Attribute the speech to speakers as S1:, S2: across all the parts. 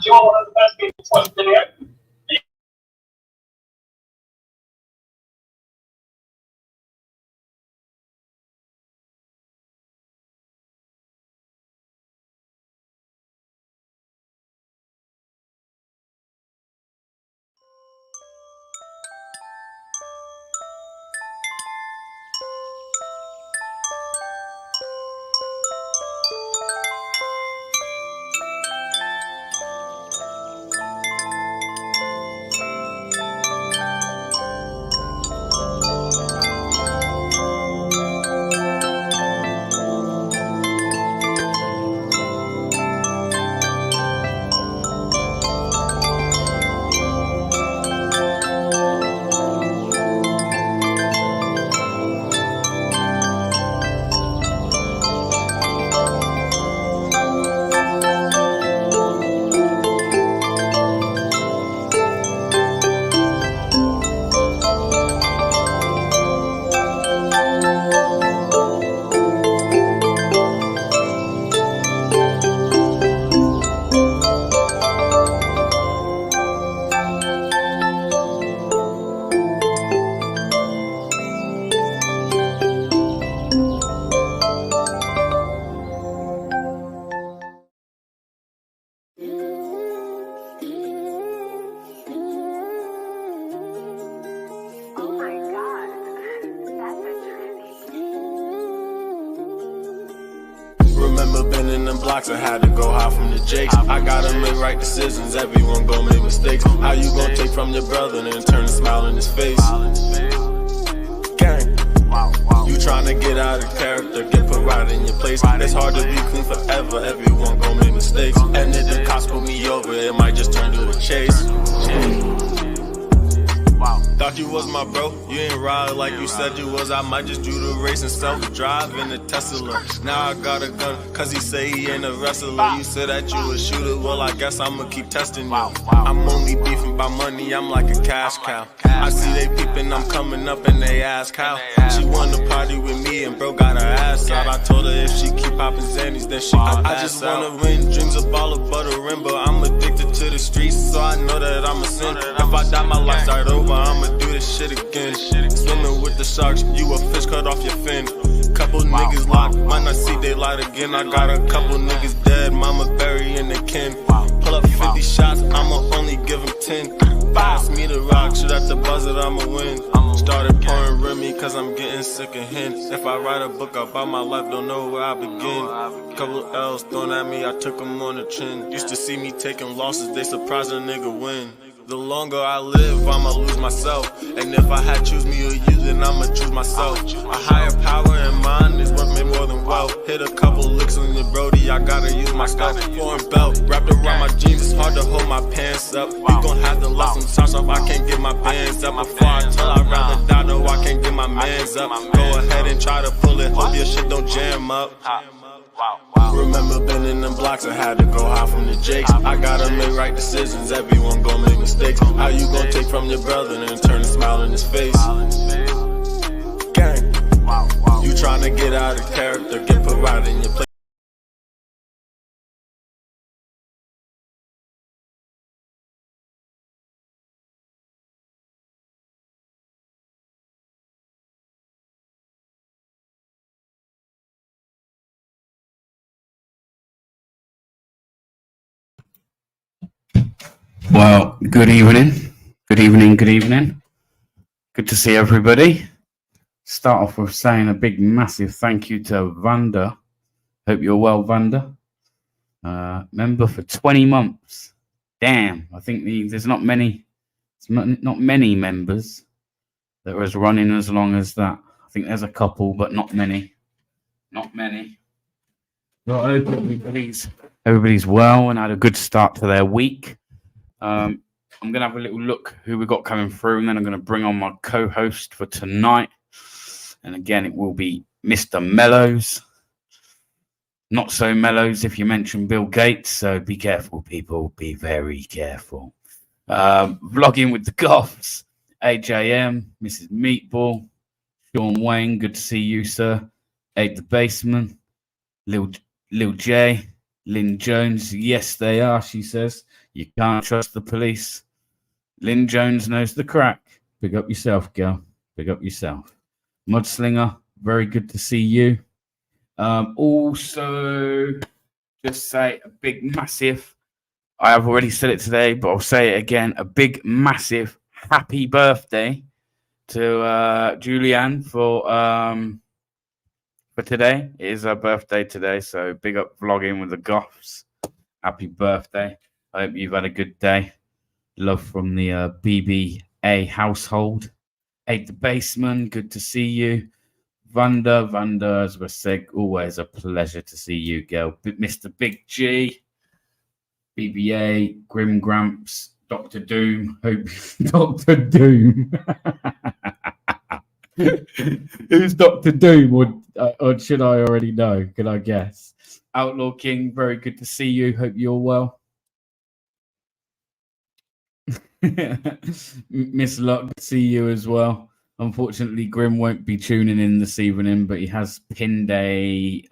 S1: You want one of the best people twice there.
S2: Remember been in them blocks, I had to go hide from the jakes. I gotta make right decisions, everyone gon' make mistakes. How you gon' take from your brother and then turn a smile in his face? Gang, you tryna get out of character, get put right in your place. It's hard to be clean forever, everyone gon' make mistakes. And if the cops pull me over, it might just turn to a chase. Thought you was my bro, you ain't ride like you said you was. I might just do the race and self-drive in the Tesla. Now I got a gun, cause he say he ain't a wrestler. You said that you a shooter, well I guess I'ma keep testing you. I'm only beefing by money, I'm like a cash cow. I see they peeping, I'm coming up and they ask how. She wanna party with me and bro got her ass out. I told her if she keep popping Xannies, then she gon' pass out. I just wanna win, dreams of all of buttering, but I'm addicted to the streets, so I know that I'm a sin. If I die, my life start over, I'ma do this shit again. Swimming with the sharks, you a fish cut off your fin. Couple niggas locked, might not see daylight again. I got a couple niggas dead, mama burying their kin. Pull up 50 shots, I'ma only give them 10. Pass me the rock, shoot at the buzzer, I'ma win. Started pouring Remy cause I'm getting sick of hints. If I write a book about my life, don't know where I begin. Couple L's thrown at me, I took them on the chin. Used to see me taking losses, they surprised a nigga win. The longer I live, I'ma lose myself. And if I had choose me or you, then I'ma choose myself. A higher power in mind is worth me more than wealth. Hit a couple licks on the brody, I gotta use my scalp. Foreign belt wrapped around my jeans, it's hard to hold my pants up. We gon' have to let some toss off, I can't get my bands up. Before I tell, I'd rather die, no, I can't get my mans up. Go ahead and try to pull it, hope your shit don't jam up. Remember been in them blocks, I had to go hide from the jakes. I gotta make right decisions, everyone gon' make mistakes. How you gon' take from your brother and then turn a smile in his face? Gang, you tryna get out of character, get put right in your place.
S3: Well, good evening. Good evening. Good evening. Good to see everybody. Start off with saying a big, massive thank you to Vanda. Hope you're well, Vanda. Member for 20 months. Damn, I think there's not many members that was running as long as that. I think there's a couple, but not many. Not many. Well, I hope everybody's well and had a good start to their week. I'm going to have a little look who we got coming through, and then I'm going to bring on my co-host for tonight. And again, it will be Mr. Mellows. Not so Mellows if you mention Bill Gates, so be careful, people. Be very careful. Vlogging with the Goths, AJM, Mrs. Meatball, Sean Wayne, good to see you, sir. Abe the Baseman, Lil J, Lynn Jones, yes, they are, she says. You can't trust the police. Lynn Jones knows the crack. Big up yourself, girl. Big up yourself. Mudslinger, very good to see you. Also, just say a big, massive, I have already said it today, but I'll say it again, a big, massive happy birthday to Julianne for today. It is her birthday today, so big up vlogging with the Goths. Happy birthday. I hope you've had a good day. Love from the BBA household. Ate the Baseman, good to see you. Vanda, as we said, always a pleasure to see you, girl. Mr. Big G, BBA, Grim Gramps, Dr. Doom, hope Dr. Doom. Who's Dr. Doom, or should I already know? Can I guess? Outlaw King, very good to see you. Hope you're well. Miss Luck, see you as well. Unfortunately, Grim won't be tuning in this evening, but he has pinned a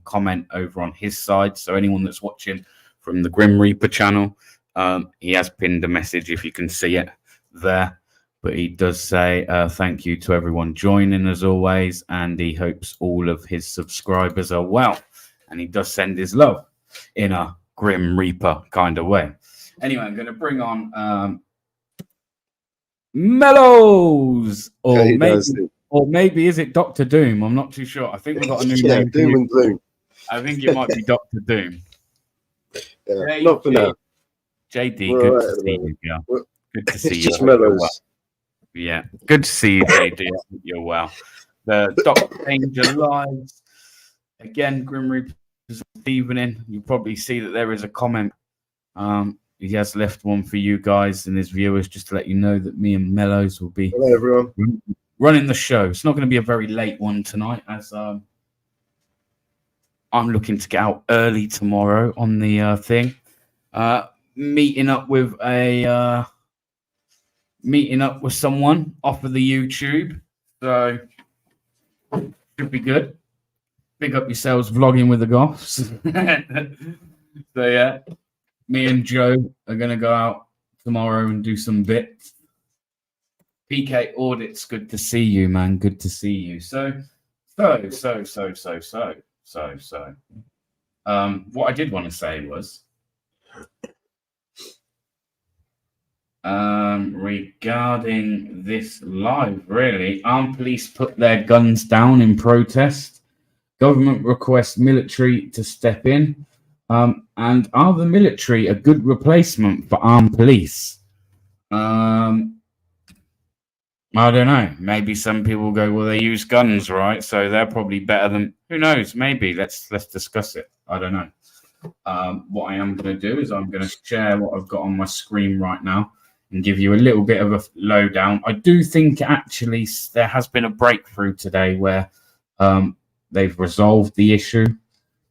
S3: comment over on his side. So anyone that's watching from the Grim Reaper channel, he has pinned a message if you can see it there. But he does say thank you to everyone joining as always, and he hopes all of his subscribers are well. And he does send his love in a Grim Reaper kind of way. Anyway, I'm going to bring on Mellows, or maybe is it Dr. Doom? I'm not too sure. I think we've got a new name.
S4: Doom and Gloom.
S3: I think it might be Dr. Doom.
S4: Yeah, not for now.
S3: JD, good to see you. Yeah. Good to see you.
S4: Just Mellows.
S3: Yeah, good to see you, JD. You're well. The Doctor Danger Lives. Again, Grim Reaper this evening. You probably see that there is a comment. He has left one for you guys and his viewers just to let you know that me and Mellows will be
S4: Hello, everyone.
S3: running the show. It's not going to be a very late one tonight, as I'm looking to get out early tomorrow on the thing. Meeting up with someone off of the YouTube, so should be good. Big up yourselves, vlogging with the Goths. So yeah, me and Joe are gonna go out tomorrow and do some bits. PK Audits, good to see you, man. Good to see you. So. What I did want to say was regarding this live, really, armed police put their guns down in protest. Government requests military to step in. And are the military a good replacement for armed police? I don't know. Maybe some people go, well, they use guns, right? So they're probably better than, who knows? Maybe. Let's discuss it. I don't know. What I am going to do is I'm going to share what I've got on my screen right now and give you a little bit of a lowdown. I do think actually there has been a breakthrough today where they've resolved the issue.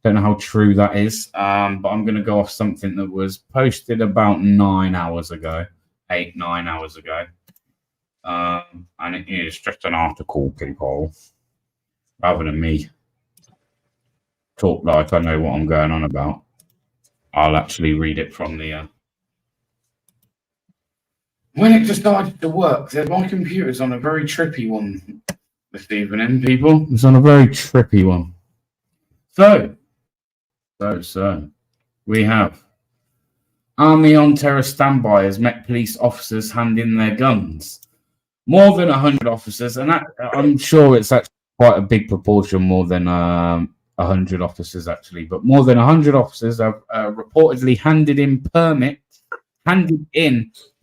S3: Don't know how true that is, but I'm going to go off something that was posted about 9 hours ago, 8-9 hours ago. And it is just an article, people, rather than me talk like I know what I'm going on about. I'll actually read it from the when it decided to work. My computer's on a very trippy one this evening, people. It's on a very trippy one. So we have Army on terror standby has met police officers hand in their guns. More than 100 officers, and I'm sure it's actually quite a big proportion, more than 100 officers actually, but more than 100 officers have reportedly handed in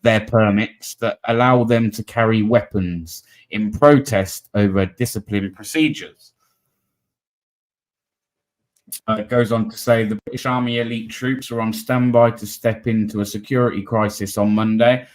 S3: their permits that allow them to carry weapons in protest over disciplinary procedures. It goes on to say the British Army elite troops are on standby to step into a security crisis on Monday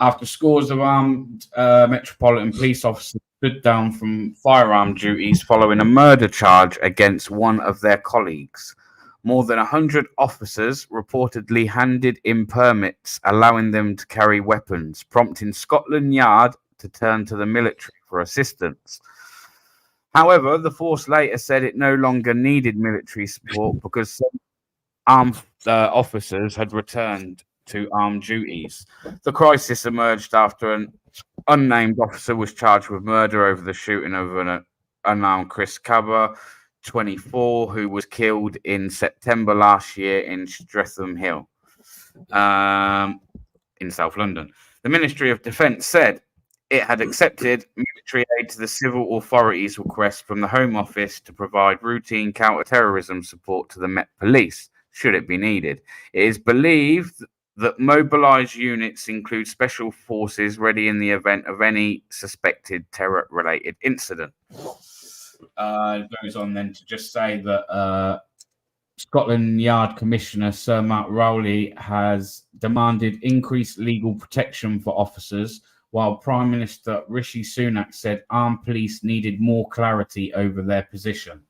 S3: after scores of armed Metropolitan Police officers stood down from firearm duties following a murder charge against one of their colleagues. More than 100 officers reportedly handed in permits allowing them to carry weapons, prompting Scotland Yard to turn to the military for assistance. However, the force later said it no longer needed military support because armed officers had returned to armed duties. The crisis emerged after an unnamed officer was charged with murder over the shooting of an unarmed Chris Cabba, 24, who was killed in September last year in Streatham Hill, in South London. The Ministry of Defence said it had accepted military aid to the civil authorities' request from the Home Office to provide routine counter-terrorism support to the Met Police, should it be needed. It is believed that mobilised units include special forces ready in the event of any suspected terror-related incident. It goes on then to just say that Scotland Yard Commissioner Sir Mark Rowley has demanded increased legal protection for officers, while Prime Minister Rishi Sunak said armed police needed more clarity over their position.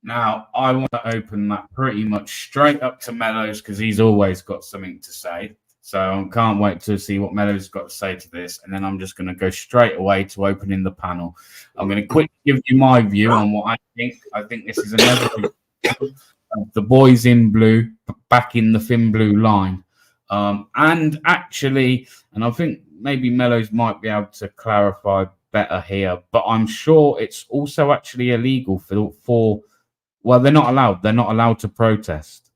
S3: Now, I want to open that pretty much straight up to Mellows because he's always got something to say. So I can't wait to see what Mellows got to say to this. And then I'm just going to go straight away to opening the panel. I'm going to quickly give you my view on what I think. I think this is another the boys in blue back in the thin blue line. And actually, and I think maybe Mellows might be able to clarify better here, but I'm sure it's also actually illegal for well, they're not allowed to protest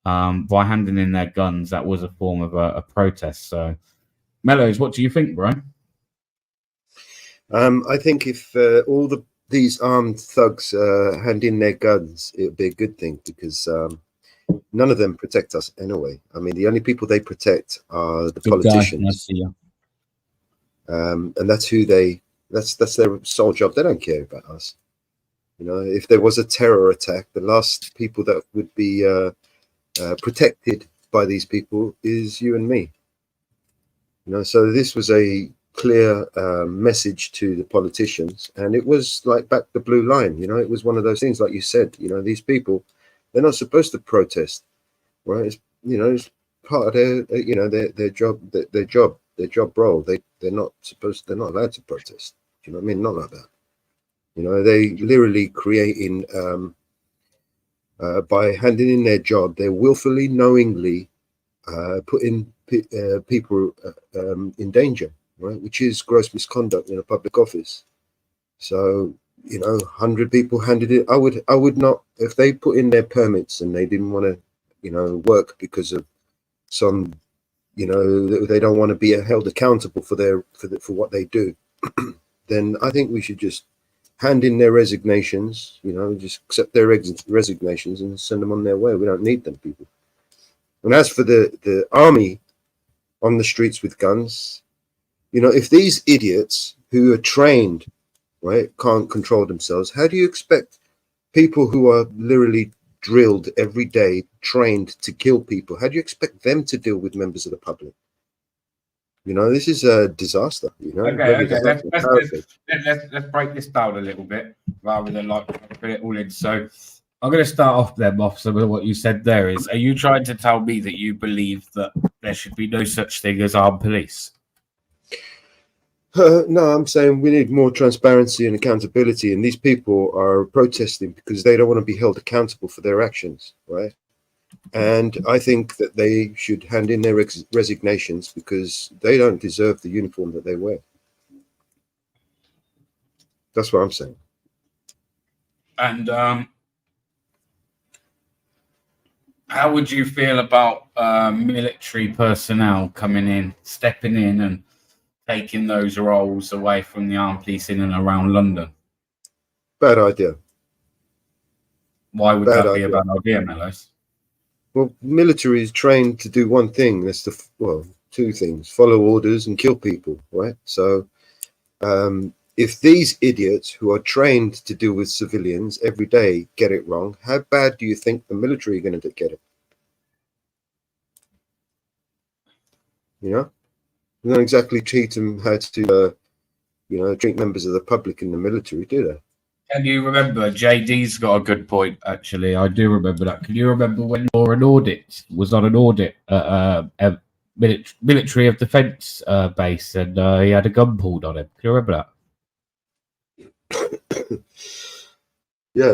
S3: by handing in their guns. That was a form of a protest. So, Mellows, what do you think, bro?
S4: I think if all these armed thugs hand in their guns, it would be a good thing because none of them protect us anyway. I mean, the only people they protect are the politicians, and that's who that's their sole job. They don't care about us. You know, if there was a terror attack, the last people that would be protected by these people is you and me. You know, so this was a clear message to the politicians, and it was like back the blue line. You know, it was one of those things, like you said. You know, these people, they're not supposed to protest, right? It's, you know, it's part of their, you know, their job role. They're not allowed to protest. Do you know what I mean? Not like that. You know, they literally creating by handing in their job, they're willfully, knowingly putting people in danger, right? Which is gross misconduct in a public office. So, you know, 100 people handed it. I would not, if they put in their permits and they didn't want to, you know, work because of some, you know, they don't want to be held accountable for what they do, then I think we should just hand in their resignations, you know, just accept their resignations and send them on their way. We don't need them people. And as for the army on the streets with guns, you know, if these idiots who are trained, right, can't control themselves, how do you expect people who are literally drilled every day, trained to kill people, how do you expect them to deal with members of the public? You know, this is a disaster. You know.
S3: Okay. Let's break this down a little bit rather than like put it all in. So, I'm going to start off then, officer, with what you said there. Are you trying to tell me that you believe that there should be no such thing as armed police?
S4: No, I'm saying we need more transparency and accountability. And these people are protesting because they don't want to be held accountable for their actions, right? And I think that they should hand in their resignations because they don't deserve the uniform that they wear. That's what I'm saying.
S3: And how would you feel about military personnel coming in, stepping in and taking those roles away from the armed police in and around London?
S4: Bad idea.
S3: Why would that be a bad idea, Mellows?
S4: Well, military is trained to do one thing. That's two things: follow orders and kill people, right? So, if these idiots who are trained to deal with civilians every day get it wrong, how bad do you think the military are going to get it? You know, they don't exactly teach them how to, you know, treat members of the public in the military, do they?
S3: Can you remember? JD's got a good point, actually. I do remember that. Can you remember when an audit was on an audit at a military of defence base and he had a gun pulled on him? Can you remember that?
S4: Yeah,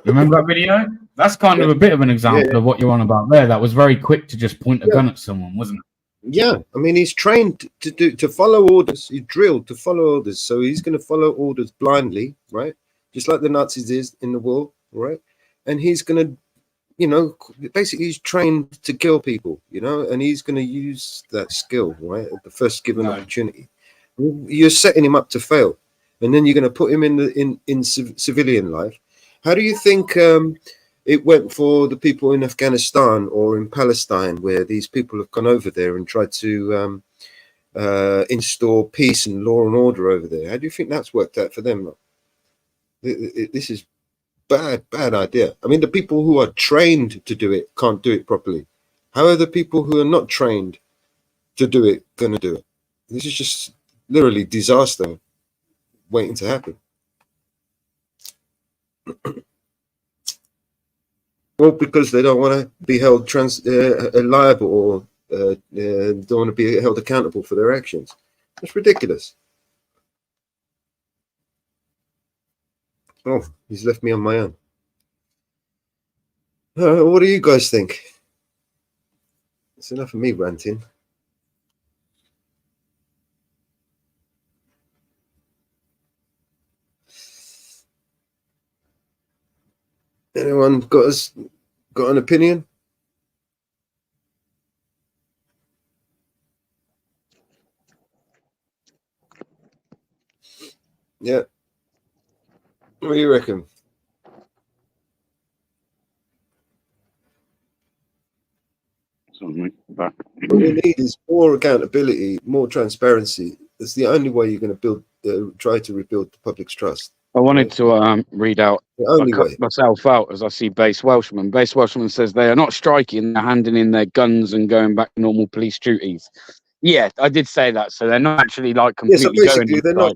S3: Remember that video? That's kind of a bit of an example of what you're on about there. That was very quick to just point a gun at someone, wasn't it?
S4: yeah. I mean, he's trained to follow orders. He's drilled to follow orders, so he's going to follow orders blindly, right? Just like the Nazis did in the war, right? And he's going to, you know, basically he's trained to kill people, you know, and he's going to use that skill, right, at the first given opportunity. You're setting him up to fail, and then you're going to put him in civilian life. How do you think it went for the people in Afghanistan or in Palestine, where these people have gone over there and tried to install peace and law and order over there? How do you think that's worked out for them? This is bad idea. I mean, the people who are trained to do it can't do it properly. How are the people who are not trained to do it going to do it? This is just literally disaster waiting to happen. Well, because they don't want to be held liable or don't want to be held accountable for their actions. That's ridiculous. Oh, he's left me on my own. What do you guys think? It's enough of me ranting. Anyone got an opinion? Yeah. What do you reckon? What we need is more accountability, more transparency. That's the only way you're going to try to rebuild the public's trust.
S5: I wanted to read out, I cut myself out as I see Base Welshman. Base Welshman says they are not striking, they're handing in their guns and going back to normal police duties. Yeah, I did say that. So they're not actually like completely going.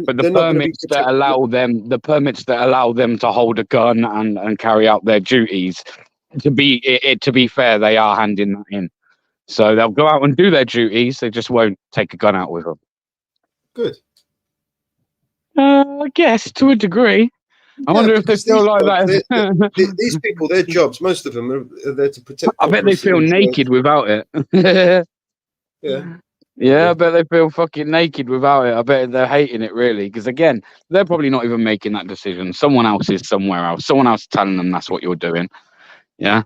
S5: But the permits that allow them, to hold a gun and carry out their duties, to be fair, they are handing that in. So they'll go out and do their duties. They just won't take a gun out with them.
S4: Good.
S5: I guess to a degree. I wonder if they feel like that.
S4: These people, their jobs, most of them are there to protect.
S5: I bet they feel naked without it.
S4: Yeah.
S5: Yeah, I bet they feel fucking naked without it. I bet they're hating it, really. Because, again, they're probably not even making that decision. Someone else is somewhere else. Someone else telling them that's what you're doing. Yeah.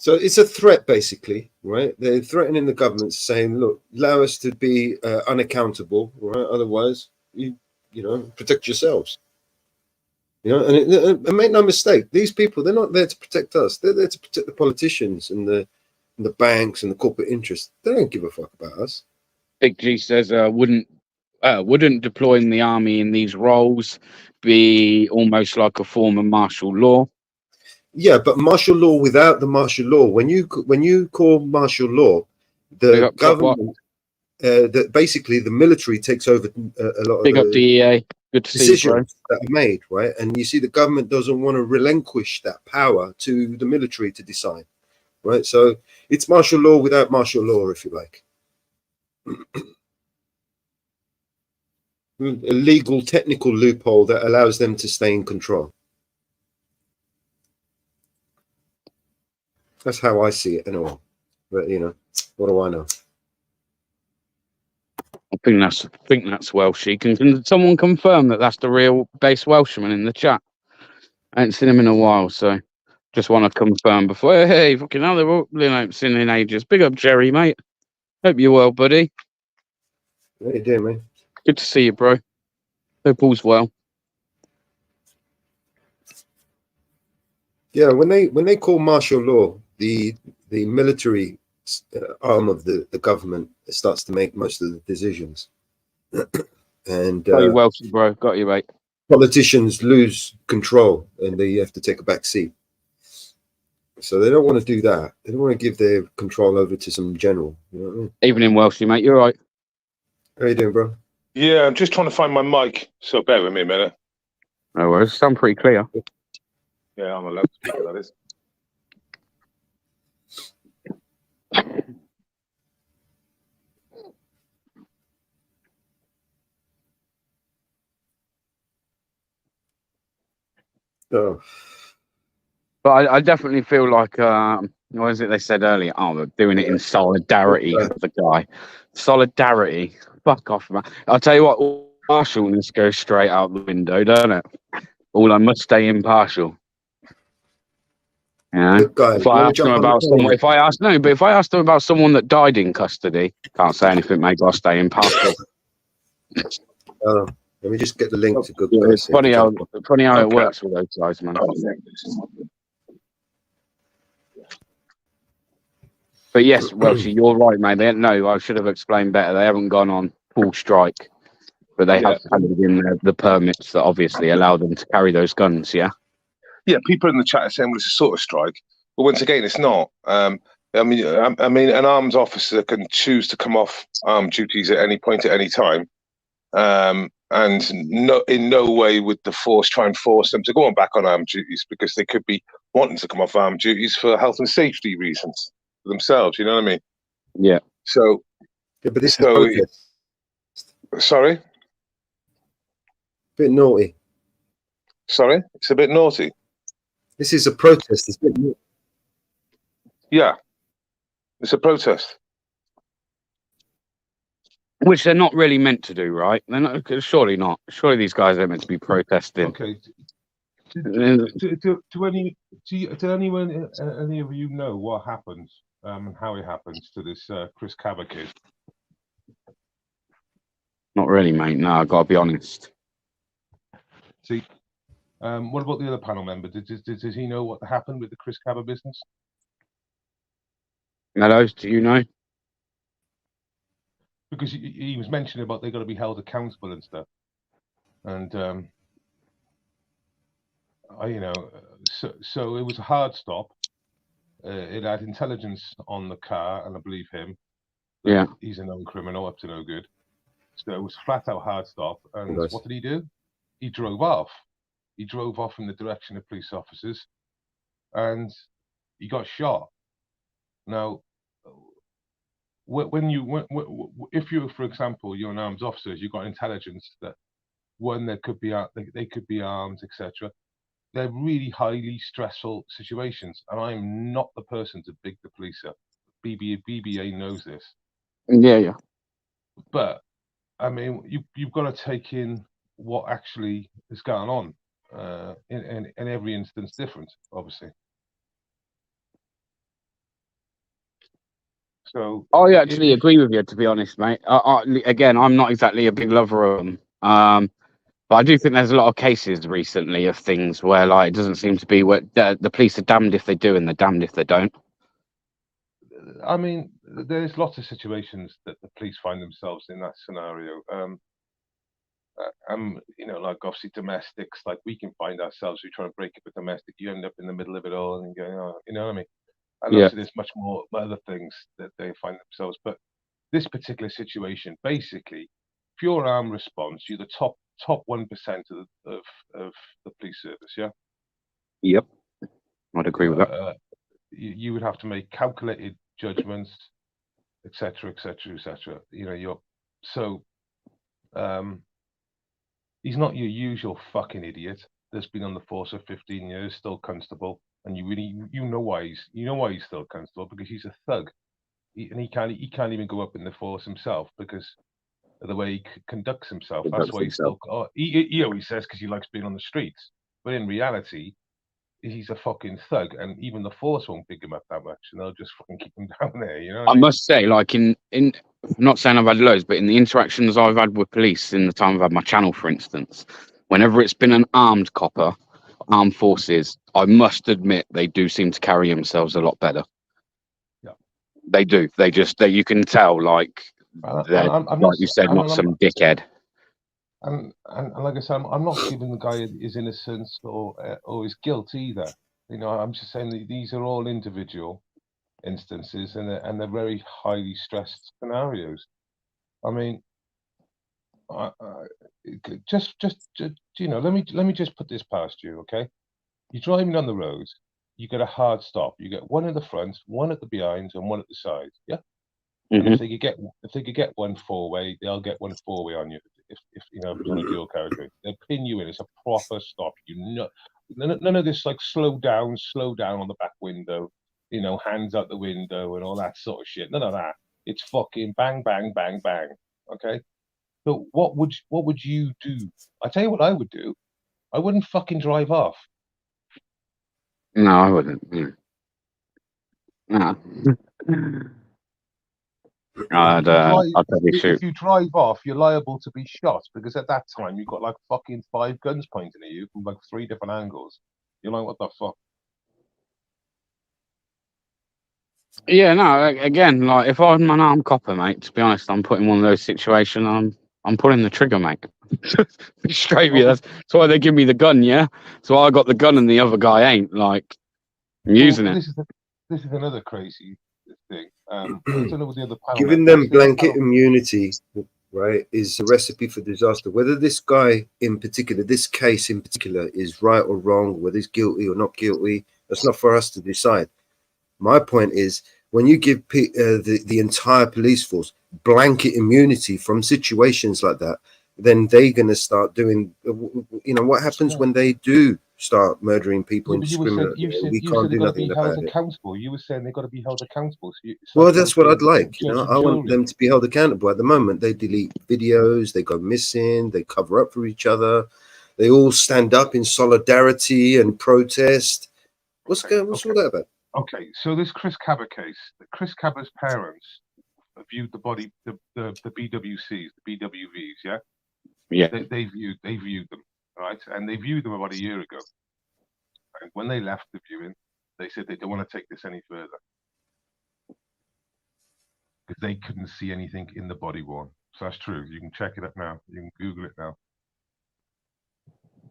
S4: So it's a threat, basically, right? They're threatening the government, saying, look, allow us to be unaccountable, right? Otherwise, you protect yourselves. You know, and make no mistake, these people, they're not there to protect us. They're there to protect the politicians and the banks and the corporate interests. They don't give a fuck about us.
S5: Big G says, wouldn't deploying the army in these roles be almost like a form of martial law?
S4: Yeah, but martial law without the martial law, when you call martial law, the government, that basically the military takes over a lot of
S5: the DEA. Good to
S4: decisions that are made, right? And you see the government doesn't want to relinquish that power to the military to decide, right? So it's martial law without martial law, if you like. A legal, technical loophole that allows them to stay in control. That's how I see it, anyway. But what do I know?
S5: I think that's Welshy. Can someone confirm that that's the real Base Welshman in the chat? I ain't seen him in a while, so just want to confirm before. Hey, fucking hell, they've all ain't seen in ages. Big up, Jerry, mate. Hope you're well, buddy.
S4: How you doing, man?
S5: Good to see you, bro. Hope all's well.
S4: Yeah, when they call martial law, the military arm of the government starts to make most of the decisions. And
S5: got you, Welsh, bro. Got you, mate.
S4: Politicians lose control and they have to take a back seat. So they don't want to do that. They don't want to give their control over to some general. You know what I mean?
S5: Evening, Welshie, mate. You're right.
S4: How you doing, bro?
S1: Yeah, I'm just trying to find my mic. So bear with me a minute.
S5: No worries. Sound pretty clear.
S1: Yeah, I'm a loudspeaker, that is.
S4: Oh,
S5: But I definitely feel like, what was it they said earlier? Oh, we're doing it in solidarity for the guy. Solidarity. Fuck off, man. I'll tell you what, impartialness goes straight out the window, doesn't it? All I must stay impartial. Yeah.
S4: look, guys,
S5: If
S4: you
S5: I
S4: want to
S5: ask them
S4: jump on the
S5: about someone,
S4: phone?
S5: if I ask no, but if I ask them about someone that died in custody, can't say anything, mate. I'll stay impartial.
S4: Oh, let me just get the link to good
S5: Yeah,
S4: guys.
S5: it's funny how it
S1: Okay.
S5: works with those guys, man. But yes, Welshie, you're right, mate. No, I should have explained better. They haven't gone on full strike, but they have handed in the permits that obviously allow them to carry those guns. Yeah.
S1: Yeah, people in the chat are saying, well, it's a sort of strike. But once again, it's not. I mean, an armed officer can choose to come off armed duties at any point, at any time. And in no way would the force try and force them to go on back on armed duties, because they could be wanting to come off armed duties for health and safety reasons for themselves. You know what I mean?
S5: Yeah.
S1: So,
S4: Yeah, but this is protest.
S1: Sorry?
S4: Bit naughty.
S1: Sorry? It's a bit naughty.
S4: This is a protest. It's a bit naughty.
S1: Yeah. It's a protest.
S5: Which they're not really meant to do, right? They're not. Surely not. Surely these guys are meant to be protesting.
S1: Okay. Do anyone, any of you know what happened and how it happens to this Chris Cabba kid?
S5: Not really, mate. No, I've got to be honest.
S1: See, what about the other panel member? Does he know what happened with the Chris Cabba business?
S5: Meadows, do you know?
S1: Because he was mentioning about they're going to be held accountable and stuff, and so it was a hard stop. It had intelligence on the car, and I believe him.
S5: Yeah,
S1: he's a known criminal, up to no good. So it was flat out hard stop. And
S4: Nice.
S1: what did he do? He drove off. He drove off in the direction of police officers, and he got shot. Now, if you, for example, you're an armed officer, you've got intelligence that one, they could be armed, etc. They're really highly stressful situations, and I'm not the person to big the police up. BBA knows this.
S5: Yeah.
S1: But I mean, you've got to take in what actually is going on. In every instance, different, obviously. So
S5: I actually agree with you, to be honest, mate. Again, I'm not exactly a big lover of them. But I do think there's a lot of cases recently of things where, like, it doesn't seem to be what the police are damned if they do and they're damned if they don't.
S1: I mean, there's lots of situations that the police find themselves in that scenario. Like obviously domestics, like we can find ourselves, we try to break up a domestic, you end up in the middle of it all and going, oh, you know what I mean? And obviously there's much more other things that they find themselves. But this particular situation, basically, if you're armed response, you're the top 1% of the police service, yeah?
S5: Yep. I'd agree with that.
S1: You would have to make calculated judgments, etc., etc., etc. He's not your usual fucking idiot that's been on the force for 15 years, still constable, and you know why he's still constable, because he's a thug, and he can't even go up in the force himself because of the way he conducts himself. That's why he's still. He always says because he likes being on the streets, but in reality, he's a fucking thug, and even the force won't pick him up that much, and they'll just fucking keep him down there. You know.
S5: I must say, like in I'm not saying I've had loads, but in the interactions I've had with police in the time I've had my channel, for instance, whenever it's been an armed copper, armed forces, I must admit they do seem to carry themselves a lot better.
S1: Yeah,
S5: they do. You can tell, like you said, not some dickhead.
S1: And like I said, I'm not giving the guy his innocence or his guilt either. I'm just saying that these are all individual instances, and they're very highly stressed scenarios. I mean, just let me just put this past you, okay? You're driving on the road, you get a hard stop. You get one at the front, one at the behind, and one at the side. Yeah.
S5: Mm-hmm.
S1: And if they could get one four-way, they'll get one four-way on you. if you know, if it's one of your characters, they'll pin you in. It's a proper stop. None of this like slow down on the back window, you know, hands out the window and all that sort of shit. None of that. It's fucking bang, bang, bang, bang. Okay. So what would you do? I tell you what I would do. I wouldn't fucking drive off.
S5: No, I wouldn't. No. I'd probably shoot.
S1: If you drive off, you're liable to be shot because at that time you've got like fucking 5 guns pointing at you from like 3 different angles. You're like, what the fuck?
S5: Yeah, no. Again, like if I'm an armed copper, mate, to be honest, I'm put in one of those situations. I'm pulling the trigger, mate. Straight with you. That's why they give me the gun. Yeah, so I got the gun and the other guy ain't. Like, I'm using it.
S1: This is another crazy thing. I don't know what the other panel.
S4: Giving them blanket immunity, right, is a recipe for disaster. Whether this guy in particular, this case in particular, is right or wrong, whether he's guilty or not guilty, that's not for us to decide. My point is, when you give the entire police force blanket immunity from situations like that, then they're going to start doing, you know, what happens when they do start murdering people indiscriminately? We can't do nothing about it.
S1: Accountable. You were saying they've got to be held accountable.
S4: Well, that's what I'd like. You know, I want them to be held accountable. At the moment, they delete videos, they go missing, they cover up for each other, they all stand up in solidarity and protest. What's all that about?
S1: Okay, so this Chris Cabba case, Chris Cabba's parents viewed the body, the BWCs, the BWVs, yeah?
S5: Yeah.
S1: They viewed them, right? And they viewed them about a year ago. And when they left the viewing, they said they don't want to take this any further. Because they couldn't see anything in the body worn. So that's true. You can check it up now. You can Google it now.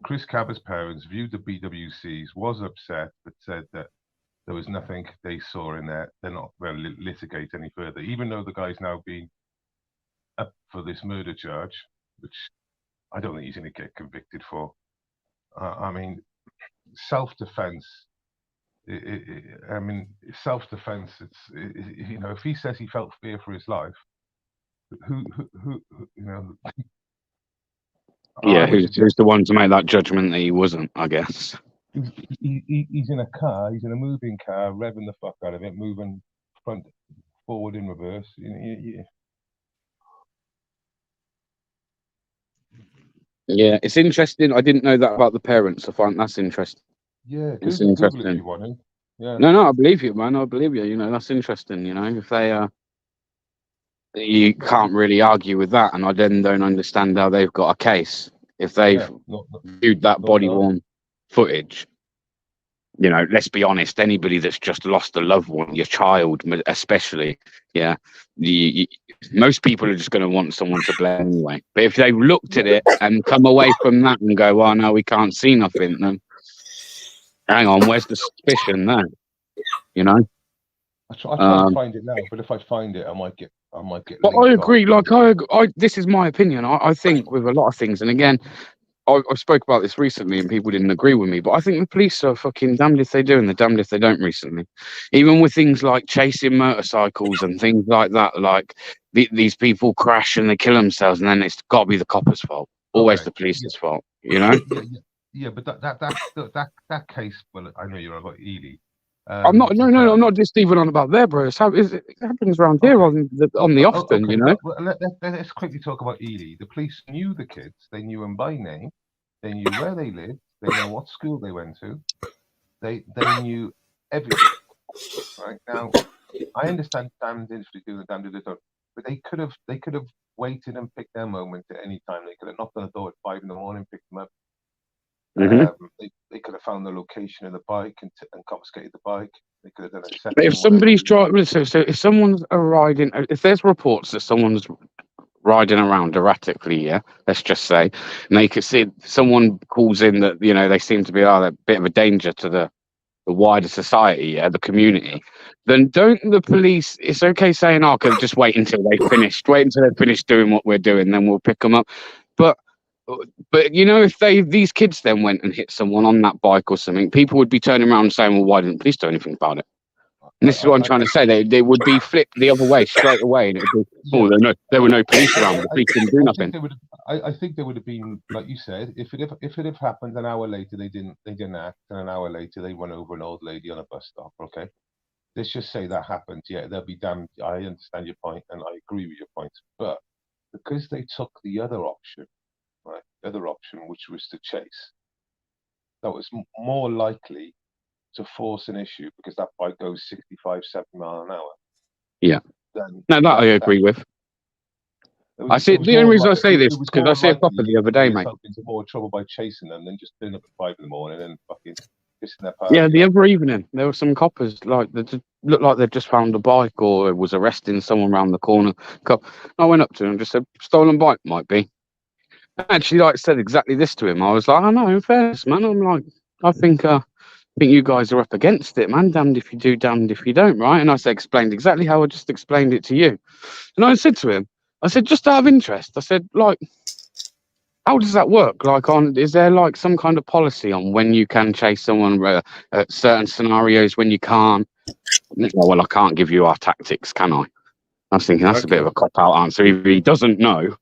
S1: Chris Cabba's parents viewed the BWCs, was upset, but said that there was nothing they saw in there. They're not going to litigate any further, even though the guy's now being up for this murder charge, which I don't think he's going to get convicted for. I mean, self-defense. I mean, self-defense. You know, if he says he felt fear for his life, who you know?
S5: Yeah, who's the one to make that judgment that he wasn't? I guess.
S1: He's in a car. He's in a moving car, revving the fuck out of it, moving front, forward, in reverse.
S5: Yeah, it's interesting. I didn't know that about the parents. I find that's interesting.
S1: Yeah,
S5: it's interesting.
S1: Google it if you want to. Yeah.
S5: No, I believe you, man. I believe you. You know, that's interesting. You know, if they you can't really argue with that, and I then don't understand how they've got a case if they've viewed that body-worn footage. You know, let's be honest. Anybody that's just lost a loved one, your child, especially, yeah, most people are just going to want someone to blame anyway. But if they looked at it and come away from that and go, "Well, no, we can't see nothing," then hang on, where's the suspicion there? You know.
S1: I try to find it now, but if I find it, I might get.
S5: But I agree. Like I this is my opinion. I think with a lot of things, and again, I spoke about this recently, and people didn't agree with me. But I think the police are fucking damned if they do, and they're damned if they don't. Recently, even with things like chasing motorcycles and things like that, like these people crash and they kill themselves, and then it's got to be the copper's fault. Always the police's fault. You know.
S1: Yeah, but that case. Well, I know you're about Ely.
S5: I'm not. No, I'm not just even on about there, bro. It happens around here on the often, you know.
S1: Well, let's quickly talk about Ely. The police knew the kids. They knew them by name. They knew where they lived. They know what school they went to. They knew everything. Right now, I understand damned if they do the damned if they don't. But they could have waited and picked their moment at any time. They could have knocked on the door at 5 a.m, picked them up. They could have found the location of the bike and confiscated the bike. They could have done a second.
S5: But if somebody's driving, so if someone's riding, if there's reports that someone's riding around erratically, yeah, let's just say, and they could see someone calls in that, you know, they seem to be a bit of a danger to the wider society, yeah, the community, then don't the police? It's okay saying, "Oh, okay, just wait until they're finished doing what we're doing, then we'll pick them up." But you know, if these kids then went and hit someone on that bike or something, people would be turning around and saying, "Well, why didn't police do anything about it?" And this is what I'm trying to say. They would be flipped the other way straight away, and it would be, oh, there were no police around. The police didn't do nothing.
S1: I think there would have been, like you said, if it had happened an hour later, they didn't act, and an hour later they run over an old lady on a bus stop. Okay, let's just say that happened. Yeah, they'll be damned. I understand your point, and I agree with your point. But because they took the other option, right, which was to chase, that was more likely to force an issue because that bike goes 65, 70 miles an hour.
S5: Yeah. No, that I agree with. I see. The only reason I say this is because I see a copper the other day, mate.
S1: Into more trouble by chasing them than just turning up at 5 in the morning and fucking pissing their pants.
S5: Yeah, the other evening there were some coppers like that looked like they'd just found a bike or was arresting someone around the corner. I went up to him and just said, "Stolen bike might be." I actually, like, said exactly this to him. I was like, "I know, in fairness, man. I'm like, I think you guys are up against it, man. Damned if you do, damned if you don't, right?" And I explained exactly how I just explained it to you. And I said to him, I said, just out of interest, I said, like, how does that work? Like, is there like some kind of policy on when you can chase someone at certain scenarios, when you can't? Well, I can't give you our tactics, can I? I was thinking that's a bit of a cop-out answer. Either he doesn't know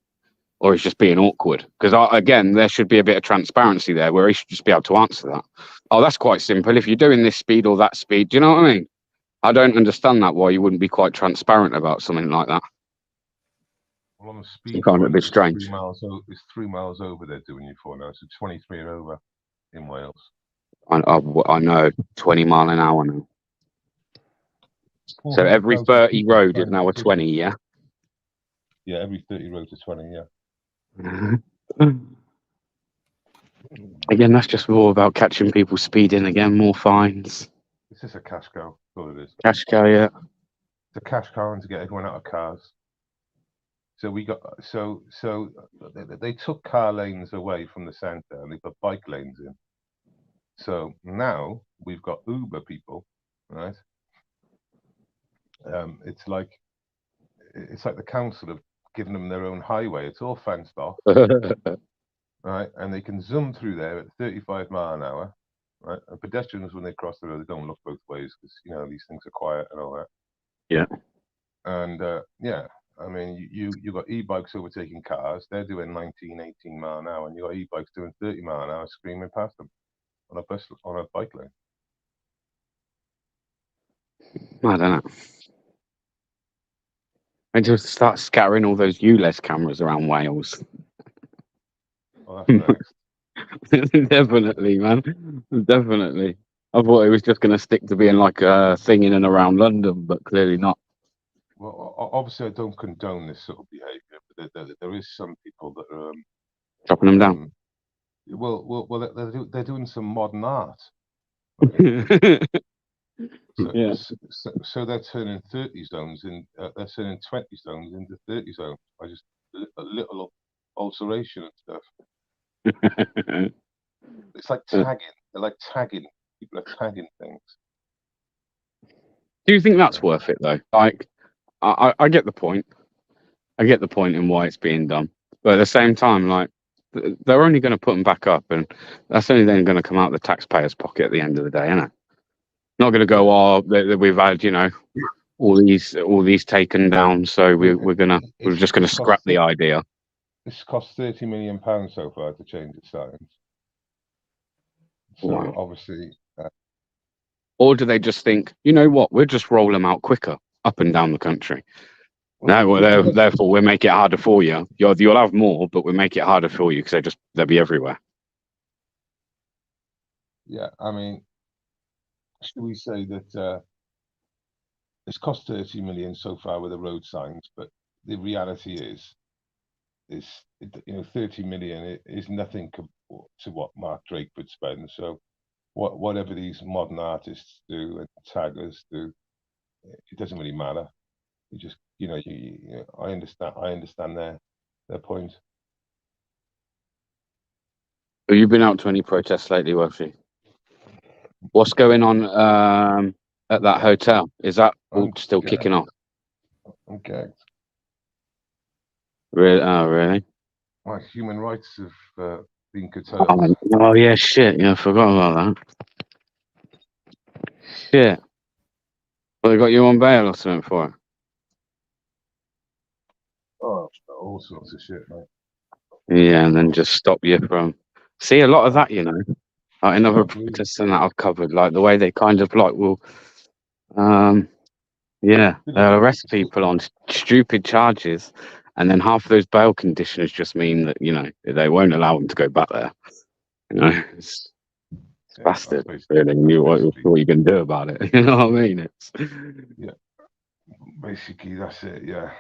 S5: or he's just being awkward. Because, again, there should be a bit of transparency there where he should just be able to answer that. Oh, that's quite simple. If you're doing this speed or that speed, do you know what I mean? I don't understand that, why you wouldn't be quite transparent about something like that.
S1: Well, on the speed,
S5: you can't, a bit strange.
S1: It's 3 miles over they're doing you for now, so 23 and over in Wales.
S5: I know, 20 mile an hour now. So every 30 road is now a 20, yeah?
S1: Yeah, every 30 roads is 20, yeah.
S5: Again, that's just more about catching people speeding again, more fines.
S1: This is a cash cow, that's all it is.
S5: Cash cow, yeah.
S1: It's a cash cow and to get everyone out of cars. So they took car lanes away from the centre and they put bike lanes in. So now we've got Uber people, right? It's like the council have given them their own highway. It's all fenced off, right? And they can zoom through there at 35 mile an hour, right? And pedestrians, when they cross the road, they don't look both ways because these things are quiet and all that.
S5: Yeah.
S1: And yeah. I mean, you got e-bikes overtaking cars. They're doing 19, 18 mile an hour, and you got e-bikes doing 30 mile an hour, screaming past them on a bike lane.
S5: I don't know. I just start scattering all those ULEZ cameras around Wales.
S1: Oh, that's next.
S5: Definitely, man. Definitely. I thought it was just going to stick to being like a thing in and around London, but clearly not.
S1: Well, obviously, I don't condone this sort of behaviour, but there is some people that are
S5: chopping them down.
S1: Well, they're doing some modern art. So they're turning 30 zones they're turning 20 zones into 30 zones by just a little alteration and stuff. It's like tagging. They're like tagging. People are tagging things.
S5: Do you think that's worth it though? Like, I get the point. I get the point in why it's being done, but at the same time, like, they're only going to put them back up, and that's only then going to come out of the taxpayer's pocket at the end of the day, isn't it? Not going to go, oh, we've had, all these taken down, so we're just going to scrap the idea.
S1: This cost £30 million so far to change the signs. So wow. Obviously.
S5: Or do they just think, you know what, we'll just roll them out quicker up and down the country? No, therefore we'll make it harder for you. You'll have more, but we'll make it harder for you because they'll be everywhere.
S1: Yeah, I mean, should we say that it's cost 30 million so far with the road signs, but the reality is 30 million is nothing to what Mark Drake would spend. So whatever these modern artists do and taggers do, it doesn't really matter. You just I understand their point.
S5: Have you been out to any protests lately, Welshie? What's going on at that hotel? Is that all still kicking off?
S1: I'm gagged.
S5: Really? Oh, really?
S1: My human rights have been curtailed.
S5: Oh, yeah, shit. Yeah, I forgot about that. Shit. Well, they got you on bail or something for it?
S1: Oh, all sorts of shit, mate.
S5: Yeah, and then just stop you from. See a lot of that, you know. Like in other
S1: Can't believe it.
S5: protests and that I've covered, like the way they kind of like will, yeah, they'll arrest people on stupid charges, and then half of those bail conditions just mean that they won't allow them to go back there. It's
S1: Yeah,
S5: bastard.
S1: that's
S5: Really, you what
S1: basically,
S5: you can do about it. You know what I mean? It's.
S1: yeah, basically that's it. Yeah.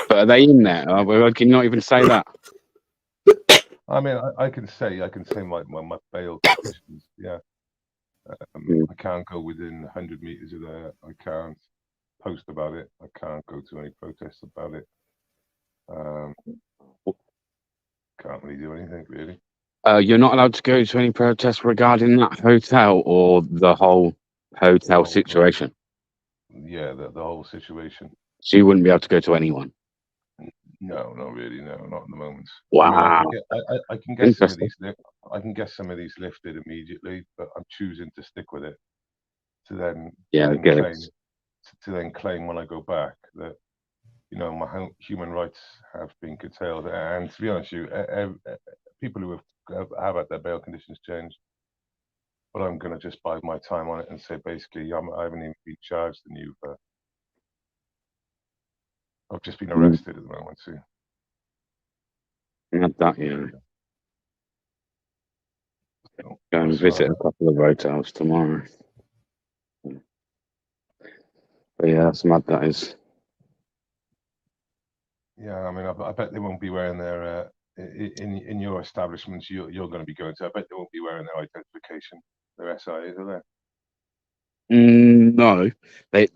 S5: But are they in there? Can you not even say that?
S1: I mean, I can say my bail conditions. Yeah. I can't go within 100 meters of there. I can't post about it. I can't go to any protests about it. Can't really do anything really.
S5: You're not allowed to go to any protests regarding that hotel or the whole hotel situation.
S1: Yeah, the whole situation.
S5: So you wouldn't be able to go to anyone.
S1: No, not really. No, not at the moment.
S5: Wow.
S1: I mean, I can get some of these. I can get some of these lifted immediately, but I'm choosing to stick with it to then claim when I go back that my human rights have been curtailed. And to be honest with you, people who have had their bail conditions changed, but I'm going to just bide my time on it and say basically I haven't even been charged and I've just been arrested at the moment too.
S5: Not that, yeah. Go and visit a couple of hotels tomorrow. But yeah, that's mad. That is.
S1: Yeah, I mean, I bet they won't be wearing their in your establishments. You're going to be going to. I bet they won't be wearing their identification, their SIAs, are they?
S5: No, they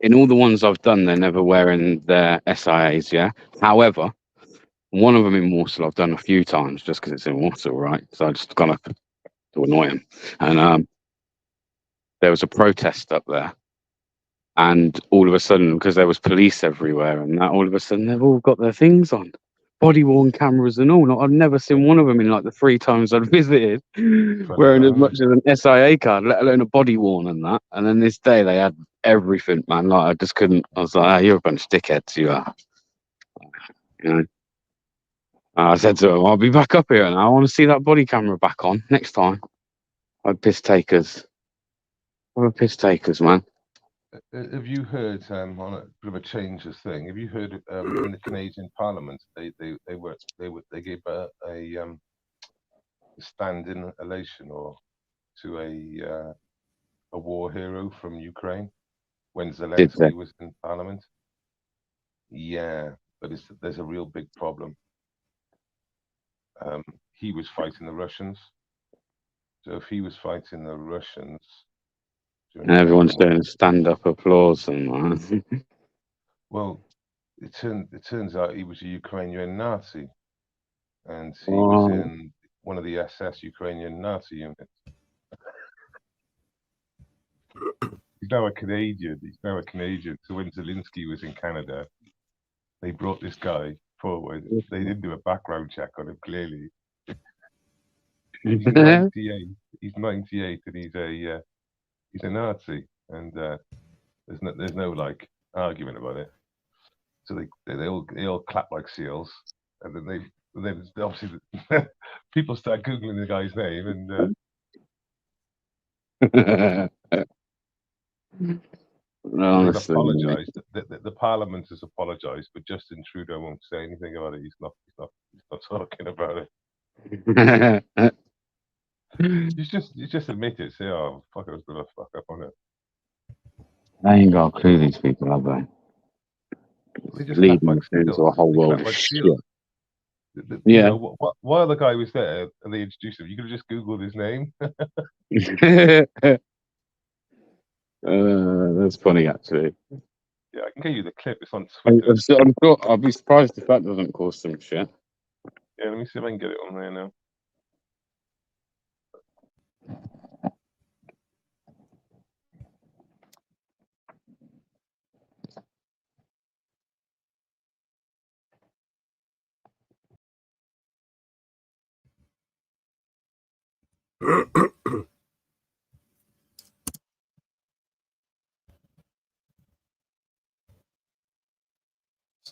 S5: in all the ones I've done, they're never wearing their SIAs. Yeah. However, one of them in Warsaw I've done a few times just because it's in Warsaw, right? So I just gone up to annoy him, and there was a protest up there. And all of a sudden, because there was police everywhere, and that all of a sudden they've all got their things on, body-worn cameras and all. Not, I've never seen one of them in like the 3 times I've visited wearing as much as an SIA card, let alone a body-worn and that. And then this day they had everything, man. Like I just couldn't. I was like, you're a bunch of dickheads, you are. I said to him, I'll be back up here, and I want to see that body camera back on next time. I'm piss takers. We're piss takers, man.
S1: Have you heard on a bit of a change of thing? Have you heard in the Canadian Parliament they gave a standing ovation to a war hero from Ukraine when Zelensky was in Parliament? Yeah, but there's a real big problem. He was fighting the Russians, so if he was fighting the Russians.
S5: And everyone's doing stand-up applause and that.
S1: Well, it turns out he was a Ukrainian Nazi, and he was in one of the SS Ukrainian Nazi units. He's now a Canadian. So when Zelensky was in Canada, they brought this guy forward. They didn't do a background check on him. Clearly, he's 98. He's 98, and he's a Nazi, and there's no like argument about it. So they all clap like seals, and then obviously people start googling the guy's name, and they've apologised. The Parliament has apologised, but Justin Trudeau won't say anything about it. He's not talking about it. He's just admitted, say, "Oh fuck, I was gonna fuck up on it."
S5: I ain't got a clue, these people, have they?
S1: They just
S5: leading
S1: like
S5: into a whole world of shit. Yeah.
S1: While the guy was there and they introduced him, you could have just Googled his name.
S5: That's funny, actually.
S1: Yeah, I can get you the clip. It's on Twitter.
S5: I'm sure I'll be surprised if that doesn't cause some shit.
S1: Yeah, let me see if I can get it on there now.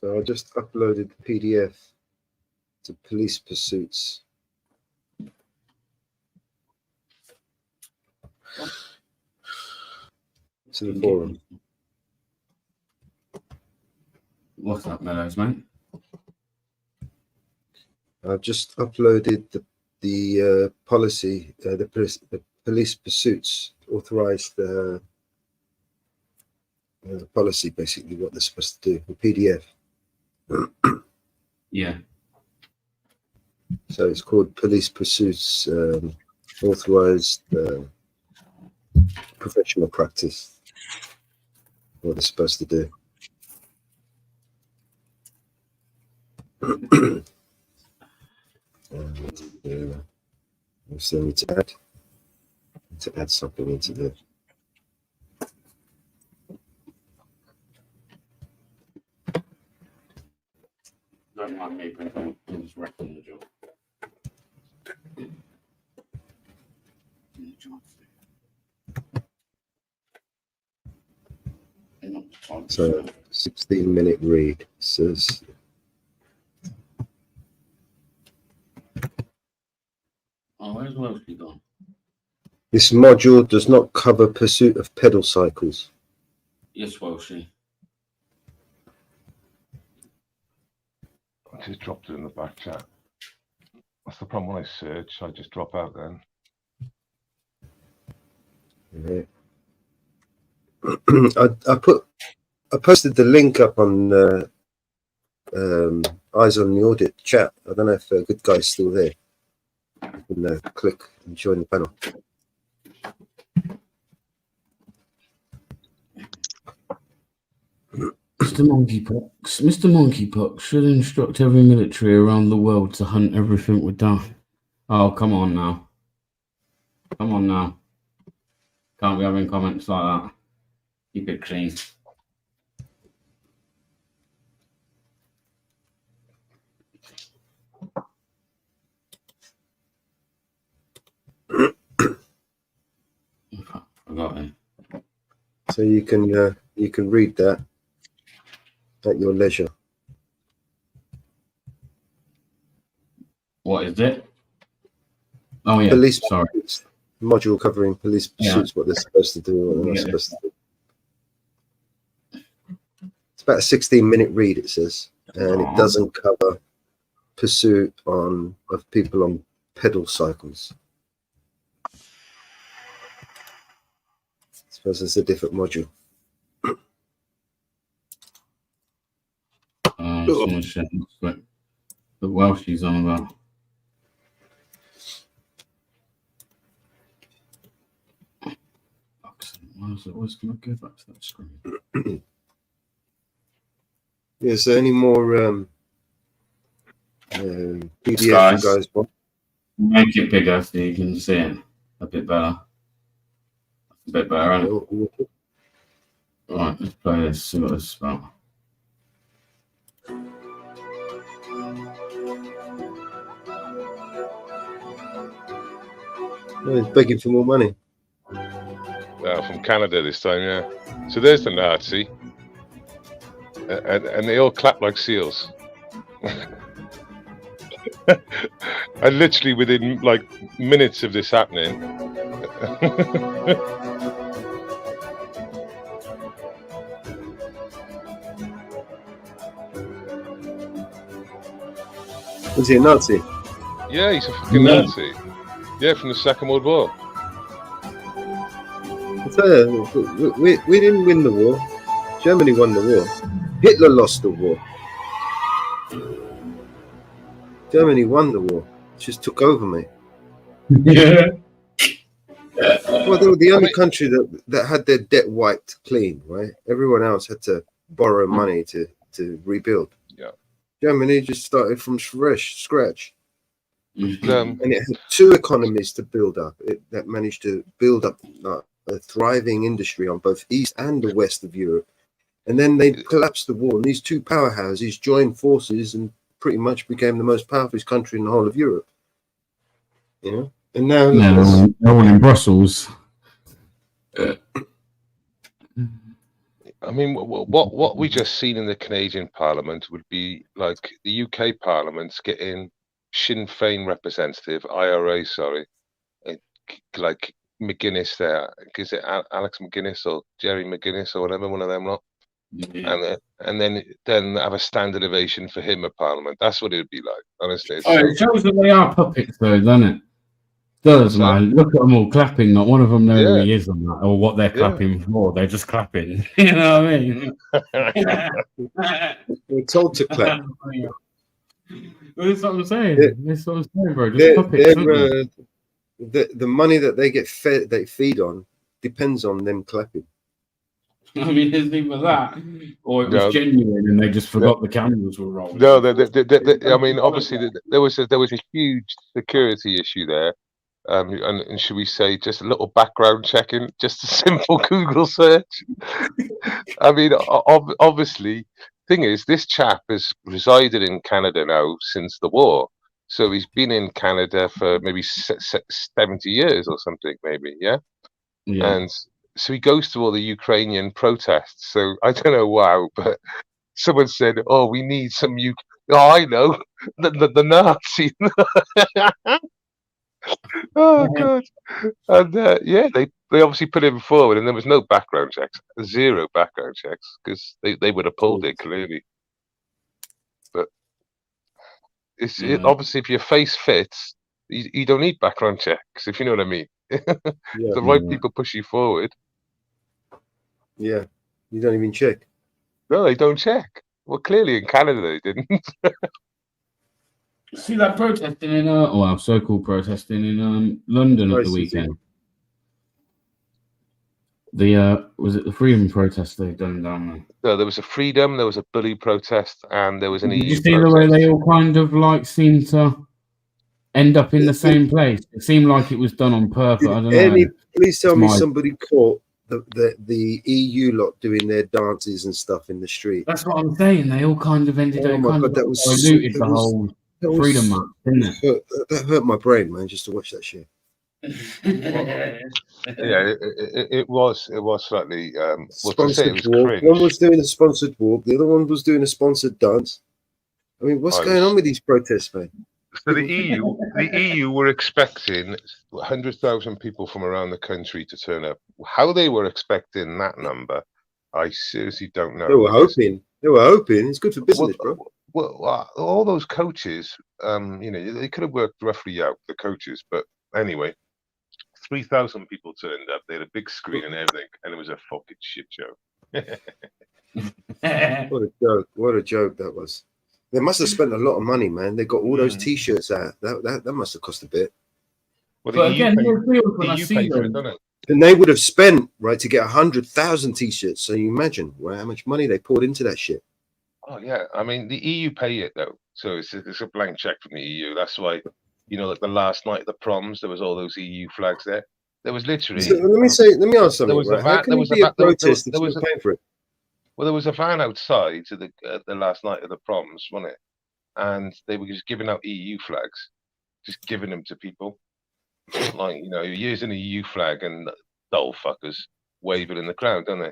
S4: So I just uploaded the PDF to police pursuits. To the forum.
S3: What's up, Mellows, mate?
S4: I've just uploaded the policy, the police pursuits authorized policy, basically what they're supposed to do, the PDF.
S3: Yeah.
S4: So it's called police pursuits authorized professional practice. What they're supposed to do. So we need to add something into the.
S3: Don't mind me, but I'm just wrecking the job.
S4: So 16-minute read says.
S3: Oh, where's Wellesley gone?
S4: This module does not cover pursuit of pedal cycles.
S3: Yes, Wellesley.
S1: I just dropped it in the back chat. That's the problem when I search. I just drop out then.
S4: Yeah. I posted the link up on Eyes on the Audit chat. I don't know if Good Guy's still there. You can click and join the panel.
S3: Mr. Monkeypox should instruct every military around the world to hunt everything with down. Oh, come on now. Come on now. Can't be having comments like that. Keep it clean. Forgot it.
S4: So you can read that at your leisure.
S3: What is it? Oh yeah.
S4: Police
S3: Sorry.
S4: pursuits, module covering police pursuits, what they're supposed to do, what they're not supposed to do. It's about a 16-minute read, it says, and it doesn't cover pursuit of people on pedal cycles. I suppose it's a different module.
S3: Someone said the Welsh she's on about. What's going to go back to that screen?
S4: Yeah, so any more PDF you guys want?
S3: Make it bigger so you can see it a bit better. A bit better, isn't it? Right, let's play this, see what this is about.
S4: Oh, he's begging for more money.
S1: From Canada this time, yeah. So there's the Nazi. And they all clap like seals. And literally within like minutes of this happening.
S4: Was he a Nazi?
S1: Yeah, he's a fucking Nazi. Yeah, from the Second World War.
S4: I tell you, we didn't win the war. Germany won the war. Hitler lost the war. Germany won the war. Just took over, mate.
S3: Yeah.
S4: Well, they were the only country that had their debt wiped clean, right? Everyone else had to borrow money to rebuild.
S1: Yeah.
S4: Germany just started from scratch.
S1: And
S4: it had two economies to build up. That managed to build up a thriving industry on both east and the west of Europe. And then they collapsed the war. And these two powerhouses joined forces and pretty much became the most powerful country in the whole of Europe. You know? And now
S3: they're all in Brussels.
S1: I mean, what we just seen in the Canadian Parliament would be like the UK Parliament's getting Sinn Féin representative, IRA, sorry, like McGuinness there. Is it Alex McGuinness or Jerry McGuinness or whatever, one of them lot?
S3: Yeah.
S1: And then have a standing ovation for him at Parliament. That's what it would be like, honestly.
S3: It shows that they are puppets, though, doesn't it? Does, man. Look at them all clapping. Not one of them know who he is on that, or what they're clapping for. They're just clapping. You know what I mean?
S4: We're told to clap.
S3: That's what I'm saying. That's what I'm saying, bro. Just puppets,
S4: the money that they feed on depends on them clapping.
S3: I mean, there's either that, or it was genuine, and they just forgot the cameras were rolling.
S1: No, I mean, obviously, there was a huge security issue there, and should we say just a little background checking, just a simple Google search. I mean, obviously, thing is, this chap has resided in Canada now since the war, so he's been in Canada for maybe 70 years or something, maybe, yeah. And so he goes to all the Ukrainian protests. So I don't know, wow, but someone said, "Oh, we need some Oh, I know, the Nazi." Oh God! And they obviously put him forward, and there was no background checks, zero background checks, because they would have pulled it clearly. But obviously, if your face fits, you don't need background checks, if you know what I mean. The right people push you forward.
S4: Yeah, you don't even check.
S1: No, they don't check. Well, clearly in Canada they didn't.
S3: See that protesting in so-called protesting in London at the weekend. Was it the freedom protest they've done down there?
S1: No, there was a freedom, there was a bully protest, and there was an EU
S3: Did you see the way they all kind of like seemed to end up in the same place? It seemed like it was done on purpose. I don't know.
S4: Please tell me somebody caught the EU lot doing their dances and stuff in the street.
S3: That's what I'm saying. They all kind of ended up diluted the whole freedom march, didn't it?
S4: That hurt my brain, man, just to watch that shit.
S1: It was slightly
S4: sponsored walk. One was doing a sponsored walk, the other one was doing a sponsored dance. I mean, what's going on with these protests, man?
S1: So the EU were expecting 100,000 people from around the country to turn up. How they were expecting that number, I seriously don't know.
S4: They were hoping. It's good for business, bro.
S1: Well, all those coaches, they could have worked roughly out, the coaches. But anyway, 3,000 people turned up. They had a big screen and everything, and it was a fucking shit show.
S4: What a joke that was. They must have spent a lot of money, man. They got all those T-shirts out. That must have cost a bit.
S1: Well, but again, when I see them,
S4: and they would have spent to get 100,000 T-shirts. So you imagine how much money they poured into that shit.
S1: Oh yeah, I mean the EU pay it though, so it's a blank check from the EU. That's why, like the last night of the proms, there was all those EU flags there. There was literally.
S4: So let me ask something. How can it be a protest that's not paying for it?
S1: Well, there was a van outside to the last night of the proms, wasn't it? And they were just giving out EU flags, just giving them to people. Like, you're using a EU flag and dull fuckers wave it in the crowd, don't they?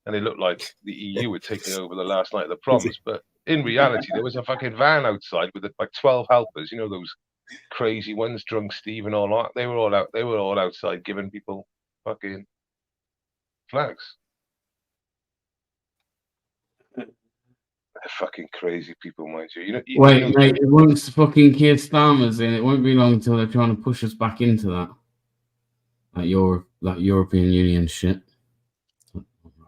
S1: And it looked like the EU were taking over the last night of the proms. But in reality, there was a fucking van outside with like 12 helpers, those crazy ones, Drunk Steve and all that. They were all outside giving people fucking flags. They're fucking crazy people, mind you.
S3: Wait, mate, once fucking Keir Starmer's in, it won't be long until they're trying to push us back into that. That European Union shit.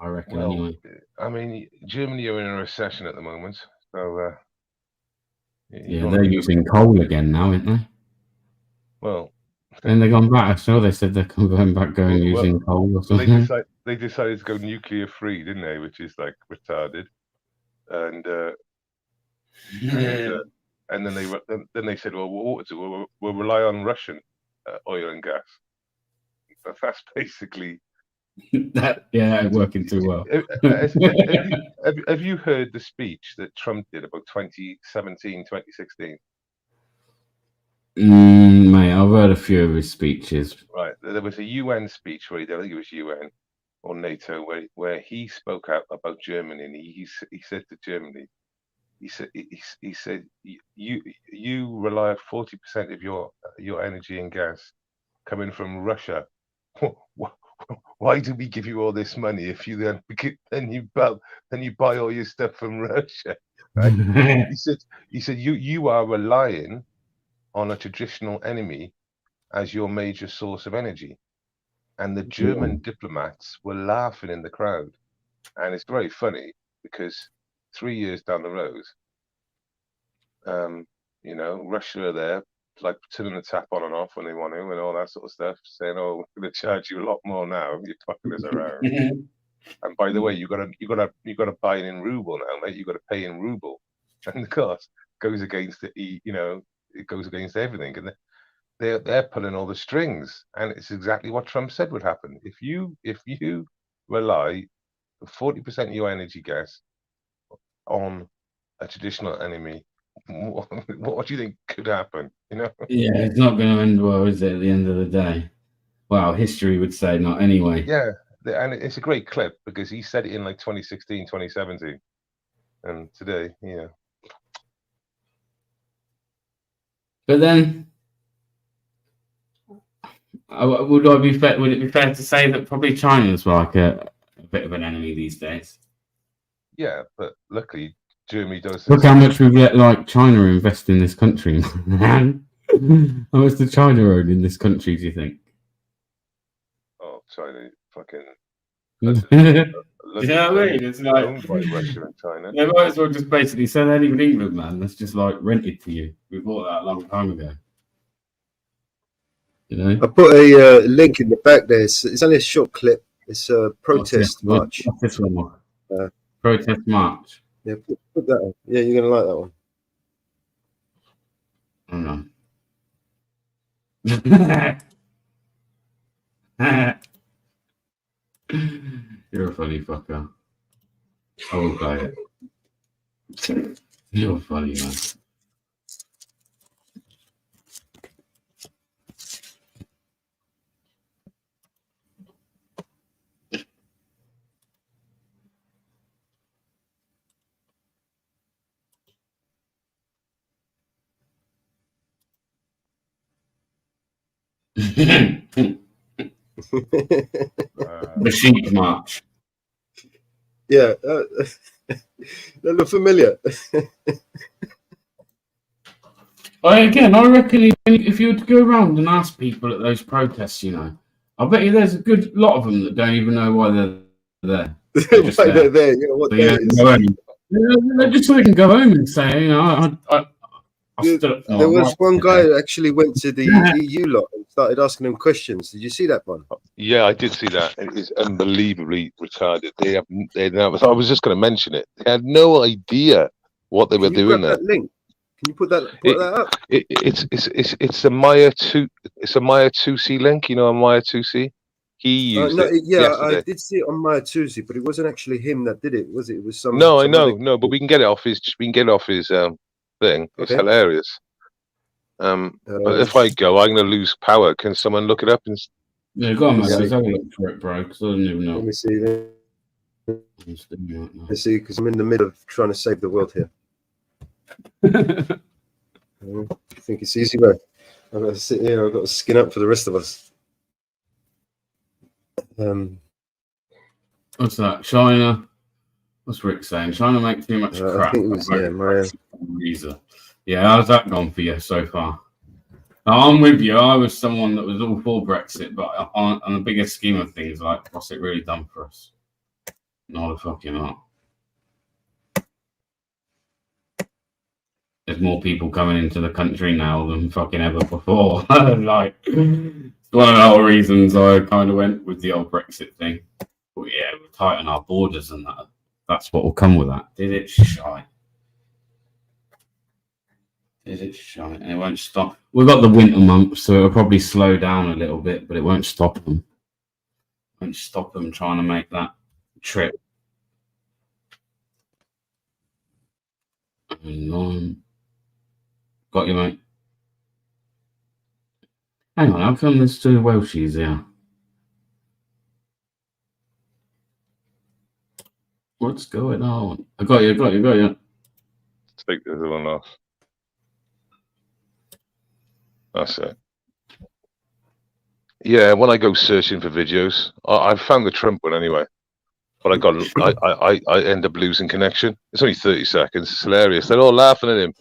S3: I reckon, anyway.
S1: I mean, Germany are in a recession at the moment, so...
S3: they're using coal again now, aren't they?
S1: Well...
S3: And they've gone back. So they said they're going back using coal or something.
S1: They decided to go nuclear-free, didn't they? Which is, like, retarded. And and then they said, well, what to do? We'll rely on Russian oil and gas. But that's basically...
S3: that working too well.
S1: Have you heard the speech that Trump did about 2017, 2016?
S3: Mate, I've heard a few of his speeches.
S1: Right, there was a UN speech where he did, I think it was UN, or NATO, where he spoke out about Germany, and he said to Germany, he said you rely on 40% of your energy and gas coming from Russia. Why do we give you all this money if you then you buy all your stuff from Russia? Right? he said you are relying on a traditional enemy as your major source of energy. And the German diplomats were laughing in the crowd. And it's very funny because 3 years down the road, Russia are there, like turning the tap on and off when they want to, and all that sort of stuff, saying, "Oh, we're going to charge you a lot more now. You're fucking us around." And by the way, you got to buy it in ruble now, mate. You got to pay in ruble, and of course, goes against it goes against everything, and they're pulling all the strings, and it's exactly what Trump said would happen if you rely 40% of your energy gas on a traditional enemy. What do you think could happen?
S3: Yeah, it's not going to end well, is it? At the end of the day, well, history would say not anyway.
S1: Yeah, and it's a great clip because he said it in like 2016, 2017, and today, yeah.
S3: But then, would it be fair to say that probably China's like a bit of an enemy these days?
S1: Yeah, but luckily Germany does.
S3: Look how much we've let like China invest in this country, man. How much did China own in this country, do you think?
S1: Oh, China, fucking.
S3: You know what I mean?
S1: It's like owned by Russia and China.
S3: They might as well just basically say that even England, man. That's just like rented to you. We bought that a long time ago. You know?
S4: I put a link in the back there. It's only a short clip. It's a protest march.
S3: What's this one? Protest march.
S4: Yeah, put that on. Yeah, you're gonna like that one.
S3: You're a funny fucker. I will play it. You're funny, man. The sheep march.
S4: Yeah, they look familiar.
S3: Again, I reckon if you were to go around and ask people at those protests, I bet you there's a good lot of them that don't even know why they're there. They're just
S4: they're there. You know what day
S3: just so they can go home and say,
S4: there was one guy that actually went to the EU lot and started asking them questions. Did you see that one?
S1: Yeah, I did see that. It is unbelievably retarded. I was just going to mention it. They had no idea what they were doing there.
S4: That link? Can you put that up?
S1: It's a Maya Tusi link. You know, a Maya Tusi. He used it.
S4: Yeah,
S1: yesterday.
S4: I did see it on Maya Tusi, but it wasn't actually him that did it, was it? It was some.
S1: No, I know, no, but we can get it off his. We can get it off his thing. It's hilarious. But if I go, I'm going to lose power. Can someone look it up?
S3: Yeah, go on, mate. Let's have a look for it, bro. Because I don't even know.
S4: Let me see. Let's see, because I'm in the middle of trying to save the world here. I think it's easy, man. I've got to sit here. I've got to skin up for the rest of us.
S3: What's that? China. What's Rick saying? China make too much crap.
S4: I think it was
S3: Maya. Yeah, how's that gone for you so far? Now, I'm with you. I was someone that was all for Brexit, but on the bigger scheme of things, like, what's it really done for us? Not a fucking lot. There's more people coming into the country now than fucking ever before. Like, it's one of the whole reasons I kind of went with the old Brexit thing. But yeah, we'll tighten our borders and that. That's what will come with that. Did it shy? Is it shy? And it won't stop. We've got the winter months, so it'll probably slow down a little bit, but it won't stop them. It won't stop them trying to make that trip. Got you, mate. Hang on, how come there's two Welshies here? What's going on? I got you.
S1: Take this one off. That's it. Yeah, when I go searching for videos, I found the Trump one anyway. But I end up losing connection. It's only 30 seconds. It's hilarious. They're all laughing at him.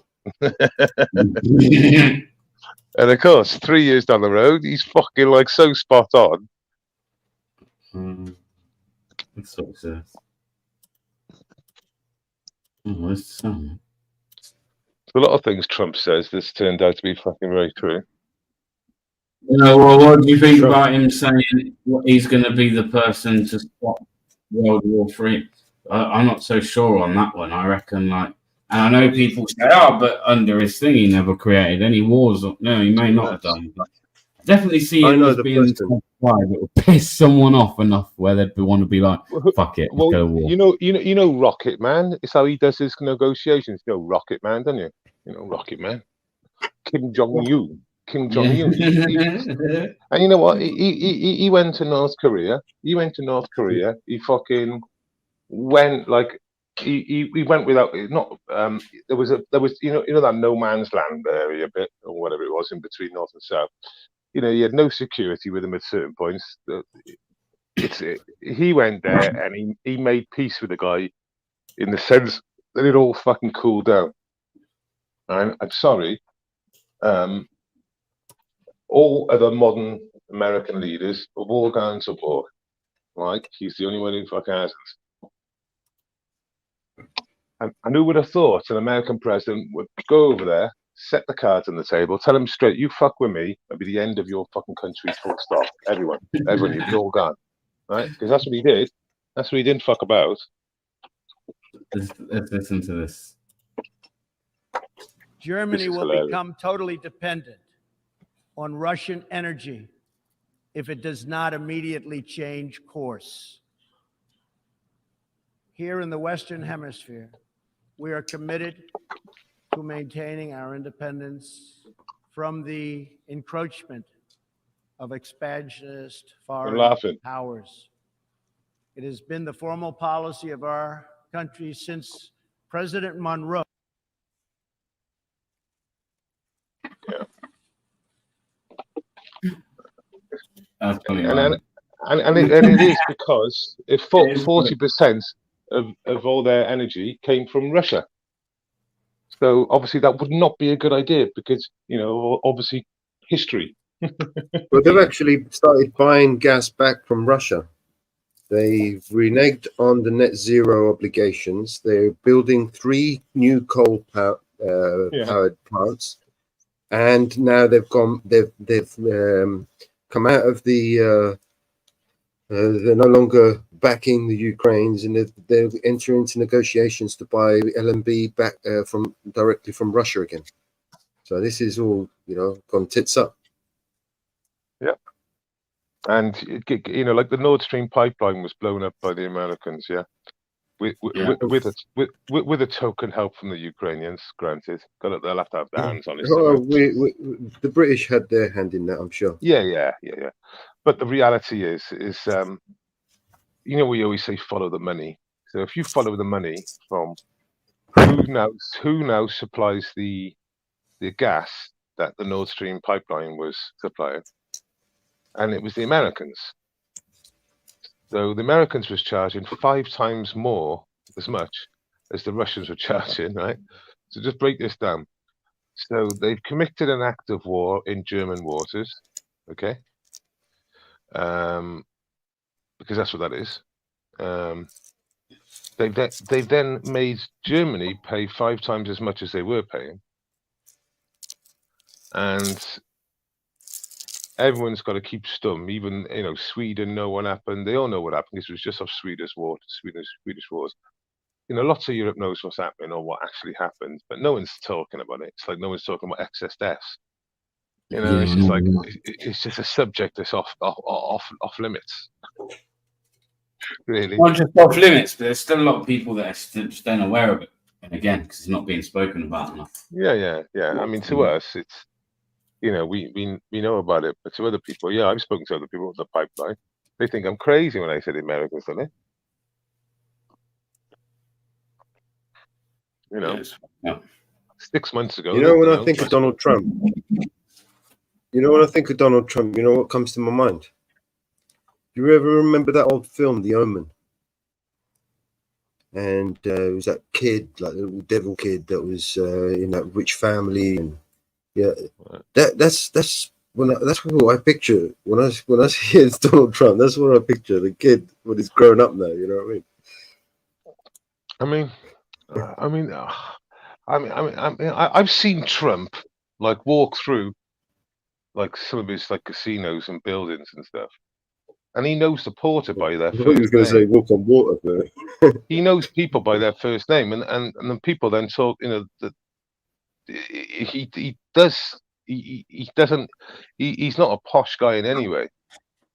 S1: And of course, 3 years down the road, he's fucking like so spot on.
S3: That's what it says. Oh, where's the sound?
S1: A lot of things Trump says that's turned out to be fucking very true.
S3: Well, what do you think about him saying he's going to be the person to stop World War III? I'm not so sure on that one. I reckon, and I know people say, "Oh, but under his thing, he never created any wars." No, he may not have done. But I definitely see him as being the type of guy that will piss someone off enough where they'd want to be like, "Fuck it, let's go to war."
S1: You know, Rocket Man. It's how he does his negotiations. You know, Rocket Man, don't you? You know, Rocket Man. Kim Jong-un. And you know what? He went to North Korea. He fucking went he went without not. There was you know that no man's land area bit or whatever it was in between North and South. You know, he had no security with him at certain points. He went there and he made peace with the guy in the sense that it all fucking cooled down. I'm sorry. All other modern American leaders have all gone to war. Right? He's the only one who fucking hasn't. And who would have thought an American president would go over there, set the cards on the table, tell him straight, you fuck with me, it'll be the end of your fucking country, full stop. Everyone, you'll be all gone. Right? Because that's what he did. That's what he didn't fuck about.
S3: Let's listen to this.
S6: Germany will become totally dependent on Russian energy if it does not immediately change course. Here in the Western Hemisphere, we are committed to maintaining our independence from the encroachment of expansionist foreign powers. It has been the formal policy of our country since President Monroe.
S1: And it is because if 40% of all their energy came from Russia. So obviously that would not be a good idea because, you know, obviously history.
S4: Well, they've actually started buying gas back from Russia. They've reneged on the net zero obligations. They're building 3 new coal powered plants, and now they've come out of the. They're no longer backing the Ukrainians, and they're entering into negotiations to buy LNG back directly from Russia again. So this is all, you know, gone tits up.
S1: Yeah. And you know, like the Nord Stream pipeline was blown up by the Americans, with a token help from the Ukrainians. Granted, they'll have to have their hands on it.
S4: The British had their hand in that, I'm sure.
S1: Yeah. But the reality is, you know, we always say follow the money. So if you follow the money from who now supplies the gas that the Nord Stream pipeline was supplying. And it was the Americans. So the Americans was charging 5 times more, as much as the Russians were charging, right? So just break this down. So they've committed an act of war in German waters, okay? Because that's what that is. They've then made Germany pay 5 times as much as they were paying. And everyone's got to keep stum. Even, you know, Sweden know what happened. They all know what happened. This was just off Swedish waters. You know, lots of Europe knows what's happening or what actually happened, but no one's talking about it. It's like no one's talking about excess deaths. You know, it's just like it's just a subject that's off limits. Really,
S3: not just off limits, but there's still a lot of people that are just unaware of it. And again, because it's not being spoken about enough.
S1: Yeah. I mean, to us, it's, you know, we know about it, but to other people, yeah, I've spoken to other people with the pipeline. They think I'm crazy when I say the Americans, don't they? You know,
S3: Yes. Yeah.
S1: 6 months ago.
S4: You know, when I think of Donald Trump, you know what comes to my mind? Do you ever remember that old film, The Omen? And it was that kid, like the little devil kid, that was in that rich family, and yeah, that's what I picture when I see it's Donald Trump. That's what I picture, the kid when he's grown up now. You know what I mean?
S1: I've seen Trump like walk through like some of his like casinos and buildings and stuff, and he knows the porter by their
S4: I thought he was
S1: first
S4: going to say
S1: name.
S4: walk on water.
S1: He knows people by their first name, and the people then talk. You know that he doesn't. He's not a posh guy in any way,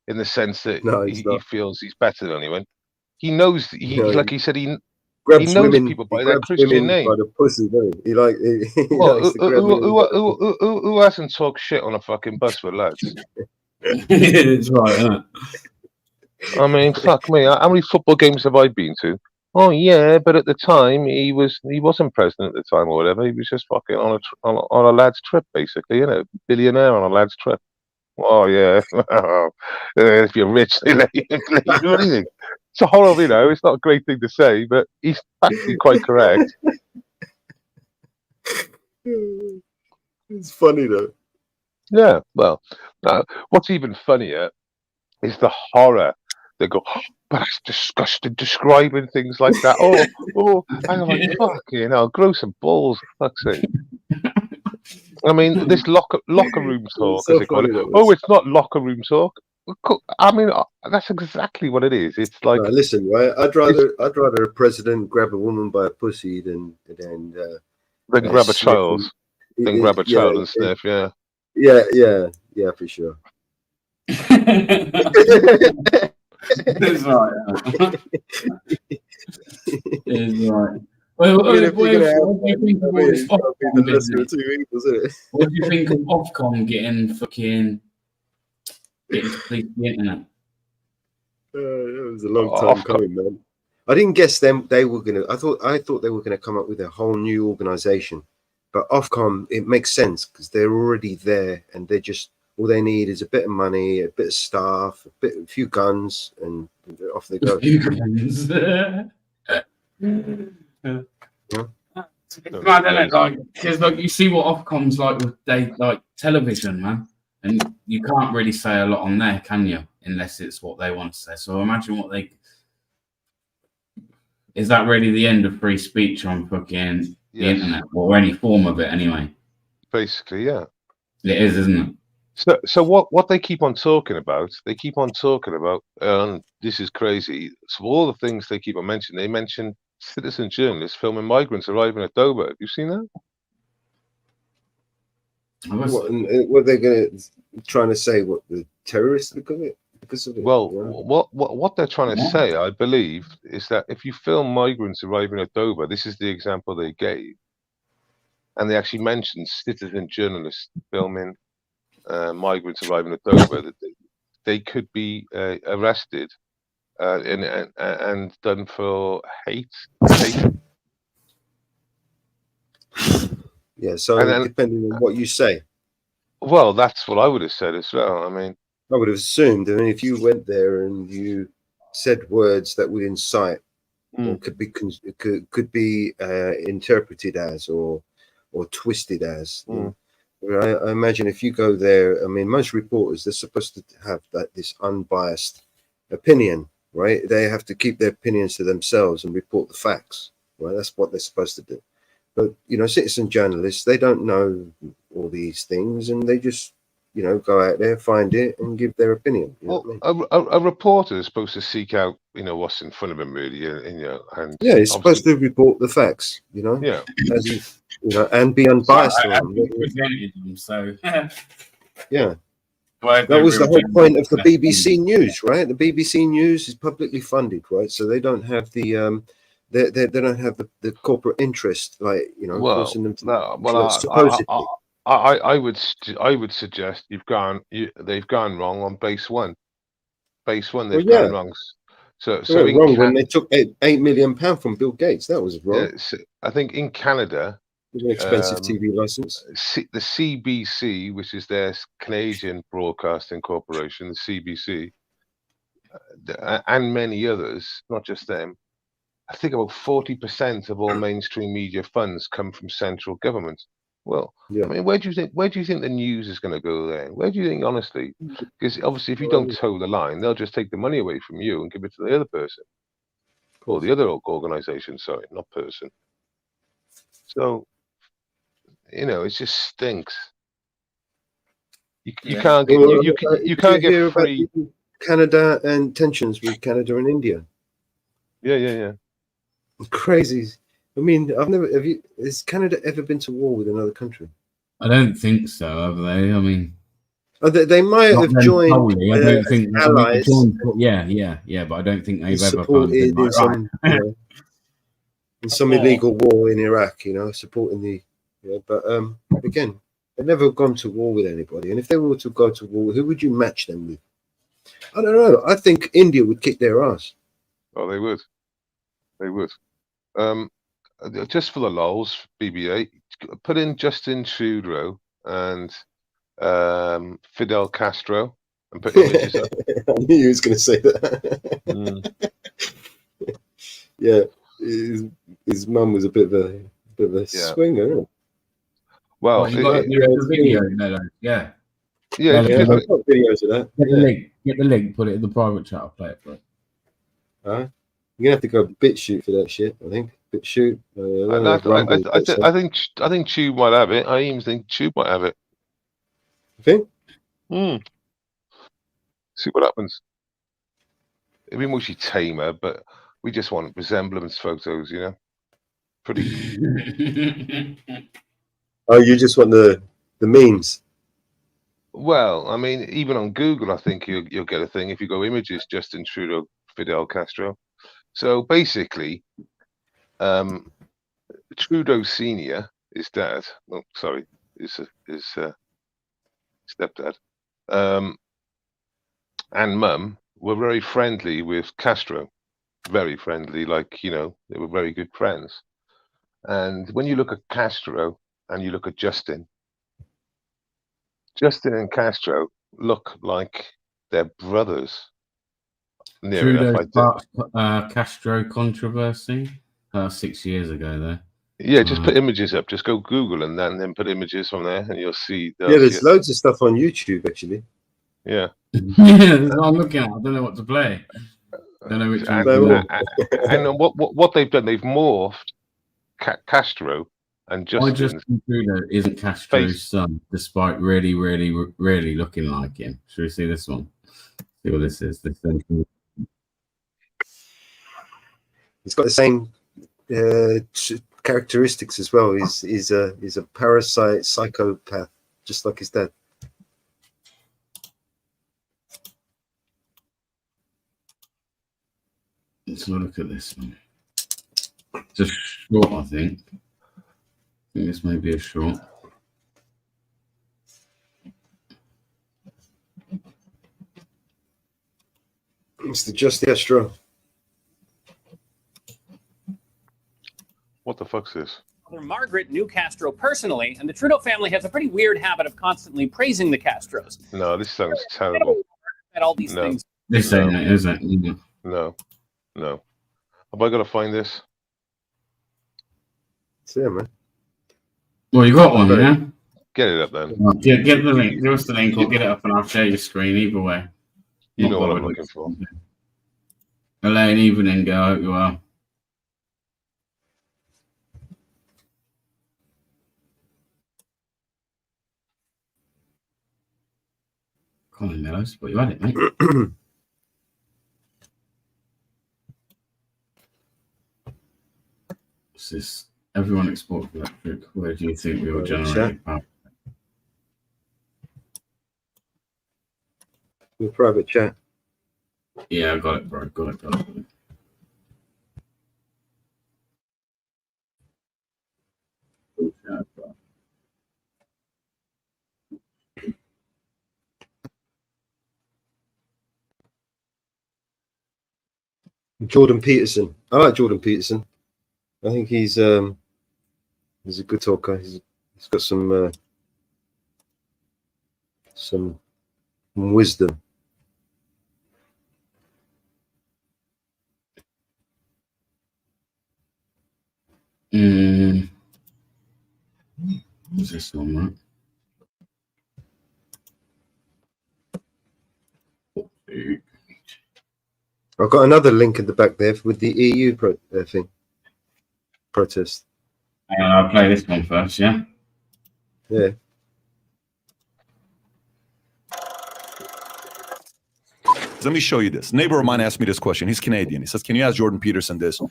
S1: in the sense that
S4: No, he's
S1: he
S4: not.
S1: feels he's better than anyone. He knows. Like he said, he knows people
S4: He
S1: by their
S4: grabs
S1: Christian
S4: women by
S1: name.
S4: the pussy, doesn't he? He
S1: Well,
S4: likes to grab women by the pussy.
S1: who hasn't talked shit on a fucking bus with lads?
S3: It's right, isn't it?
S1: I mean, fuck me. How many football games have I been to? Oh yeah, but at the time he wasn't president at the time or whatever. He was just fucking on a lad's trip, basically, you know, billionaire on a lad's trip. Oh yeah, if you're rich, they let you do anything. It's a horrible, you know. It's not a great thing to say, but he's actually quite correct.
S4: It's funny though.
S1: Yeah. Well, what's even funnier is the horror. They go, oh, but that's disgusting, describing things like that. I'm like, fucking hell, grow some balls, for fuck's sake. I mean, this locker room talk, as they call it. Oh, it's not locker room talk. I mean, that's exactly what it is. It's like,
S4: listen, right? I'd rather a president grab a woman by a pussy than
S1: grab a child, and sniff. Yeah.
S4: Yeah, for sure.
S3: It's right. It's right. Well, what do you think of all this Ofcom business? What do you think of Ofcom getting to police the internet?
S4: It was a long time coming, man. I didn't guess they were gonna. I thought they were gonna come up with a whole new organization, but Ofcom, it makes sense because they're already there, and they're just all they need is a bit of money, a bit of staff, a few guns, and off they go.
S3: A few guns. It's mad, isn't it? Like, because like you see what Ofcom's like with television, man, and you can't really say a lot on there, can you? Unless it's what they want to say. So imagine what they. Is that really the end of free speech on fucking the internet or any form of it anyway?
S1: Basically, yeah.
S3: It is, isn't it?
S1: So what they keep on talking about, and this is crazy. So all the things they keep on mentioning, they mention citizen journalists filming migrants arriving at Dover. Have you seen that?
S4: What are they trying to say? What, the terrorists because of it?
S1: Well, what they're trying to say, I believe, is that if you film migrants arriving at Dover, this is the example they gave, and they actually mentioned citizen journalists filming migrants arriving at Dover, that they could be arrested and done for hate.
S4: Yeah, so depending on what you say.
S1: Well, that's what I would have said as well. I mean,
S4: I would have assumed. I mean, if you went there and you said words that would incite, or could be interpreted as or twisted as. I imagine if you go there, I mean, most reporters, they're supposed to have this unbiased opinion, right? They have to keep their opinions to themselves and report the facts, right? That's what they're supposed to do. But, you know, citizen journalists, they don't know all these things, and they just, you know, go out there, find it, and give their opinion. You know what I mean?
S1: A reporter is supposed to seek out, you know, what's in front of him, really, and you know, and
S4: yeah, he's supposed to report the facts, you know, and be unbiased.
S3: So
S4: yeah, that was the whole point of the BBC News, right? The BBC News is publicly funded, right? So they don't have the they don't have the corporate interest, like, you know, forcing them to. Supposedly.
S1: I would suggest they've gone wrong on base one. They've gone wrong. So
S4: They went
S1: in
S4: wrong when they took £8 million from Bill Gates. That was wrong.
S1: yeah, so I think in Canada,
S4: It was an expensive TV license.
S1: the CBC, which is their Canadian Broadcasting Corporation, the CBC, and many others, not just them. I think about 40% of all mainstream media funds come from central government. Well,
S4: Yeah.
S1: I mean, where do you think the news is going to go there? Where do you think, honestly? Because obviously, if you don't toe the line, they'll just take the money away from you and give it to the other person, or the other organization. Sorry, not person. So, it just stinks. You can't get you can't get
S4: hear
S1: free.
S4: about Canada and tensions with Canada and India.
S1: Yeah.
S4: Crazy. I mean, has Canada ever been to war with another country?
S3: I don't think so, have they? I mean,
S4: they might have joined
S3: wholly. I don't think
S4: allies.
S3: Yeah, but I don't think they've ever
S4: supported
S3: been
S4: in some, in some illegal war in Iraq. Supporting the. But again, they've never gone to war with anybody. And if they were to go to war, who would you match them with? I don't know. I think India would kick their ass.
S1: Oh, they would. They would. Just for the lols, BB-8, put in Justin Trudeau and Fidel Castro and put images up.
S4: I knew you was going to say that. Yeah, his mum was a bit of a swinger.
S1: Well,
S3: you got the video, no, yeah.
S4: Yeah, I've got videos of that.
S3: Get the link, put it in the private chat, I'll play it for it.
S4: You're gonna have to go BitChute for that shit. I think BitChute.
S1: I think Tube might have it. I even think Tube might have it.
S4: You think?
S1: See what happens. It'd be mostly tamer, but we just want resemblance photos, Pretty.
S4: Oh, you just want the memes.
S1: Well, I mean, even on Google, I think you'll get a thing if you go images Justin Trudeau, Fidel Castro. So basically, Trudeau Senior, his dad. Oh, sorry, his stepdad, and Mum were very friendly with Castro. Very friendly, like they were very good friends. And when you look at Castro and you look at Justin and Castro look like they're brothers.
S3: Trudeau Castro controversy. 6 years ago, though.
S1: Yeah, just put images up. Just go Google and then put images from there, and you'll see.
S4: There's loads of stuff on YouTube actually.
S1: Yeah.
S3: I'm looking at. I don't know what to play. I don't know which one.
S1: And what they've done, they've morphed Castro and Justin.
S3: Justin Trudeau isn't Castro's son, despite really, really, really looking like him. Should we see this one? See what this is.
S4: He's got the same characteristics as well. He's a parasite, psychopath, just like his dad.
S3: Let's look at this one. It's a short, I think. This may be a short.
S4: Mr. Just Astro.
S1: What the fuck's this?
S7: Margaret knew Castro personally, and the Trudeau family has a pretty weird habit of constantly praising the Castros.
S1: No, this sounds terrible.
S7: At all these things.
S3: This ain't it, is it?
S1: No. Have I got to find this?
S4: It's there, man.
S3: Well, you got one, yeah?
S1: Get it up then.
S3: Get the link. Give us the link or get it up and I'll share your screen. Either way.
S1: You know what I'm looking for.
S3: Elaine evening, go. I hope you are. Come on, Mellows, but you had it, mate. What's this? Everyone export electric. Where do you think we will generate power?
S4: The private chat.
S3: Yeah, I got it, bro. Got it.
S4: Jordan Peterson. I like Jordan Peterson. I think he's a good talker. He's got some wisdom.
S3: What's this one, right?
S4: I've got another link at the back there with the EU protest.
S3: I'll play this one first, yeah?
S4: Yeah.
S8: Let me show you this. A neighbor of mine asked me this question. He's Canadian. He says, can you ask Jordan Peterson this?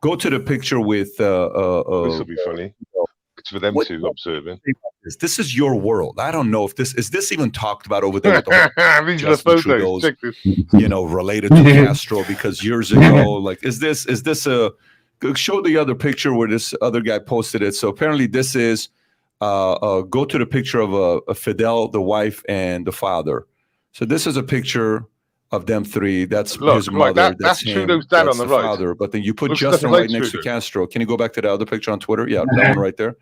S8: Go to the picture with... this
S1: will be funny. It's for them to observe it.
S8: This is your world. I don't know if this even talked about over there with the whole
S1: These are the photos.
S8: Trudeau's,
S1: Check this.
S8: you know, related to Castro, because years ago, like, is this a... Show the other picture where this other guy posted it. So apparently this is... go to the picture of a Fidel, the wife, and the father. So this is a picture of them three. That's his mother.
S1: That's
S8: him.
S1: Trudeau's dad
S8: that's
S1: on the right.
S8: Father. But then you put
S1: Looks
S8: Justin
S1: like
S8: right next to
S1: Trudeau.
S8: Castro. Can you go back to the other picture on Twitter? Yeah, that one right there.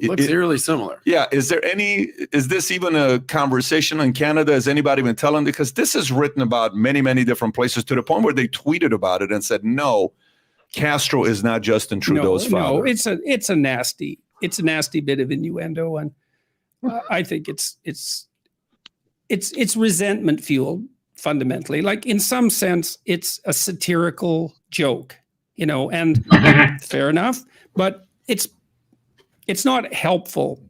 S9: Looks eerily similar.
S8: Yeah. Is this even a conversation in Canada? Has anybody been telling? Because this is written about many, many different places, to the point where they tweeted about it and said, no, Castro is not Justin Trudeau's father.
S9: No, it's a nasty bit of innuendo, and I think it's resentment fueled fundamentally. Like, in some sense, it's a satirical joke, you know, and fair enough, but it's not helpful.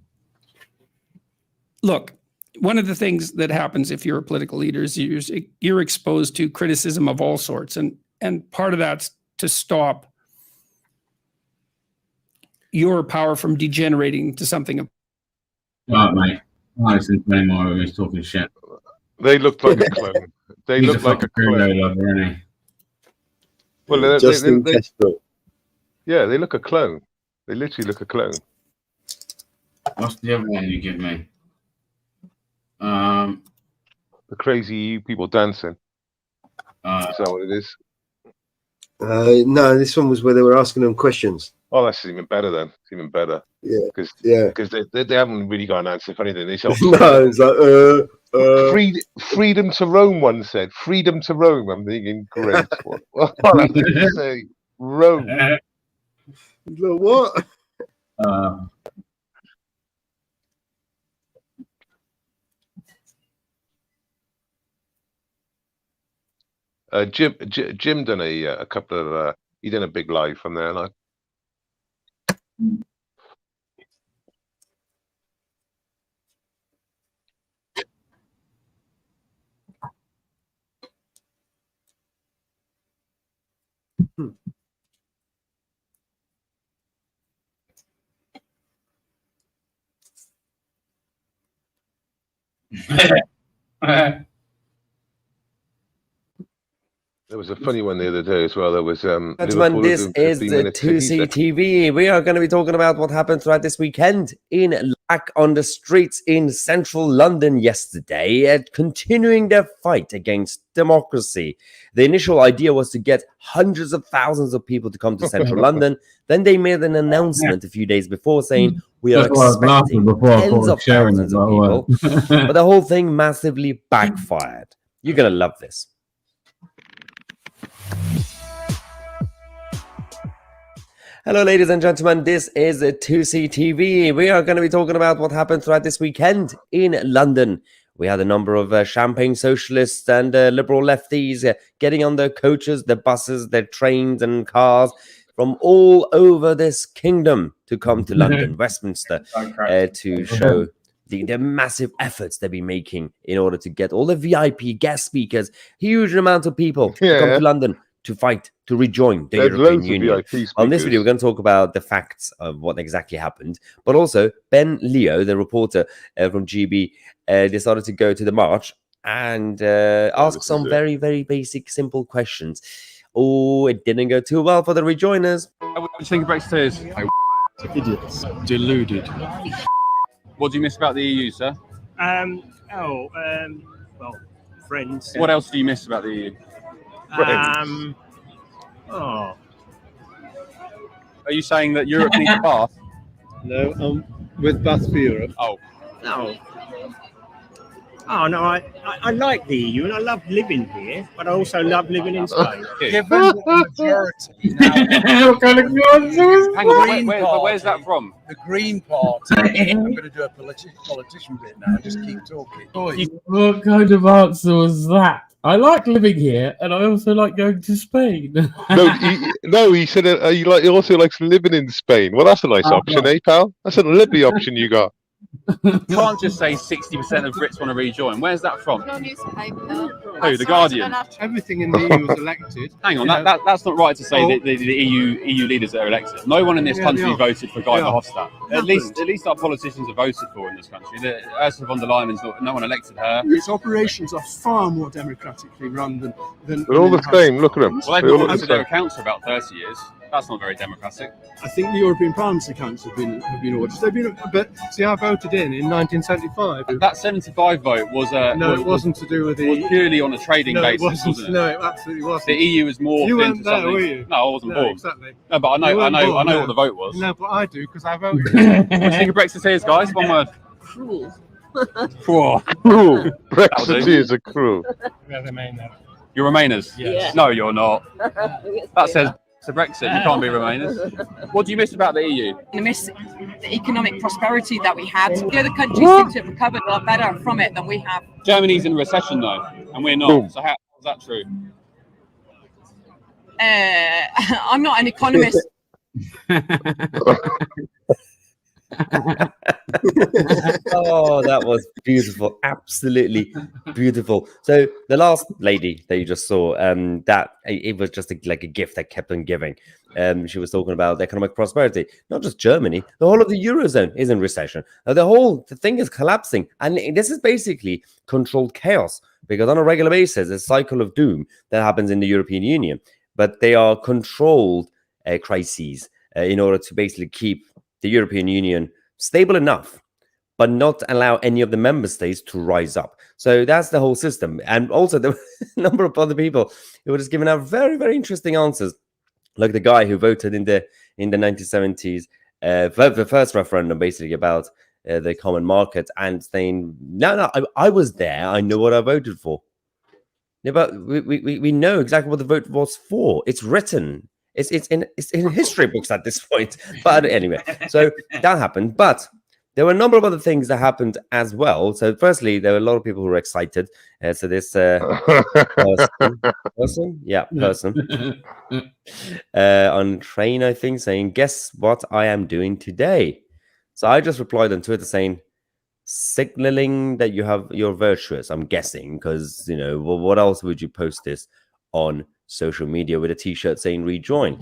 S9: Look, one of the things that happens if you're a political leader is you're exposed to criticism of all sorts, and part of that's to stop your power from degenerating to something.
S3: Right, mate. I listen to anymore of he's talking shit.
S1: They look like a clone. They
S3: He's
S1: look like a clone.
S3: lover, isn't he?
S1: Well,
S4: Justin Castro.
S1: yeah, they look a clone. They literally look a clone.
S3: What's the other one you give me?
S1: The crazy people dancing. Is that what it is?
S4: No, this one was where they were asking them questions.
S1: Oh, that's even better then. It's even better.
S4: Yeah.
S1: Because they haven't really got an answer for anything. They say,
S4: No, it's like
S1: freedom to roam, one said. Freedom to roam. I'm thinking, great. What did you say? Roam.
S4: What?
S1: Jim done a couple of he done a big live from there, like. There was a funny one the other day as well. There was
S10: Gentlemen, this is the 2C TV. We are going to be talking about what happened throughout this weekend in Lack on the streets in central London yesterday, continuing their fight against democracy. The initial idea was to get hundreds of thousands of people to come to central London. Then they made an announcement a few days before saying we are expecting tens of thousands of people. But the whole thing massively backfired. You're going to love this. Hello, ladies and gentlemen. This is 2C TV. We are going to be talking about what happened throughout this weekend in London. We had a number of champagne socialists and liberal lefties getting on their coaches, their buses, their trains and cars from all over this kingdom to come to London, Westminster, to show the massive efforts they've been making in order to get all the VIP guest speakers, huge amount of people to come to London to fight, to rejoin the European Union. On this video, we're going to talk about the facts of what exactly happened, but also Ben Leo, the reporter from GB, decided to go to the march and ask some very, very basic, simple questions. Oh, it didn't go too well for the rejoiners.
S11: What do you think about backstage?
S9: Idiots. Deluded.
S11: What do you miss about the EU, sir?
S12: Well, friends.
S11: What else do you miss about the EU?
S8: friends.
S11: Are you saying that Europe needs a bath?
S6: No, with Bath for Europe.
S11: Oh.
S12: No. Oh no, I like the EU and I love living here, but I also love living in Spain.
S11: Given
S12: the majority
S11: Hang on, where's that from?
S13: The Green Party. I'm going to do a politician bit now. Just keep talking.
S3: What kind of answer was that? I like living here, and I also like going to Spain.
S1: He said he also likes living in Spain. Well, that's a nice option, eh, pal? That's a lovely option you got.
S11: You can't just say 60% of Brits want to rejoin. Where's that from?
S14: No newspaper.
S11: Who, the Guardian?
S6: Everything in the EU is elected.
S11: Hang on, that's not right to say that the EU leaders that are elected. No one in this country voted for Guy Verhofstadt. At least our politicians are voted for in this country. Ursula von der Leyen's no one elected her.
S13: Its operations are far more democratically run than
S1: They're all the same. Look at them.
S11: Well, they've been to their accounts for about 30 years. That's not very democratic.
S13: I think the European Parliament's accounts have been audited. But see, I voted in 1975.
S11: That 75 vote was
S13: it wasn't to do with the.
S11: Was purely on a trading basis, wasn't it?
S13: No, it absolutely wasn't.
S11: The EU is more.
S13: You weren't there, were you?
S11: No, I wasn't born.
S13: Exactly.
S11: No, but I know what the vote was.
S13: No, but I do because I voted.
S11: What do you think of Brexiteers, guys? One word.
S14: Cruel.
S11: Cruel.
S1: Brexiteers are cruel.
S11: You're Remainers?
S14: Yes.
S11: No, you're not. That says to Brexit. You can't be Remainers. What do you miss about the EU?
S14: I miss the economic prosperity that we had. The other countries seem to have recovered a lot better from it than we have.
S11: Germany's in recession though, and we're not. So how is that true?
S14: I'm not an economist.
S10: Oh, that was beautiful, absolutely beautiful. So the last lady that you just saw, that it was just like a gift that kept on giving. She was talking about economic prosperity. Not just Germany, the whole of the Eurozone is in recession. The thing is collapsing, and this is basically controlled chaos because on a regular basis, a cycle of doom that happens in the European Union, but they are controlled crises in order to basically keep the European Union stable enough, but not allow any of the member states to rise up. So that's the whole system. And also there were a number of other people who were just giving out very, very interesting answers, like the guy who voted in the 1970s, the first referendum basically about the common market, and saying, no, I was there. I know what I voted for. Yeah, but we know exactly what the vote was for. It's written. It's in history books at this point. But anyway, so that happened. But there were a number of other things that happened as well. So firstly, there were a lot of people who were excited. So this person on train, I think, saying, guess what I am doing today? So I just replied on Twitter saying, signaling that you're virtuous, I'm guessing, because, what else would you post this on social media with a t-shirt saying rejoin?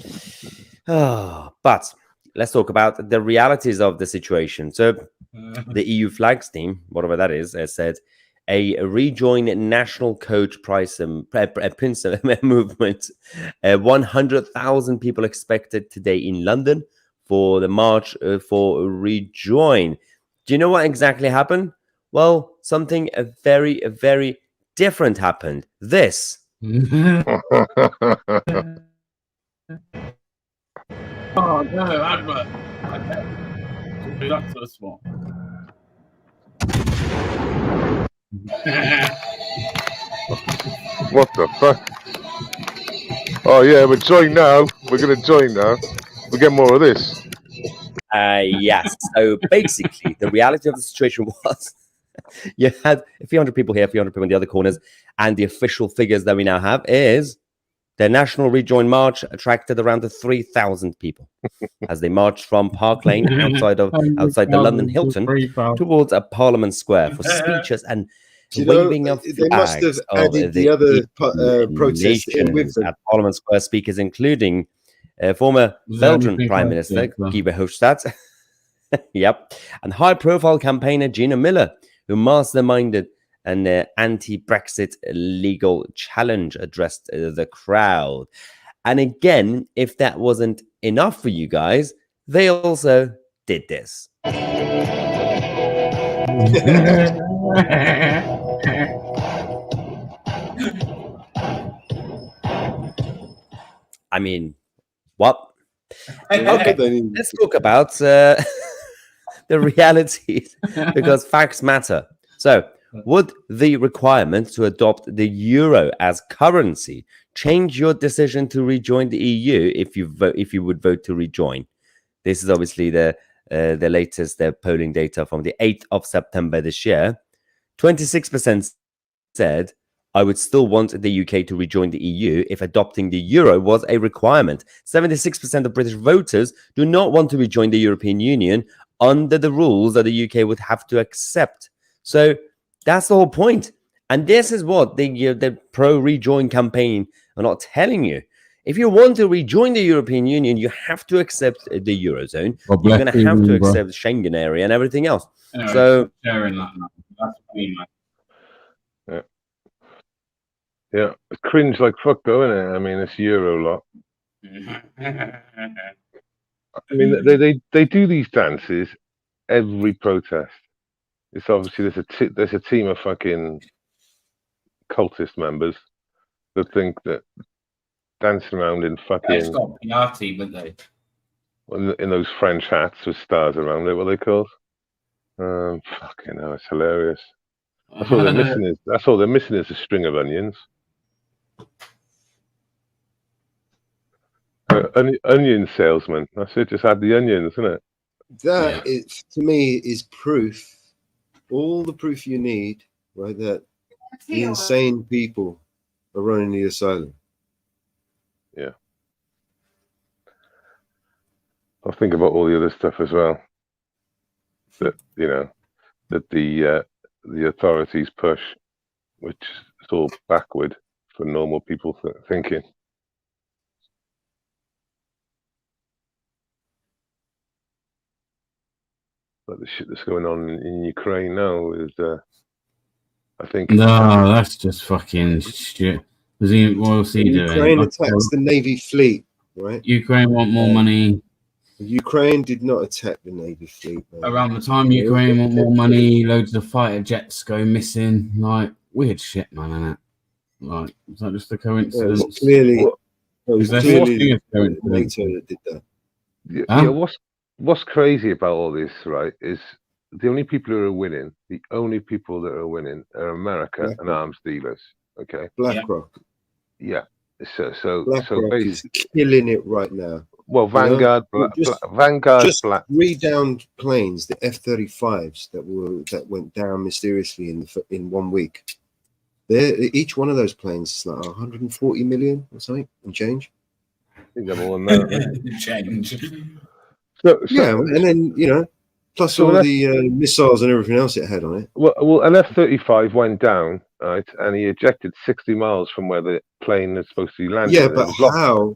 S10: But let's talk about the realities of the situation. So the EU flags team, whatever that is, said a rejoin national coach price movement. 100,000 people expected today in London for the march for rejoin. Do you know what exactly happened? Well, something very, very different happened. This.
S3: Oh no, advert. Okay. Do that first one.
S1: What the fuck? Oh yeah, we're joined now. We're gonna join now. We get more of this.
S10: Yes. So basically, the reality of the situation was you had a few hundred people here, a few hundred people in the other corners, and the official figures that we now have is the National Rejoin March attracted around 3,000 people as they marched from Park Lane outside the London Hilton towards a Parliament Square for speeches and waving of flags.
S4: They must have added the other protests in with them.
S10: At Parliament Square, speakers including former Belgian Prime Minister Guy Verhofstadt, yep, and high-profile campaigner Gina Miller, who masterminded an anti-Brexit legal challenge, addressed the crowd. And again, if that wasn't enough for you guys, they also did this. I mean, what?
S4: Okay,
S10: Okay, let's talk about the realities because facts matter. So, would the requirement to adopt the euro as currency change your decision to rejoin the EU if you would vote to rejoin? This is obviously the latest polling data from the 8th of September this year. 26% said, I would still want the UK to rejoin the EU if adopting the euro was a requirement. 76% of British voters do not want to rejoin the European Union under the rules that the UK would have to accept. So that's the whole point. And this is what the pro-rejoin campaign are not telling you. If you want to rejoin the European Union, you have to accept the Eurozone. You're going to have to accept the Schengen area and everything else.
S3: Anyway,
S10: So
S3: sharing that. That's me, man.
S1: Yeah, it's cringe like fuck though, isn't it? I mean, it's Euro lot. I mean, they do these dances every protest. It's obviously there's a team of fucking cultist members that think that dancing around in
S3: They've
S1: fucking
S3: got PR team, haven't they?
S1: in those French hats with stars around it, what they called. Fucking hell, it's hilarious. That's all they're missing is a string of onions. Onion salesman. That's it. Just add the onions, isn't it?
S4: That is, to me, is proof. All the proof you need, right? That the insane people are running the asylum.
S1: Yeah. I'll think about all the other stuff as well. That that the authorities push, which is all backward for normal people thinking. Like the shit that's going on in Ukraine now is, I think.
S3: No, that's just fucking shit. What else he doing?
S4: Ukraine attacks the Navy fleet, right?
S3: Ukraine want more money.
S4: Ukraine did not attack the Navy fleet. Man.
S3: Around the time Ukraine want more money, loads of fighter jets go missing. Like, weird shit, man, isn't it? Like, is that just a coincidence?
S4: Yeah, clearly,
S1: NATO
S4: that did that.
S1: Yeah, what's crazy about all this, right, is the only people who are winning, the only people that are winning are America and arms dealers. Okay.
S4: BlackRock.
S1: Yeah. So
S4: BlackRock is killing it right now.
S1: Well, Vanguard,
S4: just three downed planes, the F-35s that went down mysteriously in 1 week. Each one of those planes is like 140 million or something and change.
S1: I think they're more than that.
S3: Change.
S4: So, and then plus all the missiles and everything else it had on it.
S1: Well, an F-35 went down, right, and he ejected 60 miles from where the plane is supposed to be landing.
S4: Yeah, but how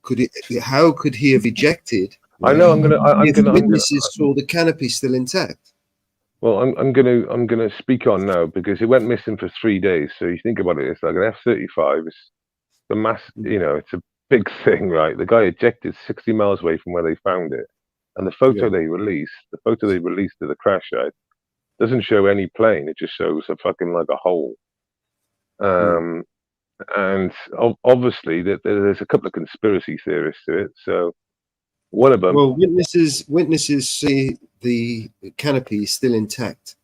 S4: could he have ejected?
S1: I know.
S4: Witnesses saw the canopy still intact.
S1: Well, I'm gonna speak on now because it went missing for 3 days. So you think about it, it's like an F-35. It's the mass, it's a big thing, right? The guy ejected 60 miles away from where they found it. And the photo they released of the crash site doesn't show any plane. It just shows a fucking like a hole. And obviously there's a couple of conspiracy theorists to it. So one of them.
S4: Well, witnesses see the canopy is still intact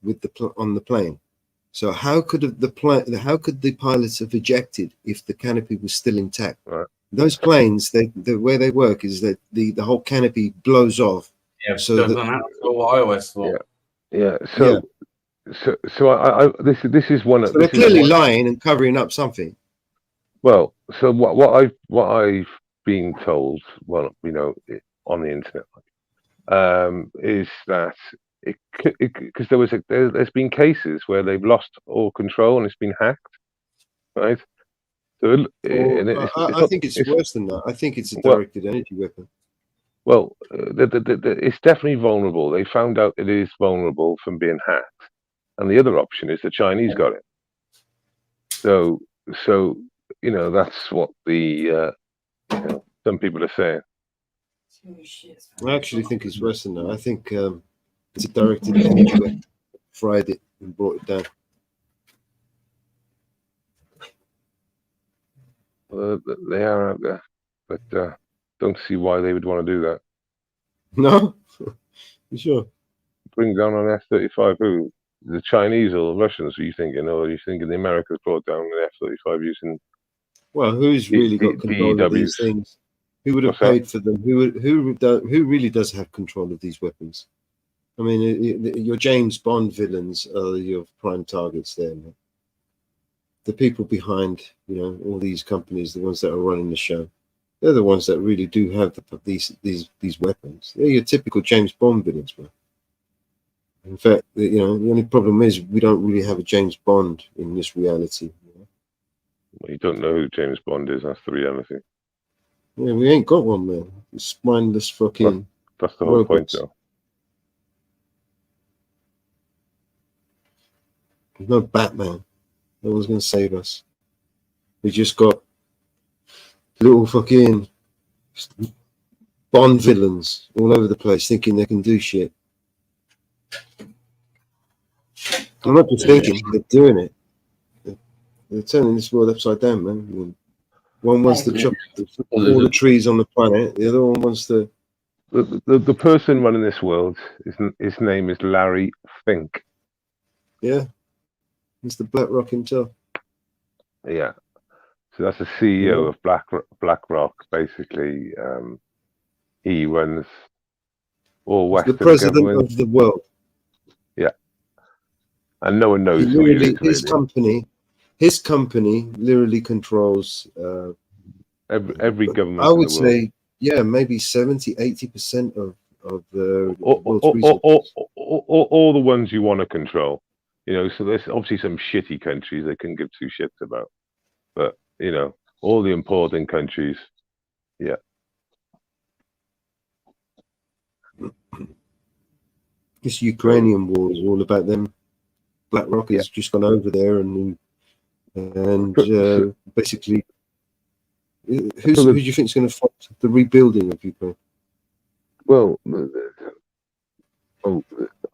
S4: with on the plane. So how could the pilots have ejected if the canopy was still intact?
S1: Right.
S4: Those planes, the way they work is that the whole canopy blows off.
S3: Yeah, so that's what I always thought.
S1: Yeah. So this is one of.
S4: So they're clearly lying and covering up something.
S1: Well, so what I've been told, on the internet, is that because there's been cases where they've lost all control and it's been hacked, right? So
S4: I think it's worse than that. I think it's a directed energy weapon.
S1: Well, it's definitely vulnerable. They found out it is vulnerable from being hacked, and the other option is the Chinese got it. So that's what the some people are saying.
S4: I actually think it's worse than that. I think it's a directed energy weapon. Fried it and brought it down.
S1: They are out there, but don't see why they would want to do that.
S4: No, you sure?
S1: Bring down an F-35. Who? The Chinese or the Russians? Are you thinking? Or are you thinking the Americans brought down an F-35 using?
S4: Well, who's really got control of these things? Who would have paid for them? Who really does have control of these weapons? I mean, your James Bond villains are your prime targets there. Man. The people behind, all these companies, the ones that are running the show, they're the ones that really do have these weapons. They're your typical James Bond villains, man. In fact, the only problem is we don't really have a James Bond in this reality.
S1: Well, you don't know who James Bond is. That's the reality.
S4: Yeah, we ain't got one, man. It's mindless fucking.
S1: That's the whole point, though.
S4: There's no Batman. No one's gonna save us. We just got little fucking Bond villains all over the place thinking they can do shit. I'm not just thinking, they're doing it. They're turning this world upside down, man. I mean, one wants to chop all the trees on the planet. The other one wants to.
S1: The person running this world, his name is Larry Fink.
S4: Yeah, Mr. BlackRock himself.
S1: Yeah, so that's the CEO of BlackRock. Basically, he runs all Western
S4: the president
S1: government
S4: of the world.
S1: Yeah, and no one knows who he is.
S4: His company literally controls
S1: every government.
S4: I would
S1: in the world.
S4: say, yeah, maybe 70-80% of the
S1: all the ones you want to control. So there's obviously some shitty countries they can give two shits about, but all the important countries, yeah.
S4: This Ukrainian war is all about them. BlackRock has just gone over there and basically, who do you think is going to fight the rebuilding of Ukraine?
S1: Well,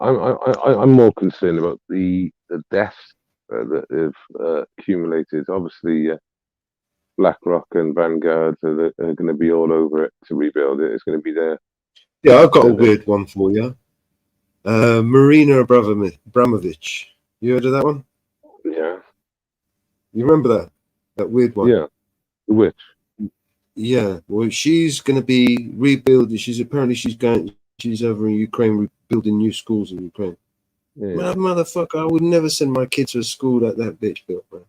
S1: I'm more concerned about the deaths that have accumulated. Obviously, BlackRock and Vanguard are going to be all over it to rebuild it. It's going to be there.
S4: Yeah, I've got a weird one for you. Marina Abramovich. You heard of that one?
S1: Yeah.
S4: You remember that weird one?
S1: Yeah. The witch.
S4: Yeah. Well, she's going to be rebuilding. She's over in Ukraine rebuilding new schools in Ukraine.
S1: Yeah.
S4: Motherfucker, I would never send my kid to a school that bitch built, man.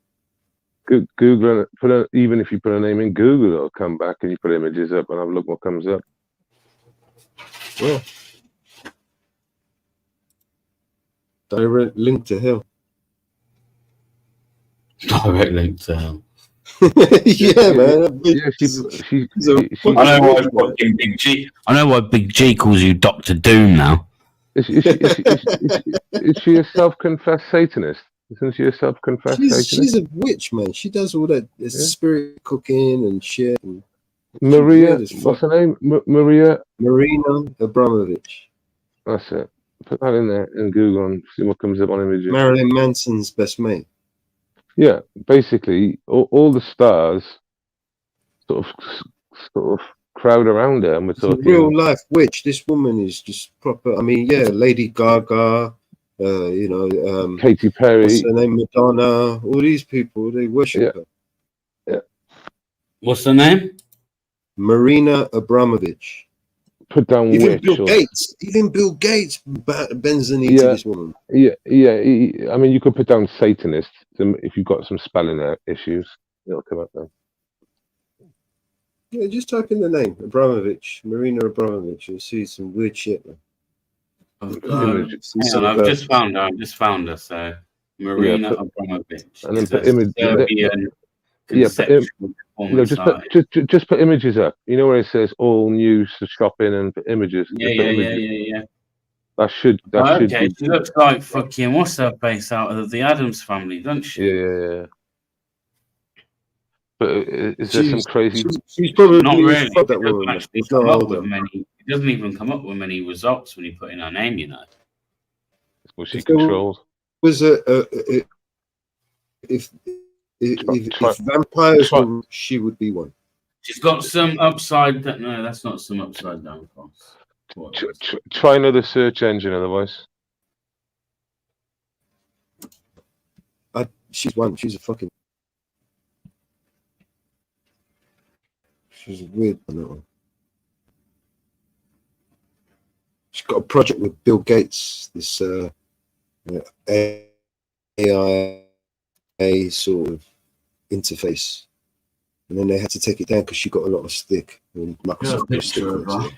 S1: Google it. Even if you put a name in Google, it'll come back, and you put images up and have a look what comes up.
S4: Yeah. Direct link to hell.
S3: Direct link to hell.
S4: Yeah, man.
S3: I know why Big G calls you Dr. Doom now.
S1: Is she a self-confessed Satanist? Isn't she a self-confessed Satanist?
S4: She's a witch, man. She does all that spirit cooking and shit. And
S1: Maria, what's her name? Marina
S4: Abramovich.
S1: That's it. Put that in there in Google and see what comes up on images.
S4: Marilyn Manson's best mate.
S1: Yeah, basically, all the stars sort of crowd around her, and we're talking
S4: real life witch. This woman is just proper. I mean, yeah, Lady Gaga,
S1: Katy Perry,
S4: what's her name, Madonna. All these people, they worship her.
S1: Yeah.
S3: What's her name?
S4: Marina Abramovich.
S1: Put down
S4: even Bill Gates. Even Bill Gates bends the knee to this woman.
S1: Yeah. I mean, you could put down Satanist if you've got some spelling issues. It'll come up then.
S4: Yeah, just type in the name Abramovich, Marina Abramovich. You'll see some weird shit.
S3: I've just found her. So Marina Abramovich.
S1: And then put image. Just put images up. You know where it says all news to shopping and put images.
S3: Yeah.
S1: That should.
S3: Okay, she looks like fucking what's her face out of the Addams Family, doesn't she?
S1: Yeah. But is there some crazy?
S4: She's probably
S3: not really.
S4: That woman.
S3: It doesn't even come up with many results when you put in her name. You know.
S1: Well, she controls.
S4: Was if If vampires were, she would be one.
S3: She's got some upside. No, that's not some upside down cross.
S1: Try another search engine, otherwise.
S4: She's one. She's a fucking. She's weird on that one. She's got a project with Bill Gates. This AI sort of interface, and then they had to take it down because she got a lot of stick. And Microsoft got stick on it.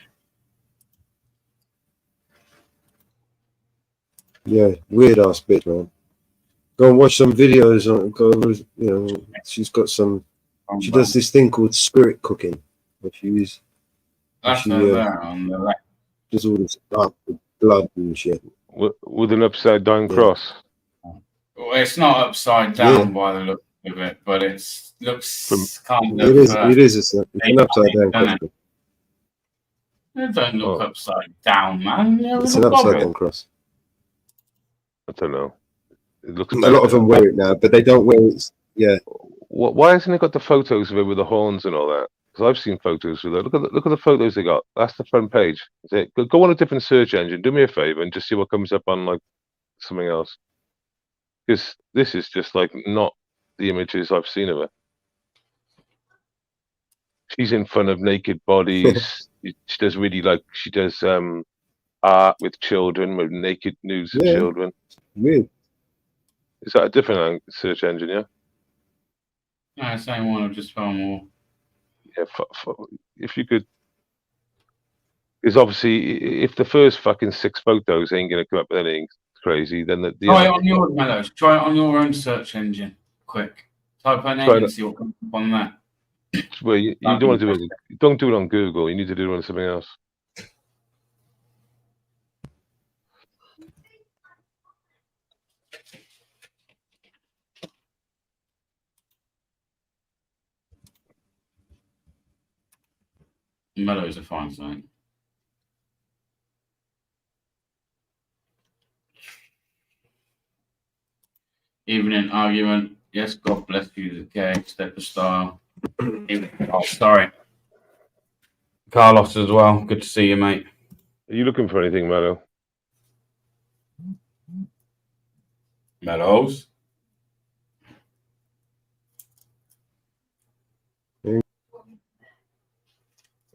S4: Yeah, weird ass bitch, man. Go and watch some videos on. Go, you know, she's got some. She does this thing called spirit cooking, which you use.
S3: That's there on the left.
S4: Does all this stuff with blood and shit.
S1: With an upside down cross.
S3: Well, it's not upside down by the look of it, but it looks kind of.
S4: It is. It is an upside down cross.
S3: It don't look upside down, man.
S4: It's an upside down cross.
S1: I don't know. It looks.
S4: A lot of them wear it now, but they don't wear it. Yeah.
S1: Why hasn't it got the photos of it with the horns and all that? Because I've seen photos with it. Look at the photos they got. That's the front page. Go on a different search engine. Do me a favor and just see what comes up on like something else. Because this is just like not the images I've seen of her. She's in front of naked bodies. She does art with children, with naked nudes of children.
S4: Weird.
S1: Is that a different search engine? Yeah.
S3: No, same one. I've just found more.
S1: Yeah, if you could, because obviously, if the first fucking 6 photos ain't gonna come up with anything crazy, then the
S3: try it on your Mellows. Try it on your own search engine. Quick, type her name and see what comes up on that.
S1: Well, you don't want to do it. Don't do it on Google. You need to do it on something else.
S3: Mellows are fine, son. Evening argument. Yes, God bless you, the gay step of style. Oh, sorry. Carlos as well. Good to see you, mate.
S1: Are you looking for anything, Mellow?
S3: Mellows?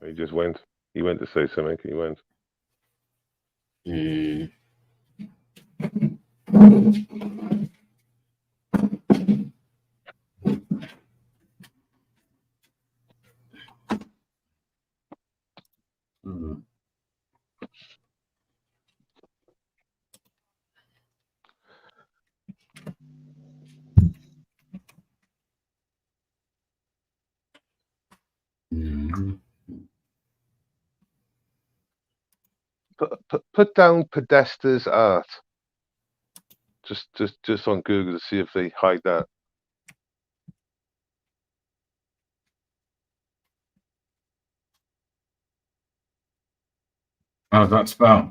S1: He just went. He went to say something. He went. Put down Podesta's art. Just on Google to see if they hide that.
S3: How's that spelled?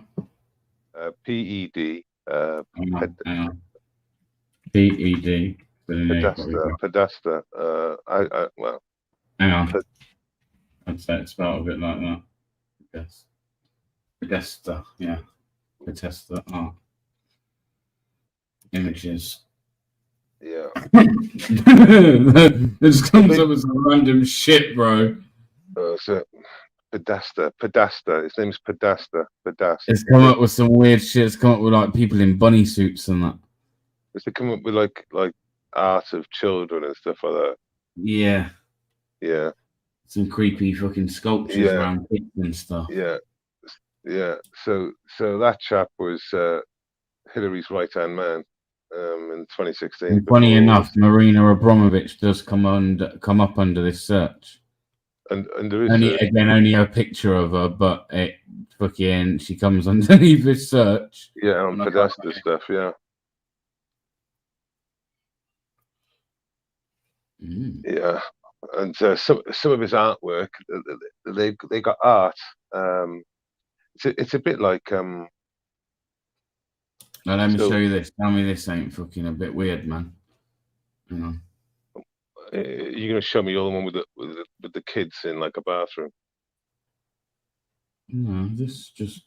S1: P-E-D.
S3: P-E-D.
S1: Podesta. Well.
S3: Hang on. I'd say it's spelled a bit like that. I guess. Podesta, yeah. Podesta. Oh. Images.
S1: Yeah.
S3: It just comes up with some random shit, bro.
S1: So Podesta. His name's Podesta.
S3: It's come up with some weird shit. It's come up with like people in bunny suits and that.
S1: It's come up with like art of children and stuff like that.
S3: Yeah.
S1: Yeah.
S3: Some creepy fucking sculptures around kids and stuff.
S1: Yeah. Yeah. So that chap was Hillary's right-hand man in 2016.
S3: And funny enough, Marina Abramovich does come up under this search.
S1: And there is
S3: only a picture of her, but it fucking she comes underneath this search.
S1: Yeah, on Podesta stuff, yeah. Yeah, and some of his artwork, they got art. It's a bit like
S3: Now let me show you this. Tell me this ain't fucking a bit weird, man. Hang on.
S1: You're gonna show me all the one with the kids in like a bathroom.
S3: No, this just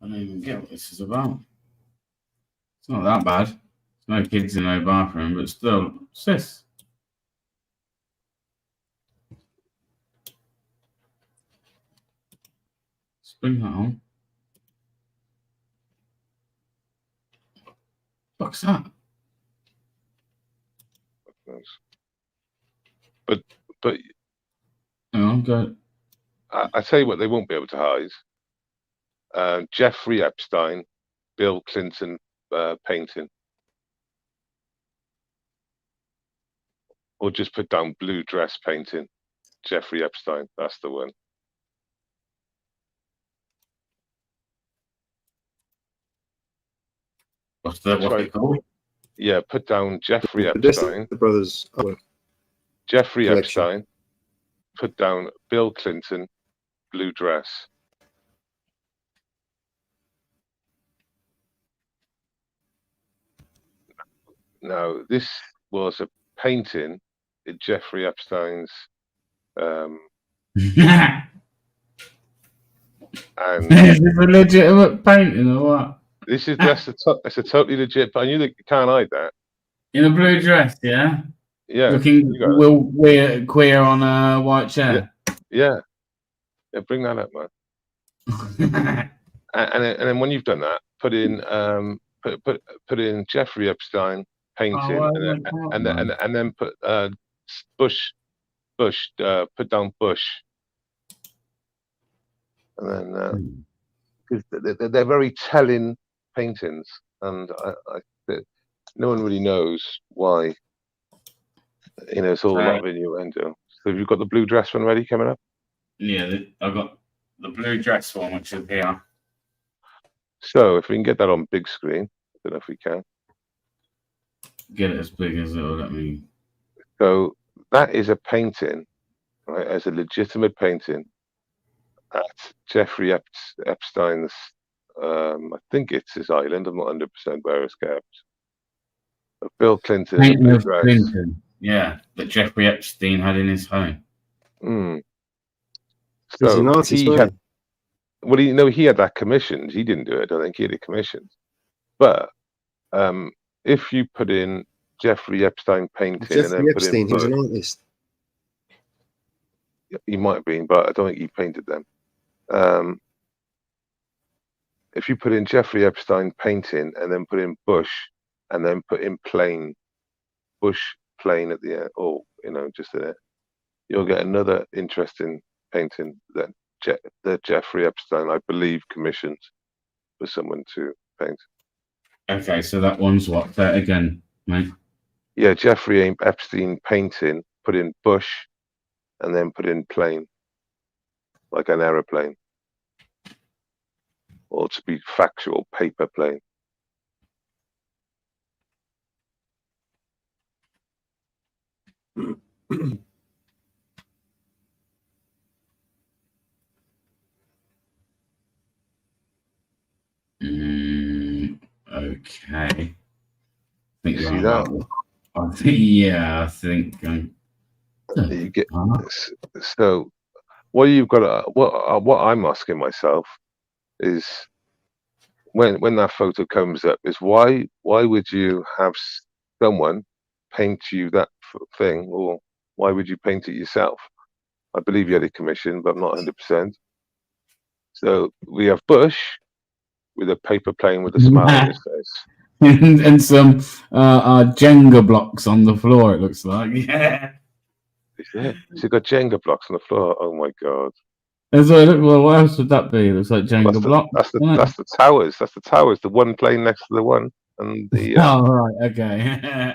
S3: I don't even get what this is about. It's not that bad. There's no kids in no bathroom, but still, what's this? Let's bring that on. What's that?
S1: But
S3: Hang on, go.
S1: I tell you what, they won't be able to hide. Jeffrey Epstein, Bill Clinton painting, or just put down blue dress painting. Jeffrey Epstein, that's the one.
S3: What's it called?
S1: Yeah, put down Jeffrey Epstein.
S4: The brothers.
S1: Jeffrey
S4: collection.
S1: Epstein. Put down Bill Clinton, blue dress. Now, this was a painting in Jeffrey Epstein's. And
S3: Is this a legitimate painting or what?
S1: This is that's a totally legit. But I knew that you can't hide that.
S3: In a blue dress, yeah.
S1: Yeah,
S3: Looking queer on a white chair.
S1: Yeah. Bring that up, man. and then when you've done that, put in put in Jeffrey Epstein painting, and then put Bush. Put down Bush, and then because they're very telling paintings, and no one really knows why. It's all a lot of innuendo. So have you got the blue dress one ready coming up?
S3: Yeah, I've got the blue dress one, which is here.
S1: So if we can get that on big screen, I don't know if we can.
S3: Get it as big as it'll let me.
S1: So that is a painting, right? As a legitimate painting at Jeffrey Epstein's. I think it's his island. I'm not 100% where it's kept. Of Bill Clinton.
S3: Clinton. Yeah, that Jeffrey Epstein had in his home.
S1: So he had. Well, he had that commissioned. He didn't do it. I don't think he had it commissioned. But if you put in Jeffrey Epstein painting,
S4: Jeffrey
S1: and then
S4: Epstein,
S1: put in
S4: he was an artist.
S1: He might have been, but I don't think he painted them. If you put in Jeffrey Epstein painting and then put in Bush, and then put in plain, Bush plain at the end, or just in it, you'll get another interesting painting that Jeffrey Epstein, I believe, commissioned for someone to paint.
S3: Okay, so that one's what? That again, mate?
S1: Yeah, Jeffrey Epstein painting, put in Bush, and then put in plane, like an aeroplane. Or to be factual, paper plane.
S3: Okay. Think
S1: you see that?
S3: I think.
S1: You get so. What you've got to, what I'm asking myself is, when that photo comes up, is why would you have someone paint you that thing, or why would you paint it yourself? I believe you had it commissioned, but I'm not 100%. So we have Bush with a paper plane with a smile on his face.
S3: and some Jenga blocks on the floor, it looks like. Yeah.
S1: So you've got Jenga blocks on the floor. Oh my god.
S3: Well, what else would that be? It looks like Jenga blocks.
S1: That's the towers. That's the towers. The one plane next to the one, and the.
S3: Oh right, okay.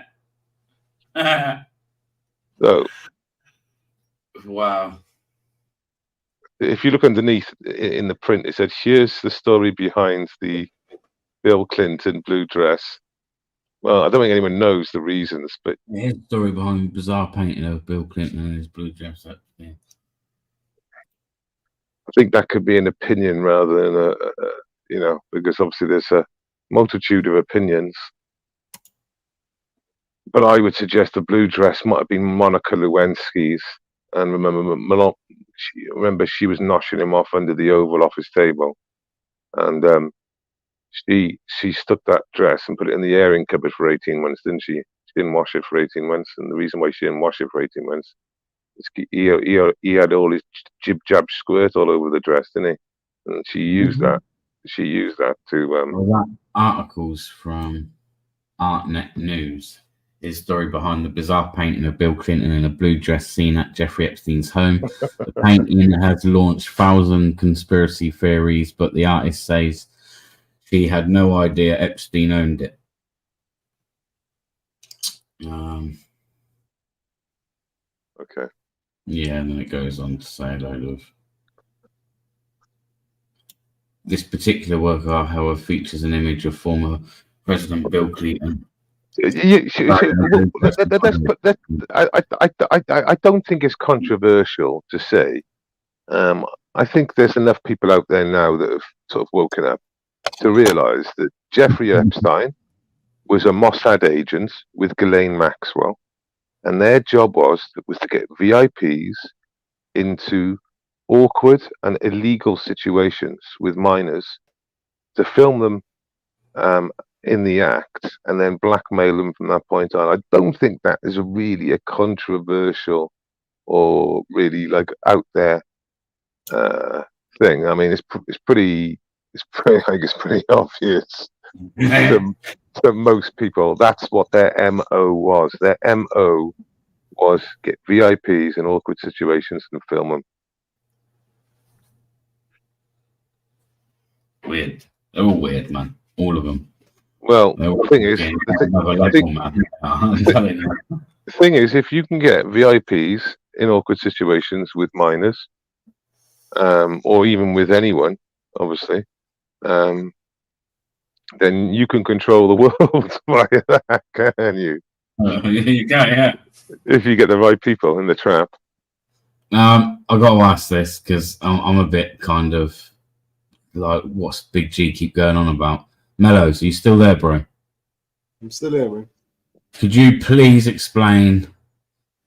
S1: So.
S3: Wow.
S1: If you look underneath in the print, it said, "Here's the story behind the Bill Clinton blue dress." Well, I don't think anyone knows the reasons, but
S3: here's the story behind the bizarre painting of Bill Clinton and his blue dress. Yeah.
S1: I think that could be an opinion rather than because obviously there's a multitude of opinions. but I would suggest the blue dress might have been Monica Lewinsky's. And remember, she was noshing him off under the Oval Office table, and she stuck that dress and put it in the airing cupboard for 18 months, didn't she? She didn't wash it for 18 months, and the reason why she didn't wash it for 18 months is he had all his jib jab squirt all over the dress, didn't he? And she used that. She used that to.
S3: Well, that article's from ArtNet News. His story behind the bizarre painting of Bill Clinton in a blue dress seen at Jeffrey Epstein's home. The painting has launched 1,000 conspiracy theories, but the artist says she had no idea Epstein owned it.
S1: Okay.
S3: Yeah, and then it goes on to say a load of. This particular work, however, features an image of former President Bill Clinton.
S1: I don't think it's controversial to say. I think there's enough people out there now that have sort of woken up to realise that Jeffrey Epstein was a Mossad agent with Ghislaine Maxwell, and their job was to get VIPs into awkward and illegal situations with minors, to film them in the act and then blackmail them from that point on. I don't think that is really a controversial or really like out there thing. I mean, it's pretty I think it's pretty obvious to most people. That's what their MO was. Their MO was get VIPs in awkward situations and film them.
S3: Weird. They're all weird, man. All of them.
S1: Well, the thing is, if you can get VIPs in awkward situations with minors, or even with anyone, obviously, then you can control the world via that, can you?
S3: You can, yeah.
S1: If you get the right people in the trap.
S3: I got to ask this because I'm a bit kind of like, what's Big G keep going on about? Mellows, are you still there, bro?
S4: I'm still here, man.
S3: Could you please explain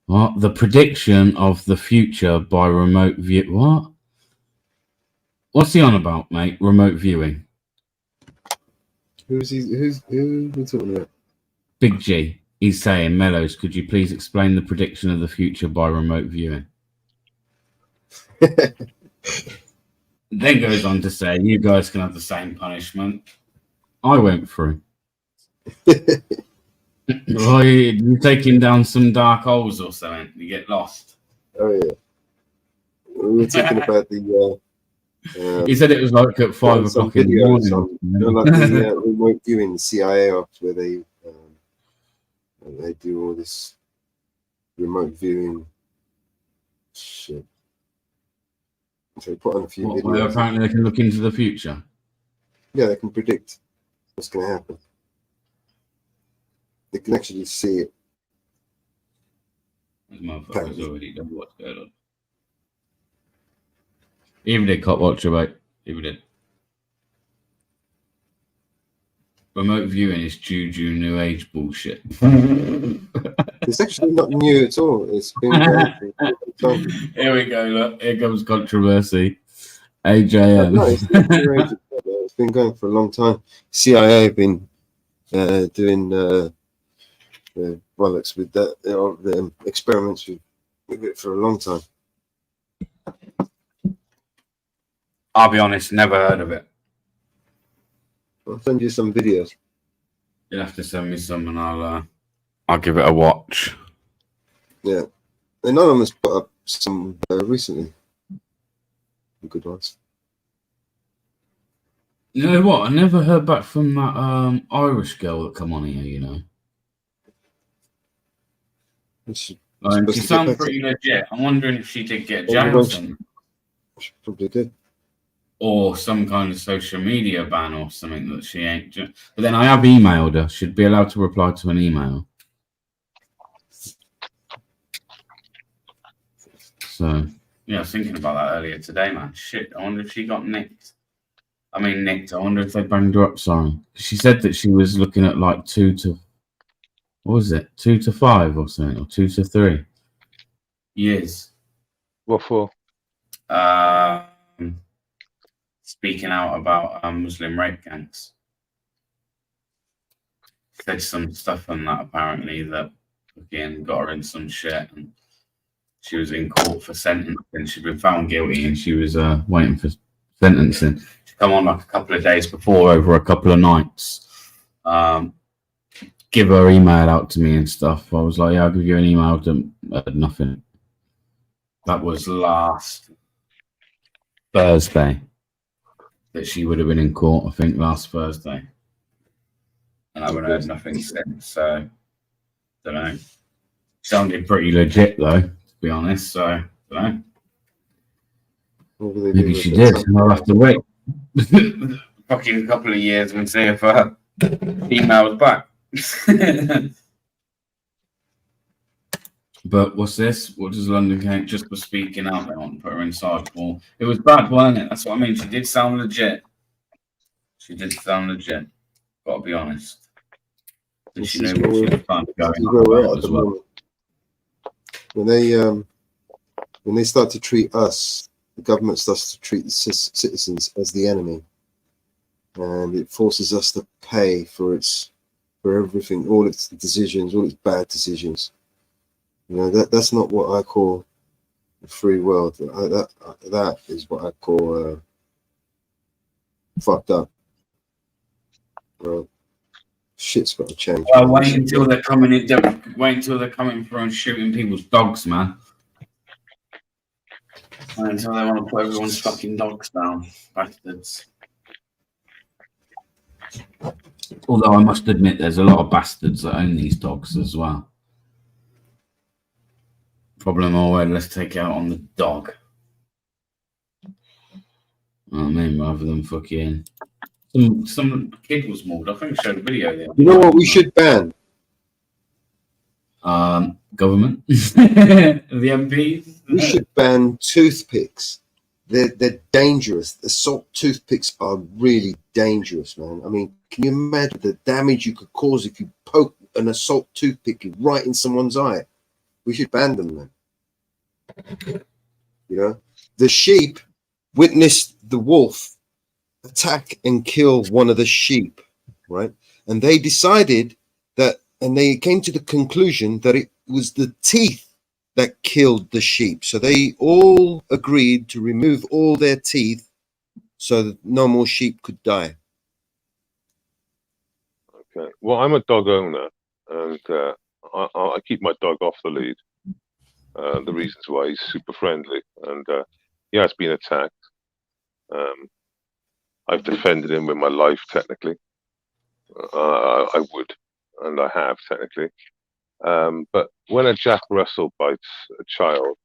S3: what the prediction of the future by remote view? What? What's he on about, mate? Remote viewing.
S4: Who we talking about?
S3: Big G. He's saying, Mellows, could you please explain the prediction of the future by remote viewing? Then goes on to say, you guys can have the same punishment I went through. Well, you're taking down some dark holes or something. You get lost.
S4: Oh, yeah. We were talking about the...
S3: he said it was like at 5 o'clock in the morning.
S4: Like the remote viewing CIA ops where they do all this remote viewing shit. So they put on a few videos.
S3: Well, apparently they can look into the future.
S4: Yeah, they can predict what's going to happen. They can actually see it.
S3: Those motherfuckers already know what's going on. Even did Cop Watcher, mate. Even did. Remote viewing is juju new age bullshit.
S4: It's actually not new at all. It's been going for a long time.
S3: Here we go, look. Here comes controversy. AJM.
S4: No, it's not new age. It's been going for a long time. CIA have been doing bollocks with that, the experiments with it for a long time.
S3: I'll be honest, never heard of it.
S4: I'll send you some videos.
S3: You'll have to send me some and I'll give it a watch.
S4: Yeah. Anonymous put up some recently. Good ones.
S3: You know what? I never heard back from that Irish girl that come on here, you know. She sounds pretty legit. I'm wondering if she did get jailed.
S4: She probably did.
S3: Or some kind of social media ban or something that she ain't. But then I have emailed her. She'd be allowed to reply to an email. So, yeah, I was thinking about that earlier today, man. Shit, I wonder if she got nicked. I wonder if they banged her up, sorry. She said that she was looking at like 2 to what was it, 2 to 5 or something, or 2 to 3 years.
S1: What for?
S3: Speaking out about Muslim rape gangs. Said some stuff on that apparently that again got her in some shit, and she was in court for sentencing. She'd been found guilty and she was waiting for sentencing. She come on like a couple of days before over a couple of nights. Give her email out to me and stuff. I was like, yeah, I'll give you an email. I had nothing. That was last Thursday that she would have been in court, I think, last Thursday. And I haven't heard nothing since, so don't know. Sounded pretty legit though, to be honest, so don't know. Maybe she did. I'll have to wait. Fucking couple of years and see if her email's back. But what's this? What does London Kate just for speaking out? They want to put her inside for. It was bad, wasn't it? That's what I mean. She did sound legit. She did sound legit. Gotta be honest. And she knew what she was trying to go as well.
S4: When they start to treat us, the government starts to treat the citizens as the enemy, and it forces us to pay for everything, all its decisions, all its bad decisions. You know, that's not what I call a free world. That is what I call fucked up. Well, shit's got to change.
S3: Well, wait until they're coming in. Wait until they're coming through and shooting people's dogs, man. Wait until they want to put everyone's fucking dogs down, bastards. Although I must admit, there's a lot of bastards that own these dogs as well. Problem always, let's take out on the dog. I mean, rather than fucking some kid was mauled. I think I showed a video there.
S4: You know what we should ban?
S3: Government, the MPs.
S4: We should ban toothpicks. They're dangerous. Assault toothpicks are really dangerous, man. I mean, can you imagine the damage you could cause if you poke an assault toothpick right in someone's eye? We should ban them, man. You know, the sheep witnessed the wolf attack and kill one of the sheep, right? And they decided that, and they came to the conclusion that it was the teeth that killed the sheep. So they all agreed to remove all their teeth so that no more sheep could die.
S1: Okay. Well, I'm a dog owner, and I keep my dog off the lead. The reasons why he's super friendly, and he has been attacked. I've defended him with my life, technically. I would, and I have, technically. But when a Jack Russell bites a child,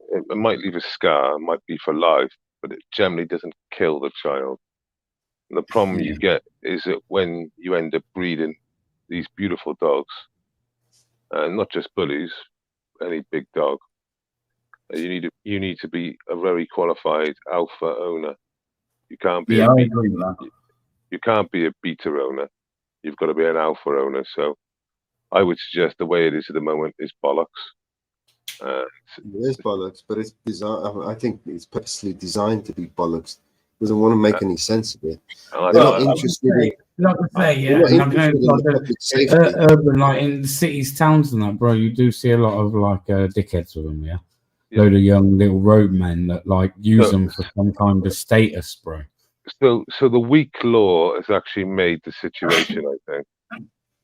S1: it might leave a scar, it might be for life, but it generally doesn't kill the child. And the problem you get is that when you end up breeding these beautiful dogs, and not just bullies, any big dog, you need to be a very qualified alpha owner. You can't be
S3: I agree with that.
S1: You can't be a beta owner. You've got to be an alpha owner. So I would suggest the way it is at the moment is bollocks.
S4: It is bollocks, but it's designed. I think it's purposely designed to be bollocks. It doesn't want to make any sense of it. They're not interested in.
S3: Like I say, yeah, urban, like in the cities, towns, and that, bro. You do see a lot of like dickheads with them, yeah. Load of young little roadmen that like use them for some kind of status, bro.
S1: So the weak law has actually made the situation, I think,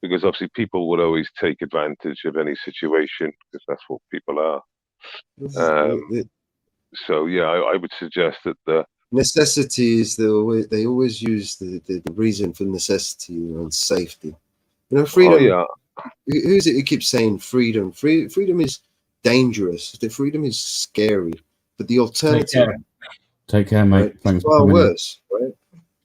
S1: because obviously people would always take advantage of any situation because that's what people are. So yeah, I would suggest that the
S4: necessity is they always use the reason for necessity and safety. You know, freedom.
S1: Oh, yeah.
S4: Who's it who keeps saying freedom? Freedom is dangerous. The freedom is scary, but the alternative.
S3: Take care, mate.
S4: Right,
S3: Thanks
S4: far
S3: for coming
S4: worse, right?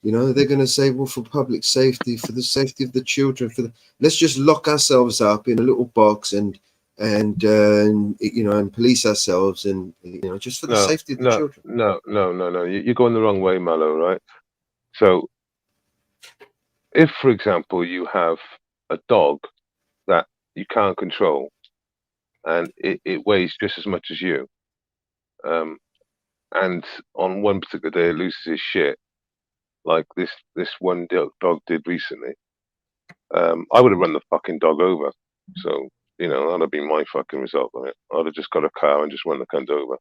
S4: You know, they're going to say, well, for public safety, for the safety of the children, let's just lock ourselves up in a little box and you know, and police ourselves, and you know, just for the safety of the children.
S1: No. You're going the wrong way, Mallow, right? So, if, for example, you have a dog you can't control, and it weighs just as much as you. And on one particular day, it loses his shit, like this one dog did recently. I would have run the fucking dog over. So, that'd have been my fucking result on it. I'd have just got a car and just run the cunt over.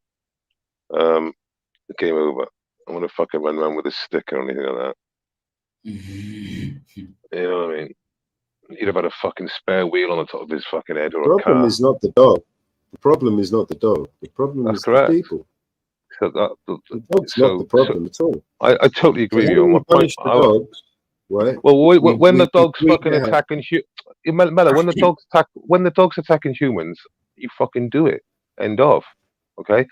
S1: It came over. I would have fucking run around with a stick or anything like that. You know what I mean? He'd have had a fucking spare wheel on the top of his fucking head or a car.
S4: The problem is not the dog. The problem is not the dog. The problem is the people.
S1: So
S4: the dog's not the problem at all.
S1: I totally agree with you on my point.
S4: Right.
S1: Well, when the dog's fucking attacking Mello, when the dog's attacking humans, you fucking do it. End of. Okay.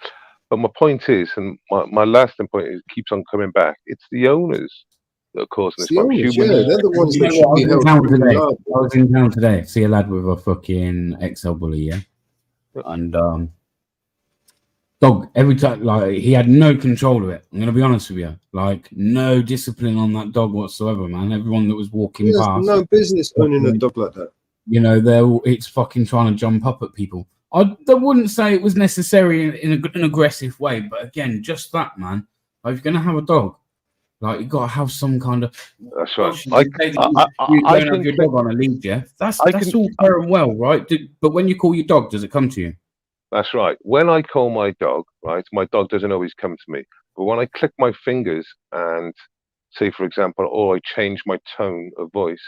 S1: But my point is, and my lasting point is, keeps on coming back. It's the owners that are causing this problem.
S4: They're the ones that should be held
S3: I was in town today. See a lad with a fucking XL bully, yeah, and dog every time, like he had no control of it. I'm gonna be honest with you, like no discipline on that dog whatsoever, man. Everyone that was walking past,
S4: no business owning a dog like that.
S3: It's fucking trying to jump up at people. I wouldn't say it was necessary in an aggressive way, but again, just that, man. Like, if you're gonna have a dog, like you gotta have some kind of.
S1: That's right.
S3: I can have your dog on a lead, yeah. That's all fair and well, right? But when you call your dog, does it come to you?
S1: That's right. When I call my dog, right, my dog doesn't always come to me. But when I click my fingers and say, for example, I change my tone of voice,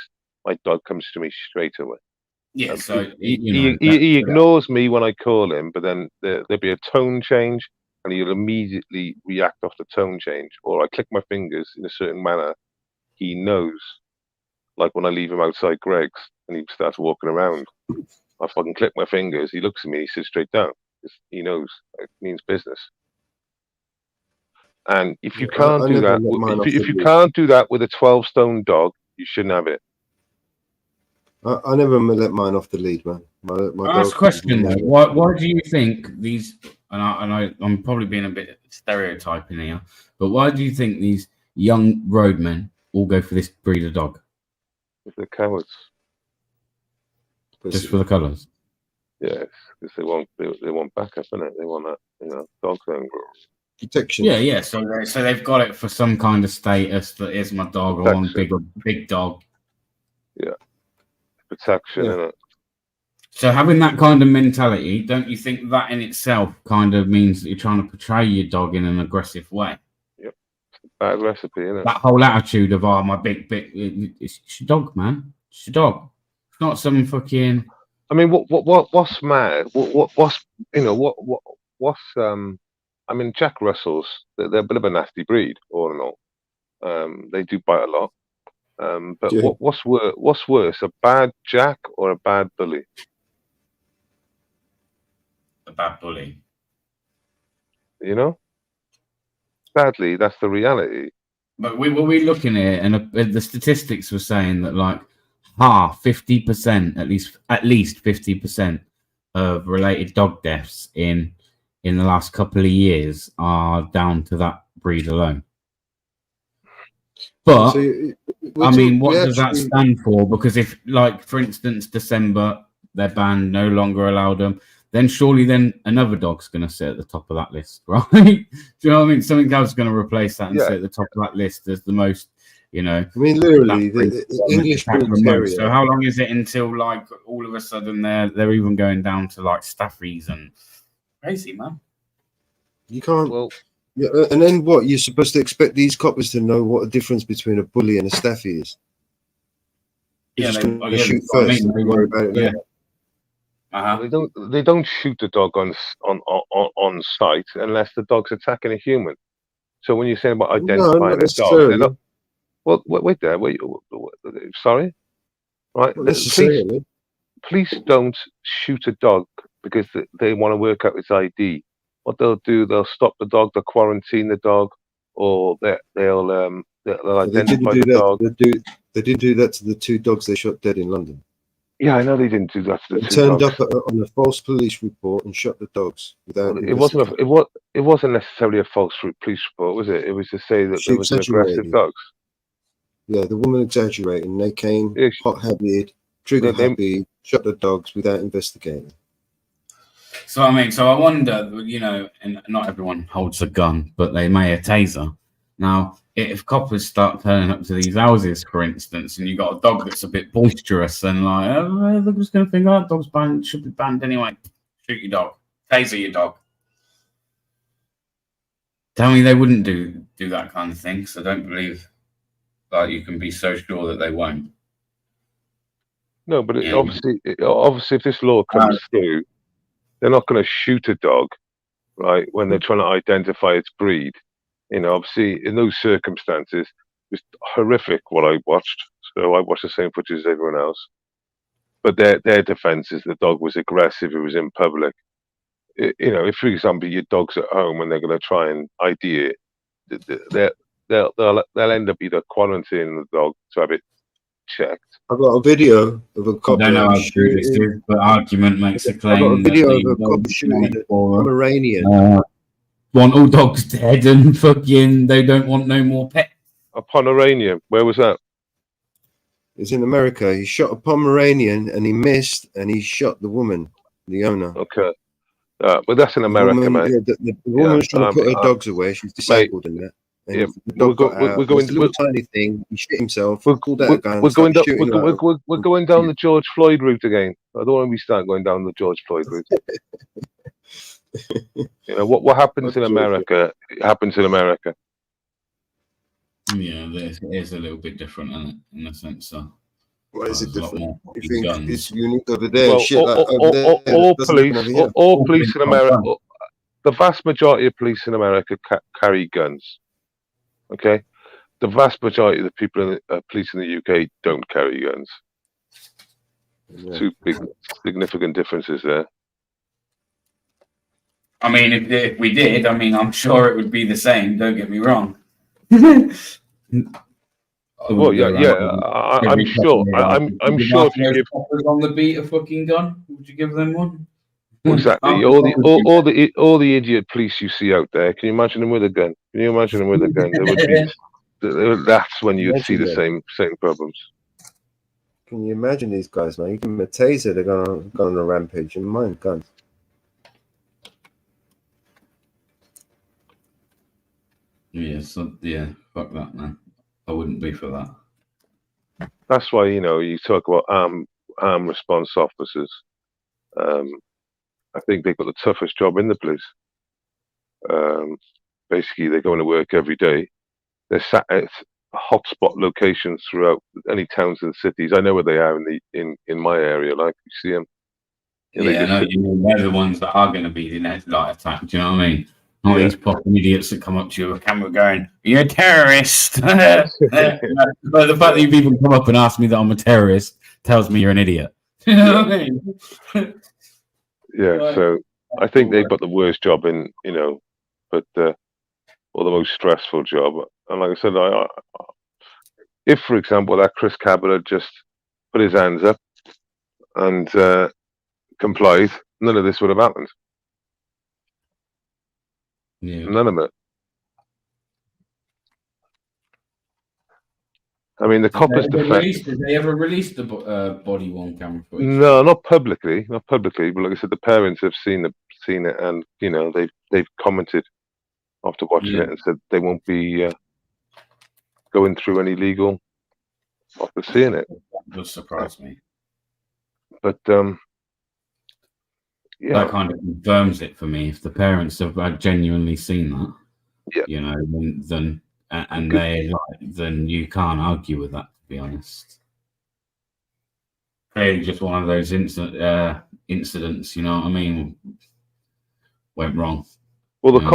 S1: my dog comes to me straight away.
S3: Yeah, so
S1: he ignores me when I call him, but then there'll be a tone change, and he'll immediately react off the tone change. Or I click my fingers in a certain manner, he knows. Like when I leave him outside Greg's, and he starts walking around, I fucking click my fingers. He looks at me, he sits straight down. He knows it means business. And if you can't do that, if you can't do that with a 12-stone dog, you shouldn't have it.
S4: I never let mine off the lead, man. My
S3: Last question though. Why do you think these? And I'm probably being a bit stereotyping here, but why do you think these young roadmen all go for this breed of dog?
S1: Because they're cowards.
S3: Just for the colours.
S1: Yes, because they want backup, innit? They want that, dog thing.
S4: Protection.
S3: Yeah. So they've got it for some kind of status that is my dog or one big dog.
S1: Yeah. Protection, innit?
S3: So having that kind of mentality, don't you think that in itself kind of means that you're trying to portray your dog in an aggressive way?
S1: Yep. It's a bad recipe, innit?
S3: That whole attitude of my big it's your dog, man. It's your dog. It's not some fucking.
S1: I mean, what's mad? What's I mean, Jack Russells, they're a bit of a nasty breed, all in all. They do bite a lot. But what's worse, a bad Jack or a bad bully?
S3: A bad bully.
S1: Sadly, that's the reality.
S3: But we were looking at it, and the statistics were saying that like 50%, at least 50% of related dog deaths in the last couple of years are down to that breed alone. But I mean, what does that stand for? Because if, like, for instance, December, they're banned, no longer allowed them, then surely another dog's going to sit at the top of that list, right? Do you know what I mean? Something else is going to replace that and sit at the top of that list as the most, I mean, literally, the English Terrier. So how long is it until, like, all of a sudden they're even going down to, like, staffies and crazy, man?
S4: You can't. Well, yeah, and then what? You're supposed to expect these coppers to know what the difference between a bully and a staffy is.
S1: Yeah, they shoot first. They worry about it later. They don't shoot the dog on sight unless the dog's attacking a human. So when you're saying about identifying a dog, they're not. Well, wait there. Wait, sorry, right? Police don't shoot a dog because they want to work out its ID. What they'll do, they'll stop the dog, they'll quarantine the dog, or they'll identify the dog.
S4: They didn't do that to the 2 dogs they shot dead in London.
S1: Yeah, I know they didn't do that to the 2 dogs.
S4: They turned up on a false police report and shot the dogs without.
S1: It wasn't necessarily a false police report, was it? It was to say that there was aggressive dogs.
S4: Yeah, the woman exaggerated, and they came hot-headed, trigger happy, shot the dogs without investigating.
S3: So I wonder, you know, and not everyone holds a gun, but they may a taser. Now, if coppers start turning up to these houses, for instance, and you got a dog that's a bit boisterous and like, oh, they're just going to think, oh, dog's banned, should be banned anyway. Shoot your dog, taser your dog. Tell me they wouldn't do that kind of thing. So I don't believe that you can be so sure that they won't.
S1: No, but obviously, if this law comes through, they're not going to shoot a dog, right, when they're trying to identify its breed. You know, obviously, in those circumstances, it's horrific what I watched. So I watched the same footage as everyone else. But their defense is the dog was aggressive. It was in public. You know, if, for example, your dog's at home and they're going to try and ID it, they'll end up either quarantining the dog to have it checked.
S4: I've got a video of a cop.
S3: I don't know how true this is, but argument makes a claim.
S4: I've got a video of a cop shooting a Pomeranian.
S3: Want all dogs dead and fucking they don't want no more pets.
S1: A Pomeranian, where was that?
S4: It's in America. He shot a Pomeranian and he missed, and he shot the woman, the owner.
S1: Okay. But that's in America, man.
S4: Yeah, the woman's trying to put her dogs away. She's disabled in that. And
S1: yeah,
S4: the dog
S1: we're going.
S4: It's a little tiny thing. He shit himself.
S1: We're
S4: Pulled out a gun.
S1: going down. We're going down the George Floyd route again. I don't want to start going down the George Floyd route. You know what happens in America? It happens in America.
S3: Yeah, it is a little bit different, isn't it, in a sense. So.
S4: Why is it different? You think
S3: guns.
S4: it's unique over there?
S1: Well,
S4: shit like over there,
S1: all police in America, the vast majority of police in America carry guns. Okay, the vast majority of the people police in the UK don't carry guns. Yeah. Two big significant differences there.
S3: I mean, if we did, I mean, I'm sure it would be the same. Don't get me wrong.
S1: Well, yeah. I'm sure. I'm sure if you give
S3: on the beat a fucking gun, would you give them one?
S1: Exactly. all the idiot police you see out there. Can you imagine them with a gun? Can you imagine them with a gun? There would be, that's when you'd see the same problems.
S4: Can you imagine these guys, man? You give them a taser, they're going on a rampage and mind guns.
S3: Yeah, fuck that, man. I wouldn't be for that.
S1: That's why, you know, you talk about armed response officers. I think they've got the toughest job in the police. Basically, they're going to work every day. They're sat at hotspot locations throughout any towns and cities. I know where they are in my area. Like you see them.
S3: They're the ones that are going to be the next attack. Do you know what I mean? All these fucking idiots that come up to you with a camera going, "You're a terrorist." But the fact that you've even come up and asked me that I'm a terrorist tells me you're an idiot. You know what I mean?
S1: Yeah, so I think they've got the worst job in, you know, but or the most stressful job. And like I said, if, for example, that Chris Cabot had just put his hands up and complied, none of this would have happened.
S3: Yeah.
S1: None of it. I mean, the coppers defense.
S3: Did they ever release the body worn camera footage?
S1: No, not publicly. But like I said, the parents have seen it, and you know they've commented after watching it and said they won't be going through any legal after seeing it.
S3: That does surprise me.
S1: But
S3: that kind of confirms it for me. If the parents have genuinely seen that, you know, then then you can't argue with that. To be honest, clearly just one of those incidents. You know what I mean? Went wrong.
S1: Well, the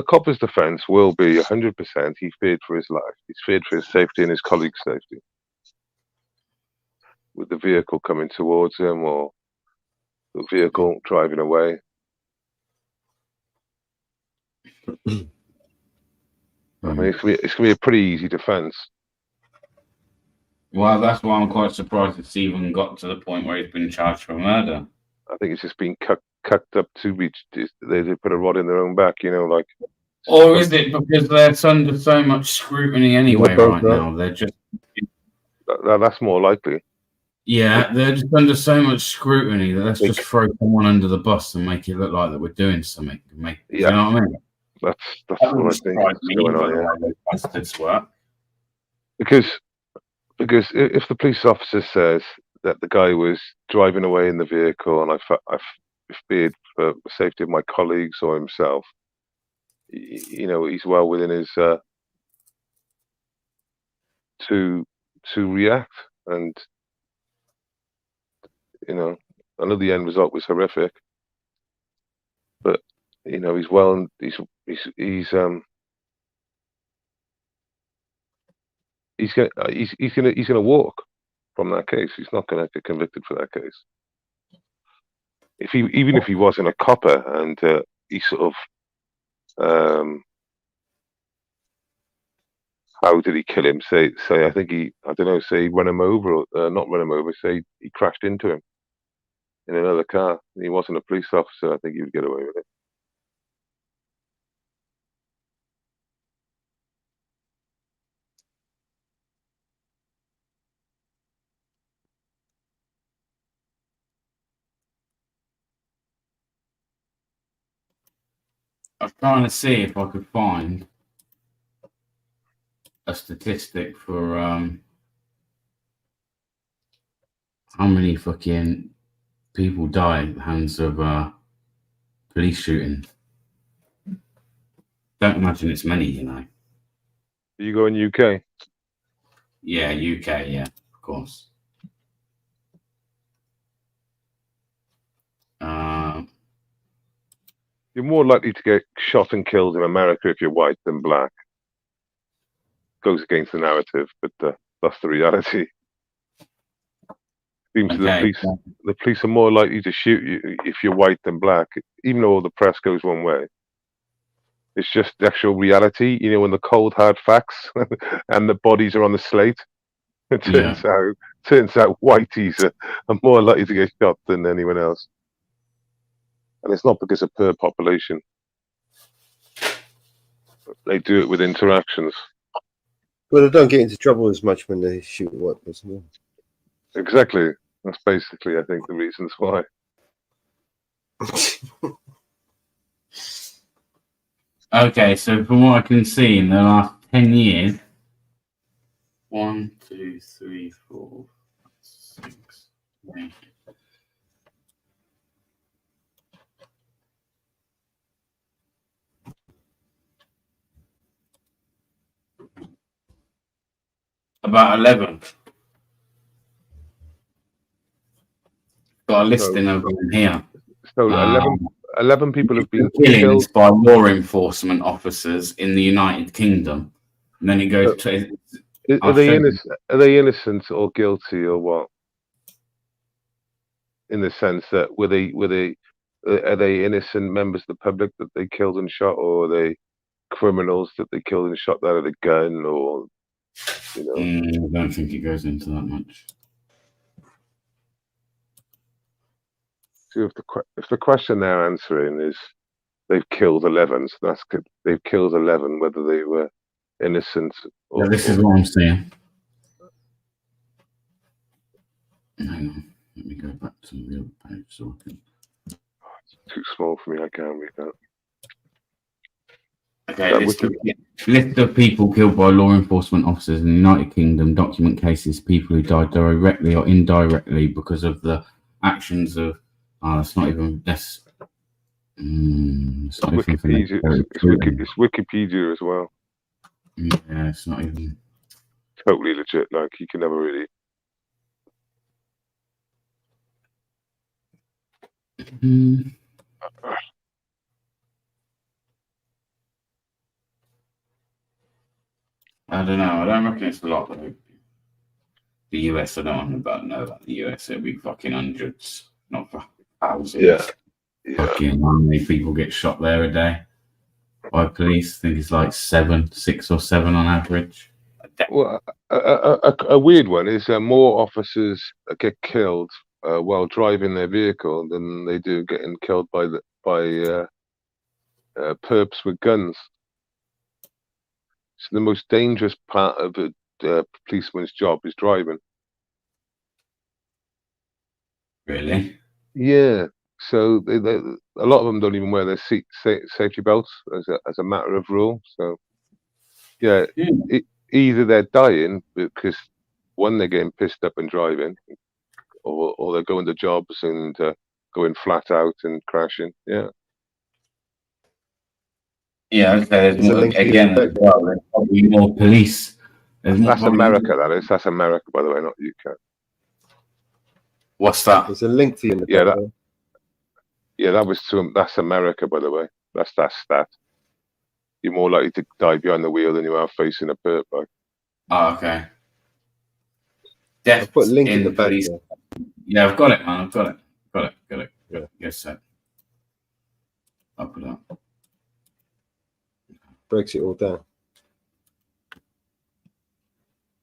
S1: copper's defense will be 100%. He feared for his life. He's feared for his safety and his colleagues' safety. With the vehicle coming towards him or the vehicle driving away. I mean, it's gonna be a pretty easy defense.
S3: Well, that's why I'm quite surprised it's even got to the point where he's been charged for murder.
S1: I think it's just been cut up to be. They put a rod in their own back, you know, like.
S3: Or is it because they're under so much scrutiny anyway right now? They're just
S1: That's more likely.
S3: Yeah, they're just under so much scrutiny that let's just throw someone under the bus and make it look like that we're doing something. You know what I mean?
S1: That's what I think is going on.
S3: Yeah.
S1: Because if the police officer says that the guy was driving away in the vehicle and I feared for the safety of my colleagues or himself, he's well within his to react. And I know the end result was horrific, but he's gonna walk from that case. He's not gonna get convicted for that case. Even if he wasn't a copper and he sort of how did he kill him? Say I think say run him over or not run him over. Say he crashed into him in another car. He wasn't a police officer. I think he would get away with it.
S3: I was trying to see if I could find a statistic for how many fucking people die at the hands of police shooting. Don't imagine it's many,
S1: You go in UK?
S3: Yeah, UK, yeah, of course.
S1: You're more likely to get shot and killed in America if you're white than black. Goes against the narrative, but that's the reality. Seems the police are more likely to shoot you if you're white than black, even though the press goes one way. It's just the actual reality, when the cold hard facts and the bodies are on the slate. It turns out whiteys are more likely to get shot than anyone else. And it's not because of per population. They do it with interactions.
S4: Well, they don't get into trouble as much when they shoot a white person.
S1: Exactly. That's basically, I think, the reasons why.
S3: Okay, so from what I can see in the last 10 years, 1, 2, 3, 4, 6, 8. About 11. Got a listing of them here.
S1: So 11 people have been
S3: killings
S1: killed
S3: by law enforcement officers in the United Kingdom. And then it goes to.
S1: Are they innocent or guilty or what? In the sense that are they innocent members of the public that they killed and shot, or are they criminals that they killed and shot out of a gun, or
S3: I don't think it goes into that much.
S1: So if the question they're answering is they've killed 11, so that's good. They've killed 11, whether they were innocent or.
S3: Yeah, this is what I'm saying. Hang on, let me go back to the other page so I can.
S1: It's too small for me. I can't read that.
S3: Okay, list of people killed by law enforcement officers in the United Kingdom. Document cases, people who died directly or indirectly because of the actions of. It's not even this.
S1: It's Wikipedia. It's Wikipedia as well.
S3: Yeah, it's not even
S1: totally legit. Like you can never really.
S3: I don't know. I don't reckon it's a lot. Though. The US, I don't know about the US. It'll be fucking hundreds, not thousands.
S1: Yeah.
S3: Fucking how many people get shot there a day by police? I think it's like 6 or 7 on average.
S1: Well, a weird one is more officers get killed while driving their vehicle than they do getting killed by perps with guns. So the most dangerous part of policeman's job is driving.
S3: Really?
S1: Yeah. So a lot of them don't even wear their safety belts as a matter of rule. So yeah, either they're dying because one, they're getting pissed up and driving, or they're going to jobs and going flat out and crashing. Yeah.
S3: Yeah, okay. There's more, again, there's probably more police.
S1: That's America, that is. That's America, by the way, not UK.
S3: What's that?
S4: There's a link to you in the background.
S1: That's America, by the way. That's that stat. You're more likely to die behind the wheel than you are facing a perp bike.
S3: Oh, okay. Deaths
S4: I'll put a link in the
S3: police. Yeah, I've got it, man. I've got it. Yes, sir. I'll put it up.
S4: Breaks it all down.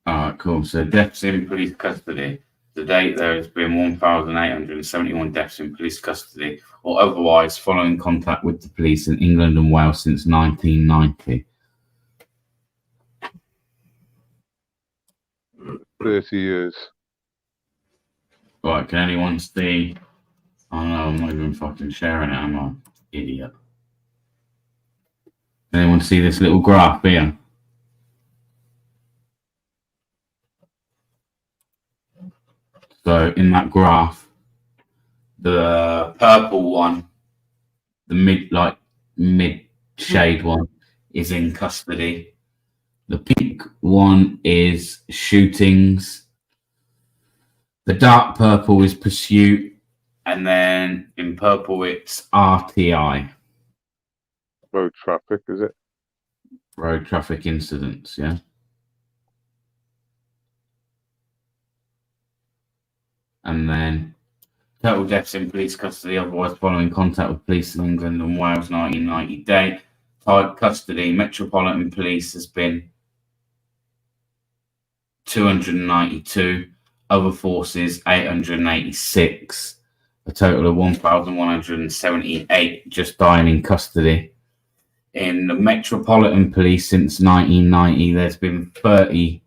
S3: All right, cool. So deaths in police custody. To date, there has been 1,871 deaths in police custody or otherwise following contact with the police in England and Wales since 1990.
S1: 30 years.
S3: Right, can anyone see? Oh no, I'm not even fucking sharing it, am I? Idiot. Can anyone see this little graph here? So in that graph, the purple one, the mid shade one, is in custody. The pink one is shootings. The dark purple is pursuit, and then in purple it's RTI.
S1: Road traffic, is it?
S3: Road traffic incidents, yeah. And then total deaths in police custody, otherwise following contact with police in England and Wales, 1990 date. Tied custody, Metropolitan Police has been 292, other forces 886, a total of 1,178 just dying in custody. In the Metropolitan Police since 1990, there's been 30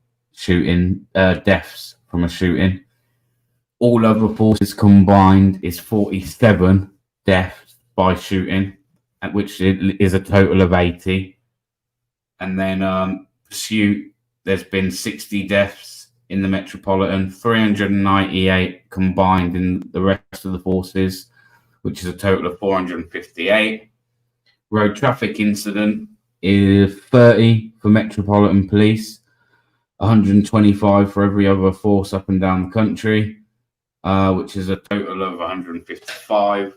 S3: deaths from a shooting. All other forces combined is 47 deaths by shooting, at which is a total of 80. And then pursuit, there's been 60 deaths in the Metropolitan, 398 combined in the rest of the forces, which is a total of 458. Road traffic incident is 30 for Metropolitan Police, 125 for every other force up and down the country. Which is a total of 155.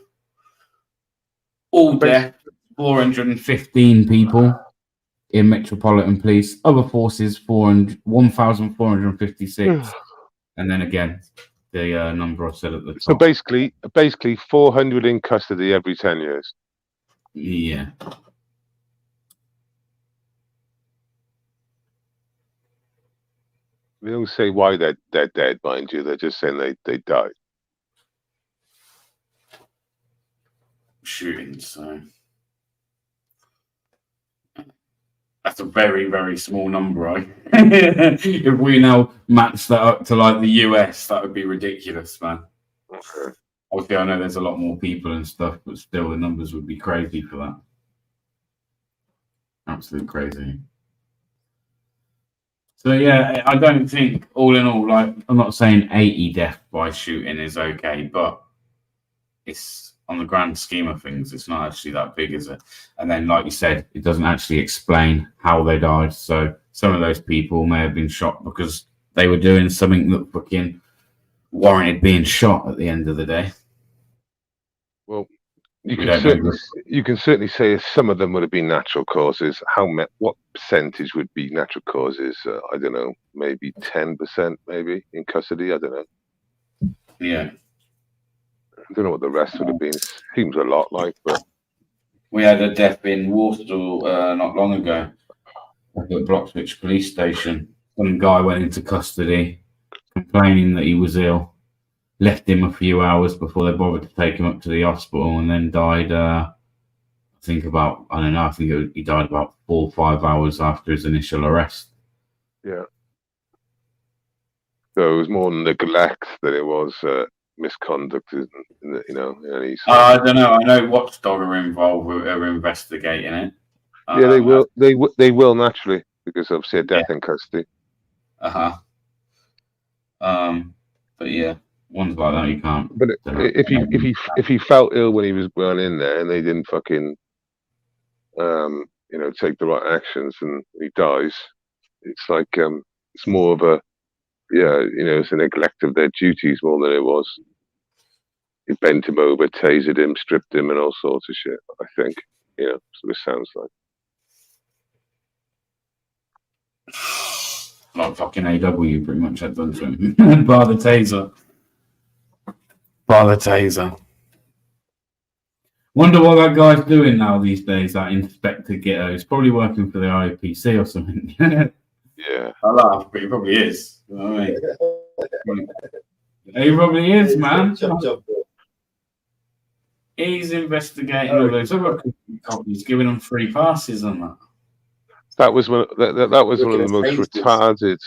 S3: All death, 415 people in Metropolitan Police. Other forces, 1,456. And then again, the number I said at the top.
S1: So basically 400 in custody every 10 years.
S3: Yeah.
S1: They don't say why they're dead, mind you. They're just saying they died.
S3: Shooting, so that's a very, very small number, right? If we now match that up to like the US, that would be ridiculous, man.
S1: Okay.
S3: Obviously, I know there's a lot more people and stuff, but still the numbers would be crazy for that. Absolute crazy. So yeah, I don't think, all in all, like, I'm not saying 80 deaths by shooting is okay, but it's, on the grand scheme of things, it's not actually that big, is it? And then, like you said, it doesn't actually explain how they died. So some of those people may have been shot because they were doing something that fucking warranted being shot at the end of the day.
S1: Well, you can certainly say some of them would have been natural causes. What percentage would be natural causes? I don't know, maybe 10%, maybe in custody. I don't know.
S3: Yeah.
S1: I don't know what the rest would have been. Seems a lot like, but
S3: we had a death in Warsaw not long ago at the Bloxwich police station. Some guy went into custody complaining that he was ill. Left him a few hours before they bothered to take him up to the hospital, and then died. I think he died about 4 or 5 hours after his initial arrest.
S1: Yeah. So it was more neglect than it was misconduct, you know.
S3: I don't know. I know Watchdog are involved. Are investigating it.
S1: Yeah, they will. They will naturally, because obviously a death in custody.
S3: But yeah, ones like that you can't.
S1: But if he felt ill when he was going in there, and they didn't fucking you know, take the right actions, and he dies, it's like it's more of a, yeah, you know, it's a neglect of their duties more than it was. He bent him over, tasered him, stripped him, and all sorts of shit. I think, you know, so this sounds like.
S3: Like fucking AW, pretty much had done to him. Bar the taser. Wonder what that guy's doing now these days, that Inspector Ghetto. He's probably working for the IPC or something.
S1: Yeah.
S3: I laugh, but he probably is. You know what I mean? He probably is, man. He's investigating all those other companies, giving them free passes on that.
S1: That was one. That was one of the most retarded.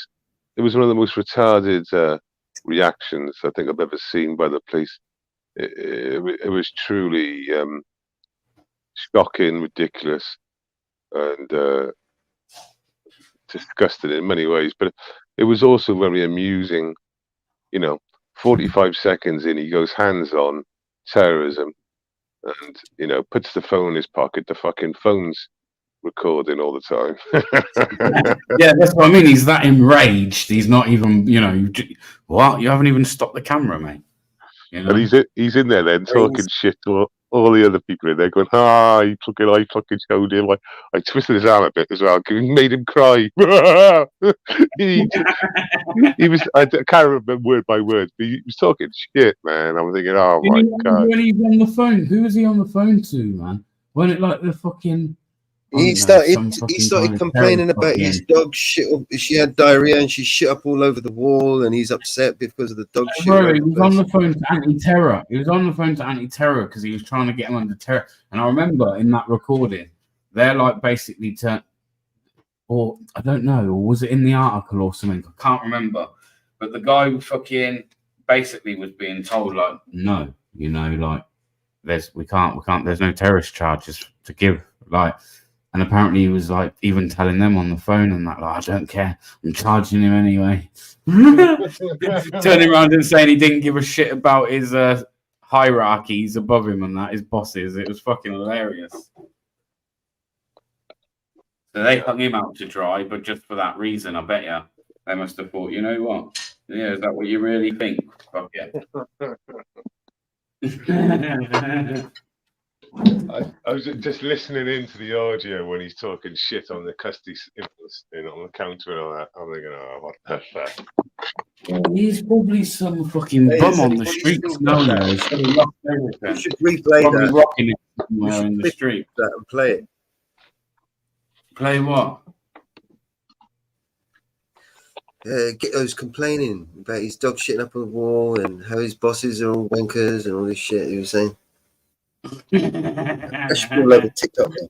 S1: It was one of the most retarded reactions I think I've ever seen by the police. It was truly shocking, ridiculous, and disgusting in many ways. But it was also very amusing. You know, 45 seconds in, he goes hands on terrorism, and you know, puts the phone in his pocket. The fucking phone's recording all the time.
S3: Yeah, that's what I mean. He's that enraged. He's not even, you know, what? You haven't even stopped the camera, mate. You know?
S1: And he's in there then talking shit to all the other people in there, going, I fucking showed him. I twisted his arm a bit as well, made him cry. he was, I can't remember word by word, but he was talking shit, man. I was thinking, oh my God.
S3: When he's on the phone, who was he on the phone to, man? Wasn't it like the fucking...
S4: He started complaining about his dog shit up. She had diarrhea and she shit up all over the wall, and he's upset because of the dog shit.
S3: Bro, he was on the phone to anti-terror. He was on the phone to anti-terror because he was trying to get him under terror. And I remember in that recording, they're like basically turned, or I don't know, or was it in the article or something? I can't remember. But the guy fucking basically was being told like, no, you know, like there's no terrorist charges to give, like. And apparently he was like even telling them on the phone and that, like, I don't care, I'm charging him anyway. Turning around and saying he didn't give a shit about his hierarchies above him and that, his bosses. It was fucking hilarious. So they hung him out to dry, but just for that reason, I bet you they must have thought, you know what? Yeah, is that what you really think? Fuck yeah.
S1: I was just listening into the audio when he's talking shit on the custody, you know, on the counter and all that. I'm thinking, oh, what the fuck?
S3: Yeah, he's probably some fucking bum on the streets now. You
S4: should replay that.
S3: Rocking it somewhere in the street.
S4: That and play it.
S3: Play what?
S4: Ghetto's complaining about his dog shitting up on the wall and how his bosses are all wankers and all this shit he was saying. I should be all over TikTok now.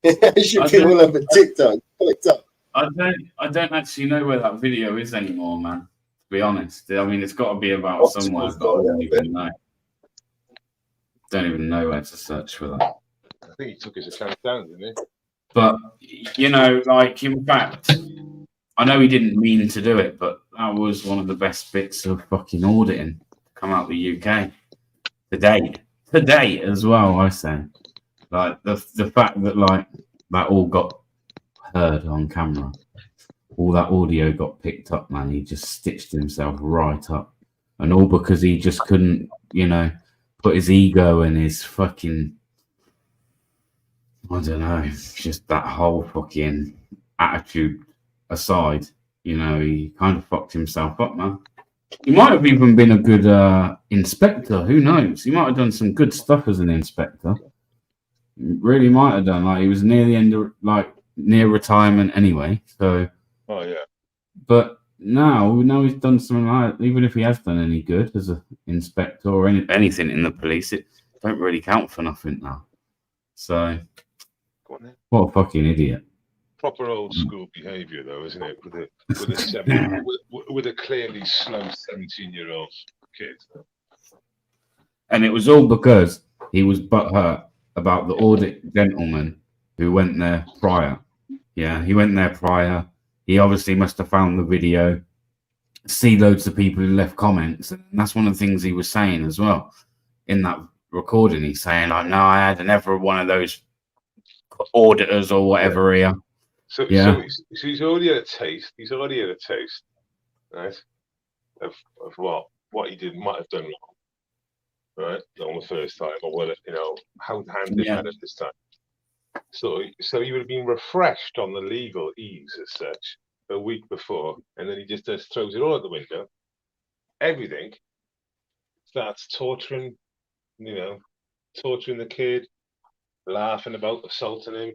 S4: I should be all over TikTok.
S3: I don't actually know where that video is anymore, man. To be honest, I mean, it's got to be about somewhere. But I don't even know. Don't even know where to search for that.
S1: I think he took his account down, didn't he?
S3: But you know, like in fact, I know he didn't mean to do it, but that was one of the best bits of fucking auditing to come out the UK today as well. I say, like the fact that like that all got heard on camera, all that audio got picked up, man. He just stitched himself right up, and all because he just couldn't, you know, put his ego and his fucking, I don't know, just that whole fucking attitude aside, you know, he kind of fucked himself up, man. He might have even been a good inspector. Who knows? He might have done some good stuff as an inspector. Really might have done. Like he was near the end of, like, near retirement anyway. So.
S1: Oh yeah.
S3: But now he's done something like that. Even if he has done any good as an inspector or anything in the police, it don't really count for nothing now. So. What a fucking idiot.
S1: proper old school behaviour, though, isn't it? With a clearly slow 17-year-old kid.
S3: And it was all because he was butthurt about the audit gentleman who went there prior. Yeah, he went there prior. He obviously must have found the video, see loads of people who left comments. And that's one of the things he was saying as well in that recording. He's saying, like, no, I had never one of those auditors or whatever here.
S1: So he's already had a taste. He's already had a taste, right, of what he might have done wrong, right, on the first time, or whether how to handle it better this time. So he would have been refreshed on the legal ease as such a week before, and then he just throws it all out the window. Everything. Starts torturing the kid, laughing about assaulting him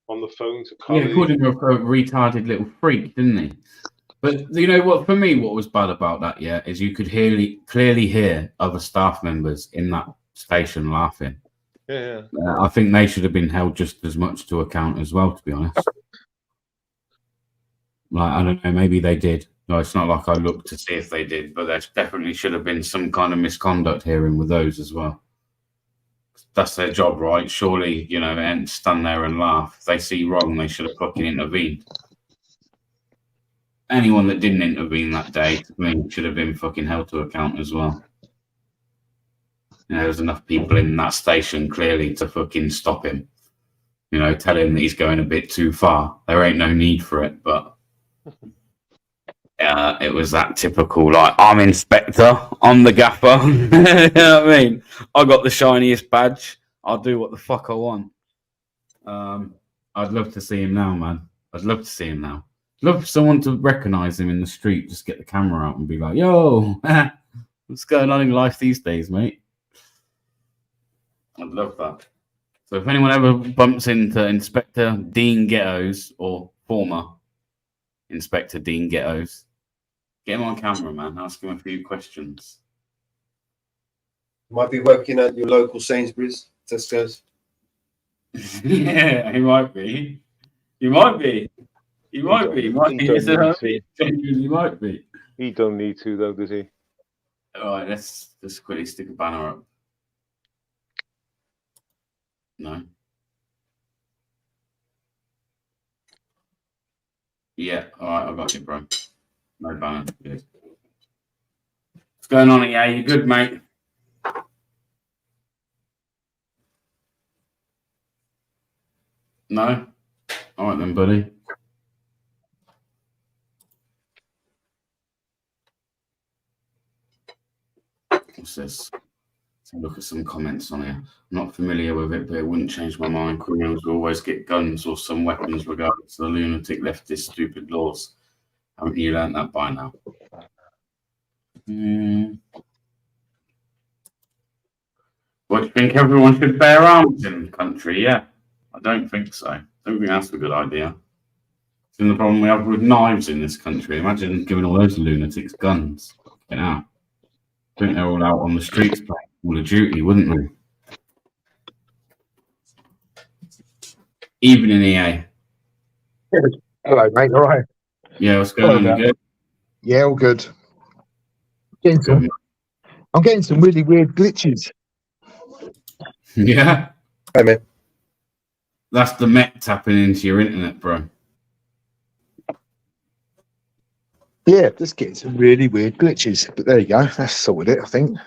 S1: on the phone to colleagues.
S3: Yeah, called him a retarded little freak, didn't he? But you know what? For me, what was bad about that, is you could clearly hear other staff members in that station laughing.
S1: Yeah.
S3: I think they should have been held just as much to account as well, to be honest. Like, I don't know, maybe they did. No, it's not like I looked to see if they did, but there definitely should have been some kind of misconduct hearing with those as well. That's their job, right? Surely, they ain't stand there and laugh. If they see wrong, they should have fucking intervened. Anyone that didn't intervene that day, to me, should have been fucking held to account as well. There's enough people in that station clearly to fucking stop him. Tell him that he's going a bit too far. There ain't no need for it, but it was that typical, like, I'm Inspector, I'm the gaffer. You know what I mean? I got the shiniest badge. I'll do what the fuck I want. I'd love to see him now, man. I'd love to see him now. I'd love for someone to recognise him in the street, just get the camera out and be like, yo, what's going on in life these days, mate? I'd love that. So if anyone ever bumps into Inspector Dean Ghettos, or former Inspector Dean Ghettos, get him on camera, man. Ask him a few questions.
S4: Might be working at your local Sainsbury's, Tesco's.
S3: Yeah, he might be. He might be. He might be. He might be. He might be.
S1: He don't need to, though, does he?
S3: All right, let's just quickly stick a banner up. No. Yeah, all right, I got you, bro. No banner. Good. What's going on here? You good, mate? No? All right then, buddy. What's this? Let's look at some comments on here. I'm not familiar with it, but it wouldn't change my mind. Criminals will always get guns or some weapons regardless of the lunatic leftist stupid laws. Haven't you learned that by now? What, do you think everyone should bear arms in the country? Yeah, I don't think so. I don't think that's a good idea. It's the problem we have with knives in this country. Imagine giving all those lunatics guns. Get out. I think they're all out on the streets playing Call of Duty, wouldn't they? Evening, EA.
S15: Hello, mate. All right.
S3: Yeah, what's going on? You good?
S15: Yeah, all good. I'm getting some really weird glitches.
S3: Yeah.
S4: Hey, man.
S3: That's the Met tapping into your internet, bro.
S15: Yeah, just getting some really weird glitches. But there you go. That's sorted it, I think.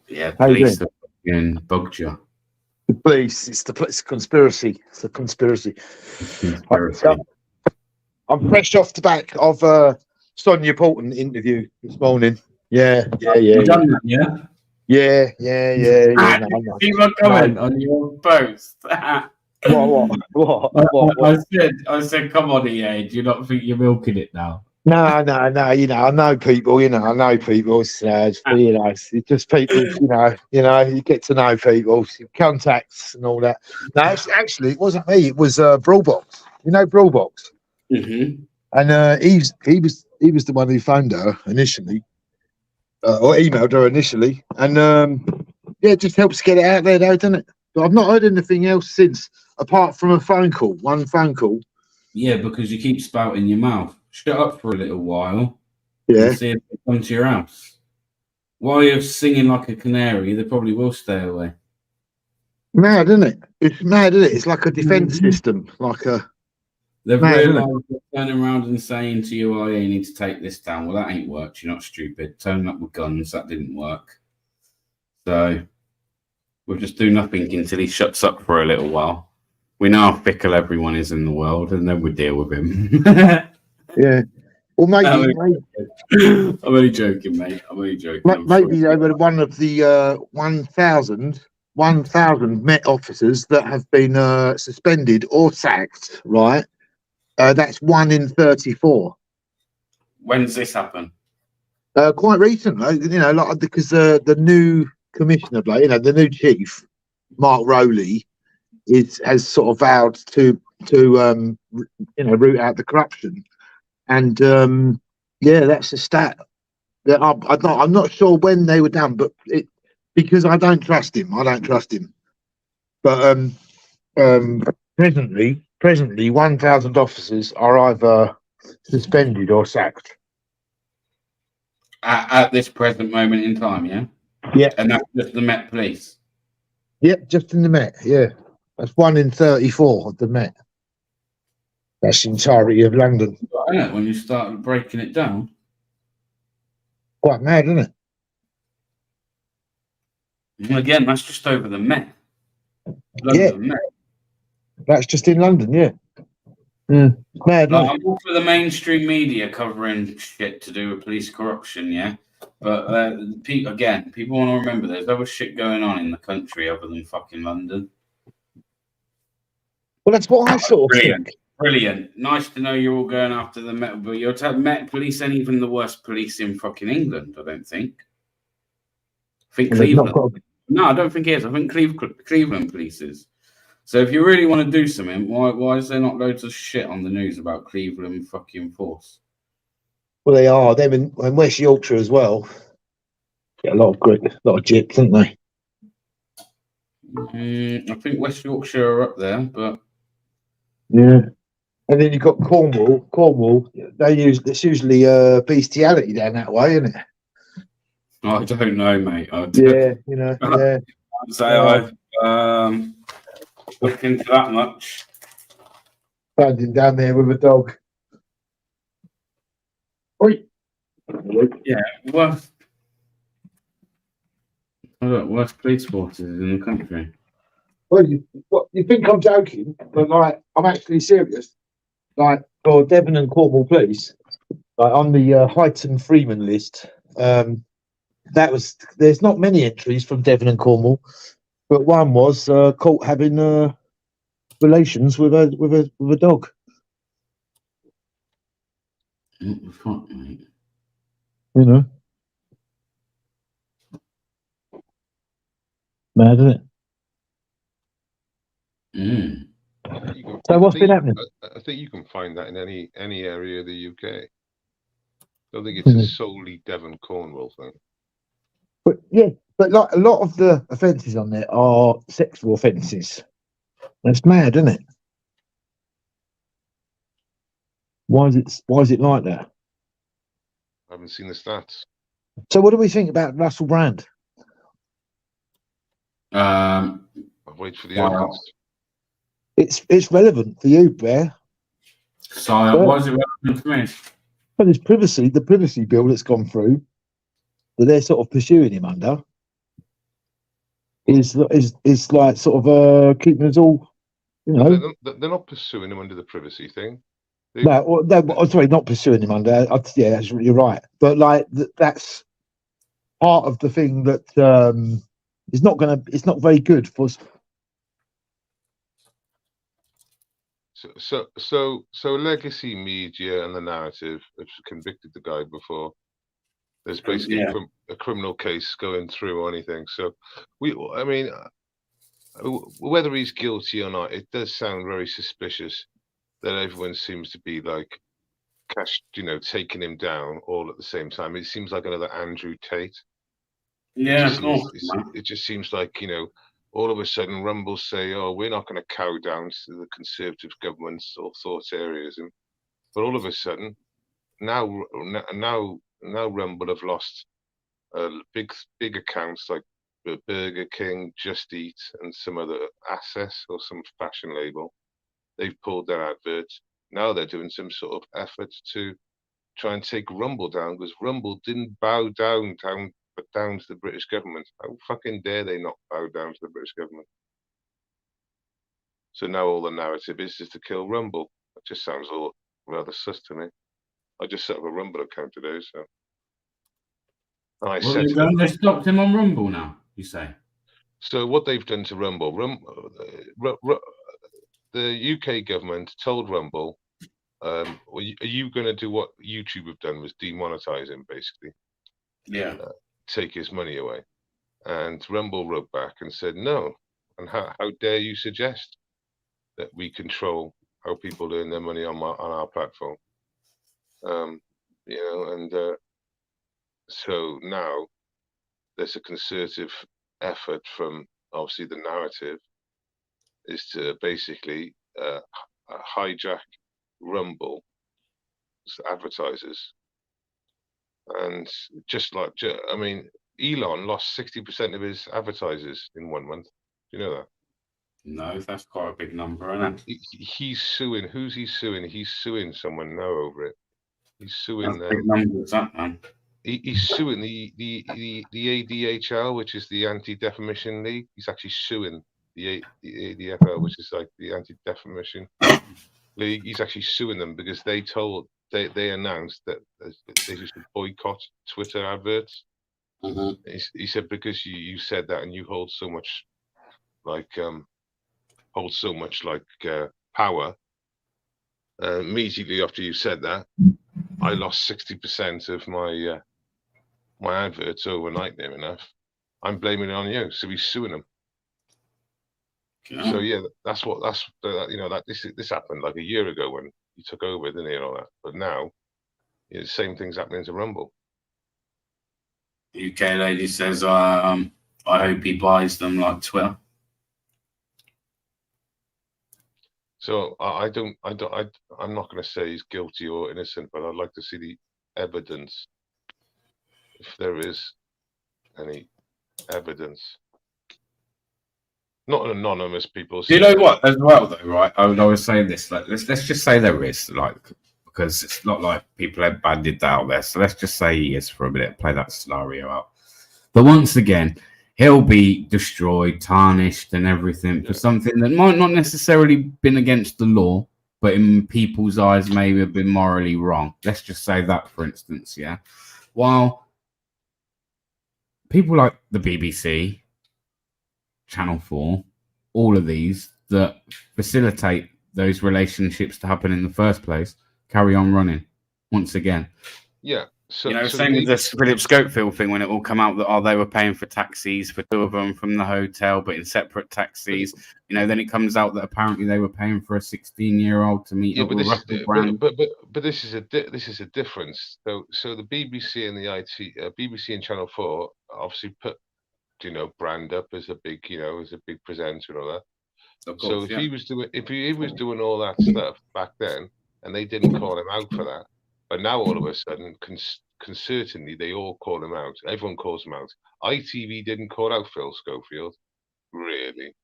S3: Yeah,
S15: How you
S3: police
S15: doing?
S3: have fucking bugged you.
S15: The police. It's a conspiracy. It's a conspiracy.
S3: Conspiracy.
S15: I'm fresh off the back of Sonia Porton interview this morning. Yeah.
S3: You done that, yeah?
S15: Yeah.
S3: No. See my comment on your post.
S15: What?
S3: I said, come on, EA. Do you not think you're milking it now?
S15: No. You know, I know people. I know people. It's just people. You get to know people, contacts, and all that. No, actually, it wasn't me. It was Brawlbox. You know Brawlbox.
S3: Mm-hmm.
S15: And he was the one who phoned her initially, or emailed her initially, and it just helps get it out there, though, doesn't it? But I've not heard anything else since, apart from one phone call
S3: Yeah, because you keep spouting your mouth. Shut up for a little while.
S15: Yeah.
S3: And see if they come to your house. While you're singing like a canary, they probably will stay away.
S15: Mad, isn't it? It's mad, isn't it? It's like a defense system, like a.
S3: They've
S15: Mad, isn't it?
S3: realised they're turning around and saying to you, "Oh, yeah, you need to take this down." Well, that ain't worked. You're not stupid. Turning up with guns, that didn't work. So we'll just do nothing until he shuts up for a little while. We know how fickle everyone is in the world, and then we deal with him.
S15: Yeah. Well, maybe.
S3: I'm only joking, mate. I'm only joking.
S15: Maybe they were one of the 1,000 Met officers that have been suspended or sacked, right? That's 1 in 34.
S3: When's this happen?
S15: Quite recently, you know, like because the new commissioner, like, you know, the new chief, Mark Rowley, has sort of vowed to you know, root out the corruption, and yeah, that's a stat. That I'm not sure when they were done, but because I don't trust him. But presently, 1,000 officers are either suspended or sacked.
S3: At this present moment in time, yeah?
S15: Yeah.
S3: And that's just the Met Police?
S15: Yep, just in the Met, yeah. That's 1 in 34 of the Met. That's the entirety of London.
S3: I know, when you start breaking it down.
S15: Quite mad, isn't it?
S3: And again, that's just over the Met.
S15: London,
S3: Met.
S15: That's just in London, yeah. Mad, isn't it?
S3: I'm all for the mainstream media covering shit to do with police corruption, yeah? But people want to remember there's other shit going on in the country other than fucking London.
S15: Well, that's what I sort of think.
S3: Brilliant. Nice to know you're all going after the Met, but you're telling Met Police ain't even the worst police in fucking England, I don't think. I think Cleveland. No, I don't think it is. I think Cleveland Police is. So if you really want to do something, why is there not loads of shit on the news about Cleveland fucking force?
S15: Well, they are. Them in West Yorkshire as well. Get a lot of gyps, don't they?
S3: I think West Yorkshire are up there, but
S15: yeah. And then you've got Cornwall. Cornwall, it's usually bestiality down that way, isn't it?
S3: I don't know, mate.
S15: Yeah, you know. Yeah.
S3: I'd say I've looked into that much.
S15: Found him down there with a dog. Oi.
S3: Yeah, worst police forces in the country.
S15: Well, you think I'm joking, but like I'm actually serious. Like for Devon and Cornwall Police, like on the Highton Freeman list, there's not many entries from Devon and Cornwall, but one was caught having relations with a dog.
S3: What the fuck, mate?
S15: You know, mad, isn't it? So what's been happening?
S1: I think you can find that in any area of the UK. I don't think it's a solely Devon Cornwall thing.
S15: But yeah, but like a lot of the offences on there are sexual offences. That's mad, isn't it? Why is it like that?
S1: I haven't seen the stats.
S15: So what do we think about Russell Brand?
S1: I'll wait for the evidence.
S15: It's relevant for you, Bear.
S3: So why is it relevant for me?
S15: Well, there's the privacy bill that's gone through that they're sort of pursuing him under is like sort of keeping us all, you know.
S1: They're not pursuing him under the privacy thing.
S15: No, sorry, not pursuing him under. Yeah, you're right. But like that's part of the thing that it's not very good for.
S1: So legacy media and the narrative have convicted the guy before. There's basically a criminal case going through or anything. So I mean, whether he's guilty or not, it does sound very suspicious that everyone seems to be like taking him down all at the same time. It seems like another Andrew Tate.
S3: Yeah,
S1: it just seems like, all of a sudden Rumble say, "Oh, we're not going to cow down to the Conservative government's authoritarianism," but all of a sudden now Rumble have lost big accounts like Burger King, Just Eat, and some other assets or some fashion label. They've pulled their adverts. Now they're doing some sort of effort to try and take Rumble down, because Rumble didn't bow down to the British government. How fucking dare they not bow down to the British government? So now all the narrative is to kill Rumble. It just sounds all rather sus to me. I just set up a Rumble account today, so. And I
S3: Well, they stopped him on Rumble now, you say?
S1: So what they've done to Rumble, the UK government told Rumble, are you going to do what YouTube have done, was demonetize him, basically?
S3: Yeah.
S1: Take his money away. And Rumble wrote back and said, no. And how dare you suggest that we control how people earn their money on our platform? So now there's a concerted effort from, obviously, the narrative is to basically hijack Rumble advertisers. And Elon lost 60% of his advertisers in 1 month. Do you know that?
S3: No, that's quite a big number, isn't it?
S1: He's suing. Who's he suing? He's suing someone now over it. He's suing
S3: big numbers, that man.
S1: He's suing the ADHL, which is the Anti-Defamation League. He's actually suing the ADFL, which is like the Anti-Defamation League. He's actually suing them because they announced that they should boycott Twitter adverts.
S3: Mm-hmm.
S1: He said, because you said that and you hold so much power. Immediately after you said that, I lost 60% of my adverts overnight. Near enough, I'm blaming it on you. So he's suing them. So yeah, this happened like a year ago when he took over, didn't he, and all that. But now, the same thing's happening to Rumble.
S3: UK lady says, I hope he buys them like Twitter.
S1: So I'm not going to say he's guilty or innocent, but I'd like to see the evidence, if there is any evidence. Not anonymous people.
S3: You know what, as well, though, right? I was saying this. Like, let's just say there is, like, because it's not like people have banded that out there. So let's just say he is for a minute. Play that scenario out. But once again, he'll be destroyed, tarnished, and everything for something that might not necessarily been against the law, but in people's eyes maybe have been morally wrong. Let's just say that, for instance, yeah. While people like the BBC, Channel 4, all of these that facilitate those relationships to happen in the first place, carry on running once again.
S1: Yeah. So,
S3: same with this Philip Schofield thing when it all come out that they were paying for taxis for two of them from the hotel, but in separate taxis. Then it comes out that apparently they were paying for a 16-year-old to meet up with Russell Brand.
S1: But this is a difference. So the BBC and the BBC and Channel 4 obviously put Brand up as a big presenter and all that. Of course, so if he was doing all that stuff back then, and they didn't call him out for that. But now all of a sudden, certainly they all call him out. Everyone calls him out. ITV didn't call out Phil Schofield, really.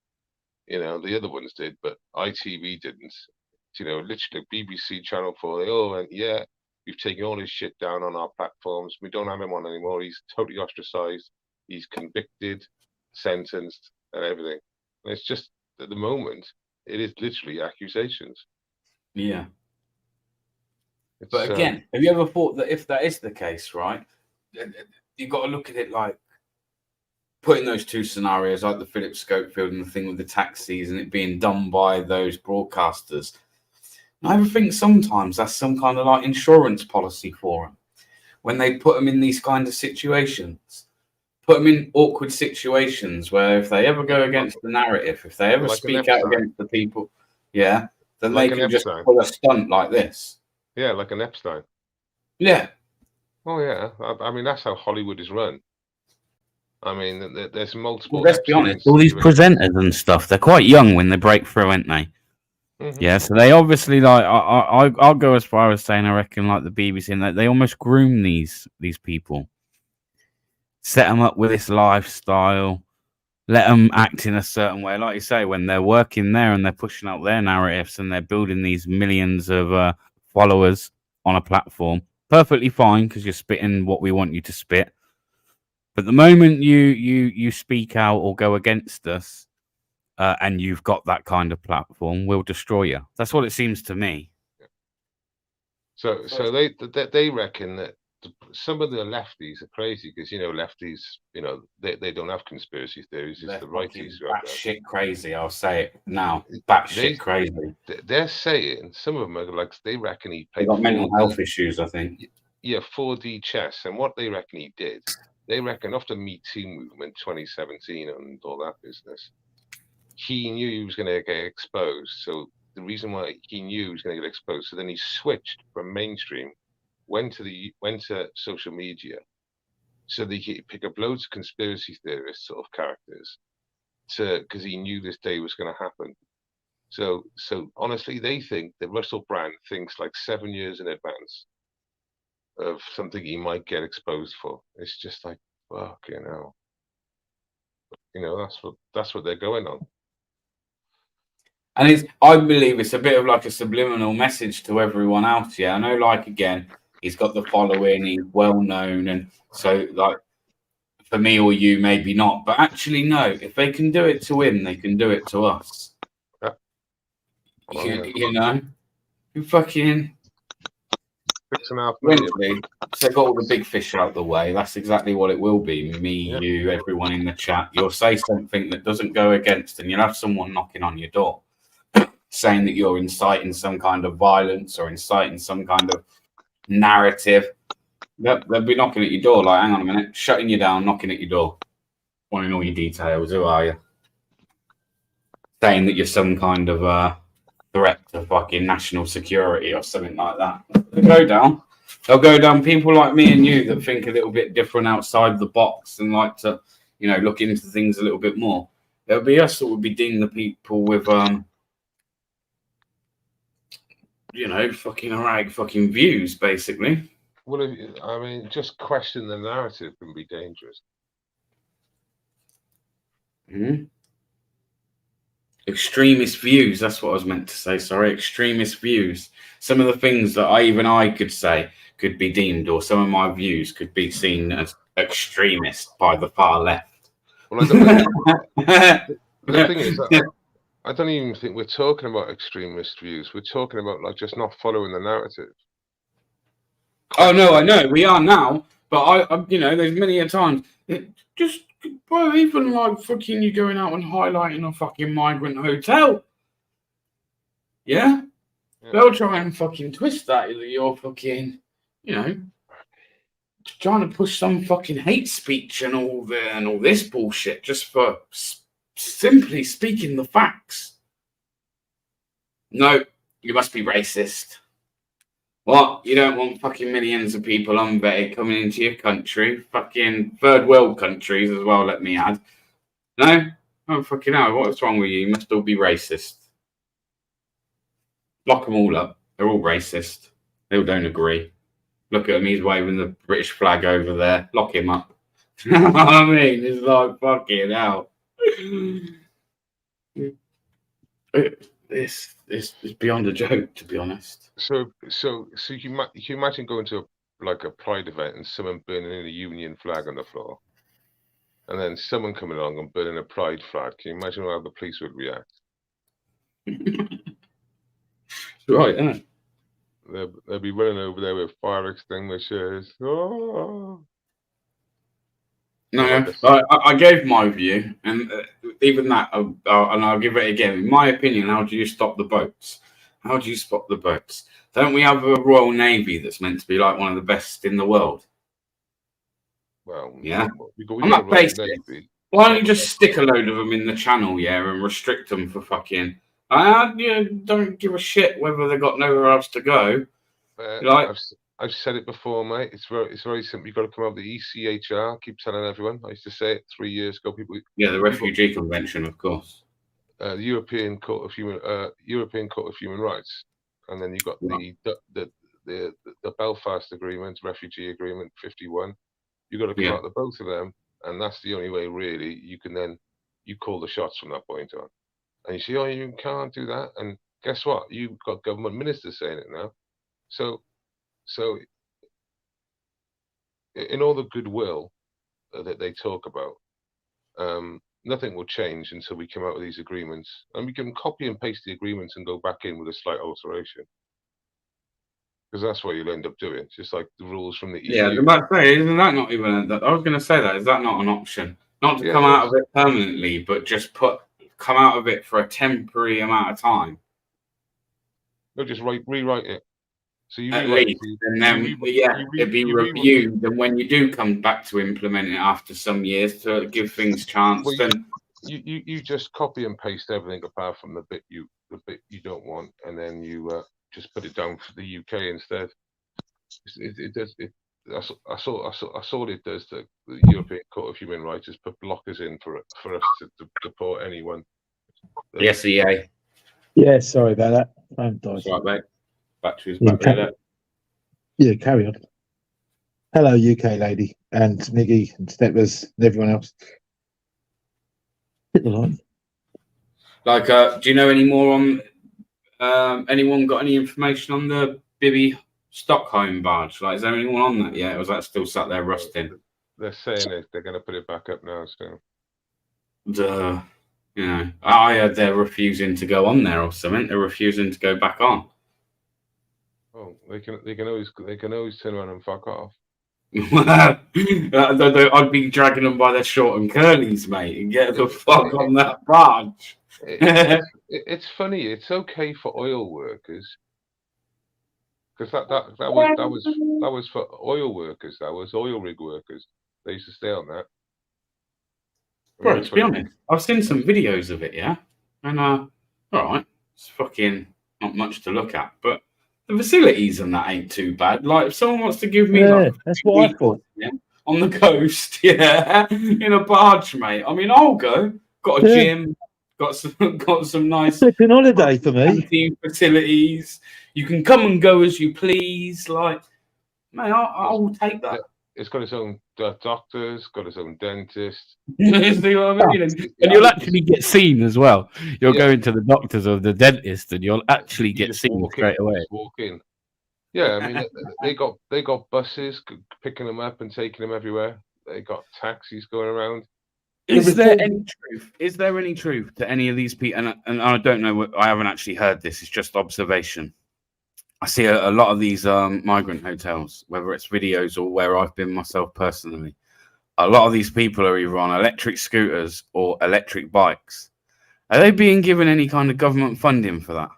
S1: The other ones did, but ITV didn't. Literally BBC, Channel 4, they all went, yeah, we've taken all his shit down on our platforms. We don't have him on anymore. He's totally ostracized. He's convicted, sentenced, and everything. And it's just, at the moment, it is literally accusations.
S3: Yeah. But again, have you ever thought that if that is the case, right, you've got to look at it like putting those two scenarios, like the Philip Schofield and the thing with the taxis and it being done by those broadcasters. I ever think sometimes that's some kind of like insurance policy for them. When they put them in these kind of situations, put them in awkward situations where if they ever go against the narrative, if they ever speak out against the people, then they can just pull a stunt like this.
S1: Yeah, like an Epstein.
S3: Yeah.
S1: Oh, yeah. I mean, that's how Hollywood is run. I mean, there's multiple.
S3: Well, let's be honest. All these presenters and stuff, they're quite young when they break through, aren't they? Yeah, so they obviously like. I'll go as far as saying I reckon like the BBC and that they almost groom these people, set them up with this lifestyle, let them act in a certain way. Like you say, when they're working there and they're pushing out their narratives and they're building these millions of followers on a platform, perfectly fine because you're spitting what we want you to spit. But the moment you speak out or go against us, and you've got that kind of platform, we'll destroy you. That's what it seems to me.
S1: So they reckon that some of the lefties are crazy because lefties, they don't have conspiracy theories. It's the righties who have that.
S3: Batshit crazy. I'll say it now. Batshit crazy.
S1: They're saying some of them are like they reckon he
S3: They got mental health issues. I think.
S1: Yeah, 4D chess, and what they reckon he did. They reckon after Me Too movement 2017 and all that business, he knew he was going to get exposed. So the reason why he knew he was going to get exposed, so then he switched from mainstream, went to social media, so that he could pick up loads of conspiracy theorist sort of characters, because he knew this day was going to happen. So honestly, they think that Russell Brand thinks like 7 years in advance of something he might get exposed for. It's just like fucking hell. That's what they're going on.
S3: And I believe it's a bit of like a subliminal message to everyone else. Yeah, I know. Like again, he's got the following, he's well known, and so like for me or you, maybe not. But actually, no. If they can do it to him, they can do it to us.
S1: Yeah. Well,
S3: you fucking
S1: 6.5 million.
S3: So got all the big fish out the way. That's exactly what it will be. Me, you, everyone in the chat. You'll say something that doesn't go against, and you'll have someone knocking on your door, saying that you're inciting some kind of violence or inciting some kind of narrative. They'll be knocking at your door, like, hang on a minute, shutting you down, knocking at your door, wanting all your details. Who are you? Saying that you're some kind of threat to fucking national security or something like that. They'll go down. They'll go down. People like me and you that think a little bit different outside the box and like to, look into things a little bit more. It'll be us that would be dealing the people with, fucking rag fucking views, basically.
S1: Well, I mean, just question the narrative can be dangerous.
S3: Mm-hmm. Extremist views. That's what I was meant to say. Sorry, extremist views. Some of the things that I could say could be deemed, or some of my views could be seen as extremist by the far left.
S1: Well, the thing is, I don't even think we're talking about extremist views. We're talking about like just not following the narrative.
S3: Oh no, I know we are now, but I there's many a time even like fucking you going out and highlighting a fucking migrant hotel. Yeah. They'll try and fucking twist that you're fucking, trying to push some fucking hate speech and all this bullshit just for simply speaking the facts. No, you must be racist. What? You don't want fucking millions of people unvetted coming into your country? Fucking third world countries as well, let me add. No? Oh, fucking hell. What's wrong with you? You must all be racist. Lock them all up. They're all racist. They all don't agree. Look at him. He's waving the British flag over there. Lock him up. You know what I mean? It's like fucking hell. This is beyond a joke, to be honest.
S1: So you imagine going to a pride event and someone burning a Union flag on the floor, and then someone coming along and burning a pride flag. Can you imagine how the police would react?
S3: Right, isn't it?
S1: They'll be running over there with fire extinguishers. Oh.
S3: No, I gave my view, and even that, and I'll give it again. In my opinion, how do you stop the boats? How do you stop the boats? Don't we have a Royal Navy that's meant to be like one of the best in the world?
S1: Well,
S3: yeah. I'm not basic. Why don't you just stick a load of them in the channel, and restrict them for fucking... don't give a shit whether they got nowhere else to go.
S1: I've said it before, mate. It's very simple. You've got to come out with the ECHR. Keep telling everyone. I used to say it 3 years ago. People.
S3: Yeah, the Refugee Convention, of course.
S1: The European Court of Human Rights, and then you've got the Belfast Agreement, Refugee Agreement 51. You've got to come out of both of them, and that's the only way really you can you call the shots from that point on. And you say, oh, you can't do that, and guess what? You've got government ministers saying it now. So in all the goodwill that they talk about, nothing will change until we come out with these agreements, and we can copy and paste the agreements and go back in with a slight alteration, because that's what you'll end up doing, just like the rules from the EU.
S3: Yeah, isn't that not even? I was going to say that. Is that not an option? Not to come out of it permanently, but just come out of it for a temporary amount of time.
S1: No, just rewrite it. So you
S3: at least, and then it'd be reviewed. And when you do come back to implement it after some years, to give things chance,
S1: well,
S3: then
S1: you just copy and paste everything apart from the bit you don't want, and then you just put it down for the UK instead. That's all it does to the European Court of Human Rights, is put blockers in for us to deport anyone.
S3: The SEA.
S15: Yeah, sorry about that. I'm died.
S3: Right, mate. Battery's back.
S15: Yeah, carry on. Hello, UK lady, and Niggy, and Steppers, and everyone else. Hit the line.
S3: Like, do you know any more on? Anyone got any information on the Bibby Stockholm barge? Like, is there anyone on that yet, or is that still sat there rusting?
S1: They're saying they're going to put it back up now. So,
S3: you know, I heard they're refusing to go on there or something. They're refusing to go back on.
S1: Oh, they can always turn around and fuck off.
S3: I'd be dragging them by their short and curlies, mate, and get the fuck on that barge.
S1: It's funny. It's okay for oil workers, because that was for oil workers. That was oil rig workers. They used to stay on that.
S3: Bro, to be honest, I've seen some videos of it, yeah, and all right, it's fucking not much to look at, but the facilities and that ain't too bad. Like, if someone wants to give me,
S15: that's what I thought.
S3: Yeah, on the coast, yeah, in a barge, mate. I mean, I'll go. Got a gym, got some nice
S15: flipping holiday for me.
S3: Facilities. You can come and go as you please. Like, man, I will take that.
S1: It's got its own doctors, got its own dentist.
S3: See what I mean? And you'll actually get seen as well. You'll go into the doctors or the dentist, and you'll actually get seen straight away.
S1: Walk in. Yeah, I mean, they got buses picking them up and taking them everywhere. They got taxis going around.
S3: Is there any truth? Is there any truth to any of these people? And I don't know. I haven't actually heard this. It's just observation. I see a lot of these migrant hotels, whether it's videos or where I've been myself personally. A lot of these people are either on electric scooters or electric bikes. Are they being given any kind of government funding for that?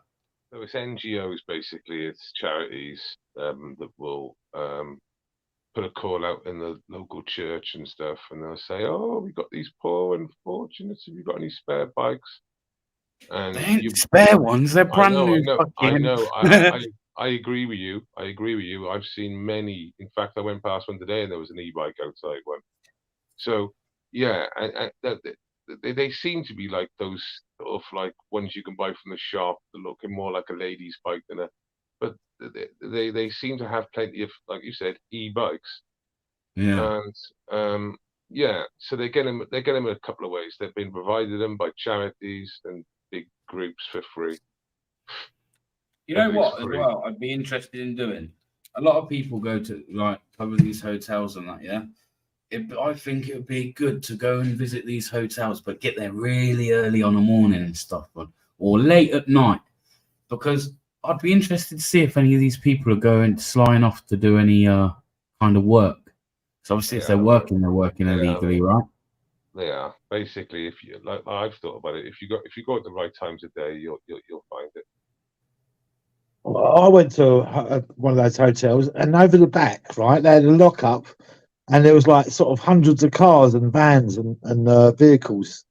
S1: So it's NGOs, basically. It's charities that will put a call out in the local church and stuff, and they'll say, "Oh, we've got these poor unfortunates. Have you got any spare bikes?" And
S3: they ain't spare ones. They're brand new.
S1: I know. I agree with you. I've seen many. In fact, I went past one today, and there was an e-bike outside one. So yeah, and they seem to be like those sort of like ones you can buy from the shop, looking more like a lady's bike than a. But they seem to have plenty of, like you said, e-bikes.
S3: Yeah.
S1: And yeah, so they get them in a couple of ways. They've been provided them by charities and big groups for free.
S3: You know what, as well, I'd be interested in doing? A lot of people go to, like, cover these hotels and that, yeah? I think it would be good to go and visit these hotels, but get there really early on the morning and stuff, or late at night, because I'd be interested to see if any of these people are going sliding off to do any kind of work. So obviously, if they're working illegally, right?
S1: They are. Basically, if you like, I've thought about it. If you go at the right times of day, you'll find it.
S15: I went to one of those hotels, and over the back, right, they had a lockup, and there was like sort of hundreds of cars and vans and vehicles.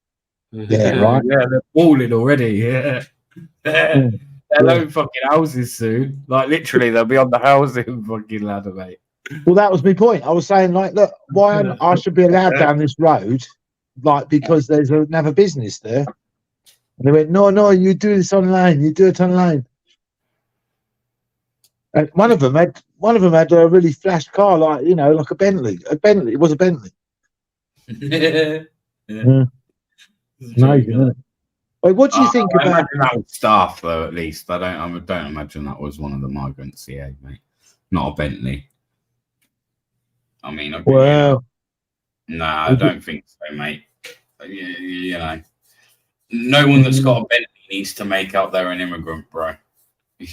S15: Yeah, right.
S3: Yeah, they're falling already. Yeah. their own fucking houses soon. Like literally, they'll be on the housing fucking ladder, mate.
S15: Well, that was my point. I was saying, like, look, I should be allowed down this road, like, because there's another business there. And they went, no, you do this online. You do it online. And one of them had a really flash car, like, you know, like a Bentley. It was a Bentley.
S3: Yeah.
S15: Amazing, isn't it? Wait, what do you think
S3: I
S15: about?
S3: imagine that was staff, though. At least I don't imagine that was one of the migrants. Yeah, mate, not a Bentley. I mean,
S15: Well,
S3: I don't think so, mate. You know, no one that's got a Bentley needs to make out they're an immigrant, bro.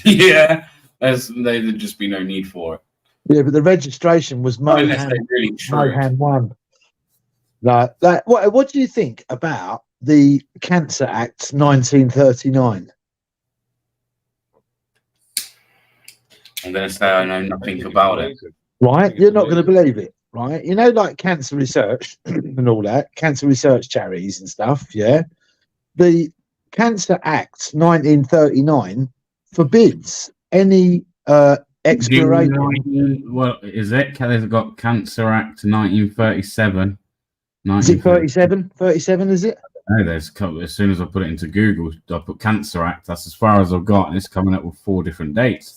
S3: Yeah, there'd just be no need for it.
S15: Yeah, but the registration was Mohan 1. Like, what do you think about the Cancer Act 1939?
S3: I'm going to say I know nothing about it.
S15: Right, you're not going to believe it, right? You know, like cancer research and all that, cancer research charities and stuff. Yeah, the Cancer Act 1939 forbids any exploration.
S3: Well, is it? They've got Cancer Act 1937.
S15: Is it 37? 37, is it?
S3: No, there's a couple. As soon as I put it into Google, I put Cancer Act. That's as far as I've got, and it's coming up with 3 different dates.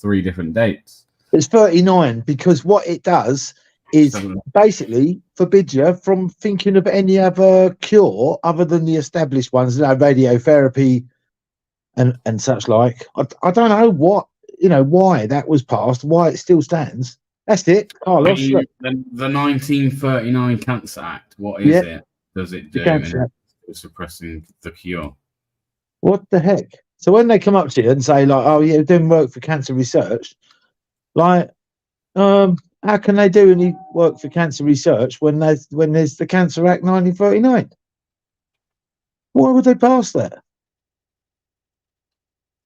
S15: It's 39 because what it does is basically forbids you from thinking of any other cure other than the established ones, like radiotherapy and such like. I don't know why that was passed, why it still stands. That's it, Carlos.
S3: The 1939 Cancer Act. What is it? Does it do? It's suppressing the cure.
S15: What the heck? So when they come up to you and say like, "Oh yeah, doing work for cancer research," like, how can they do any work for cancer research when there's the Cancer Act 1939? Why would they pass that?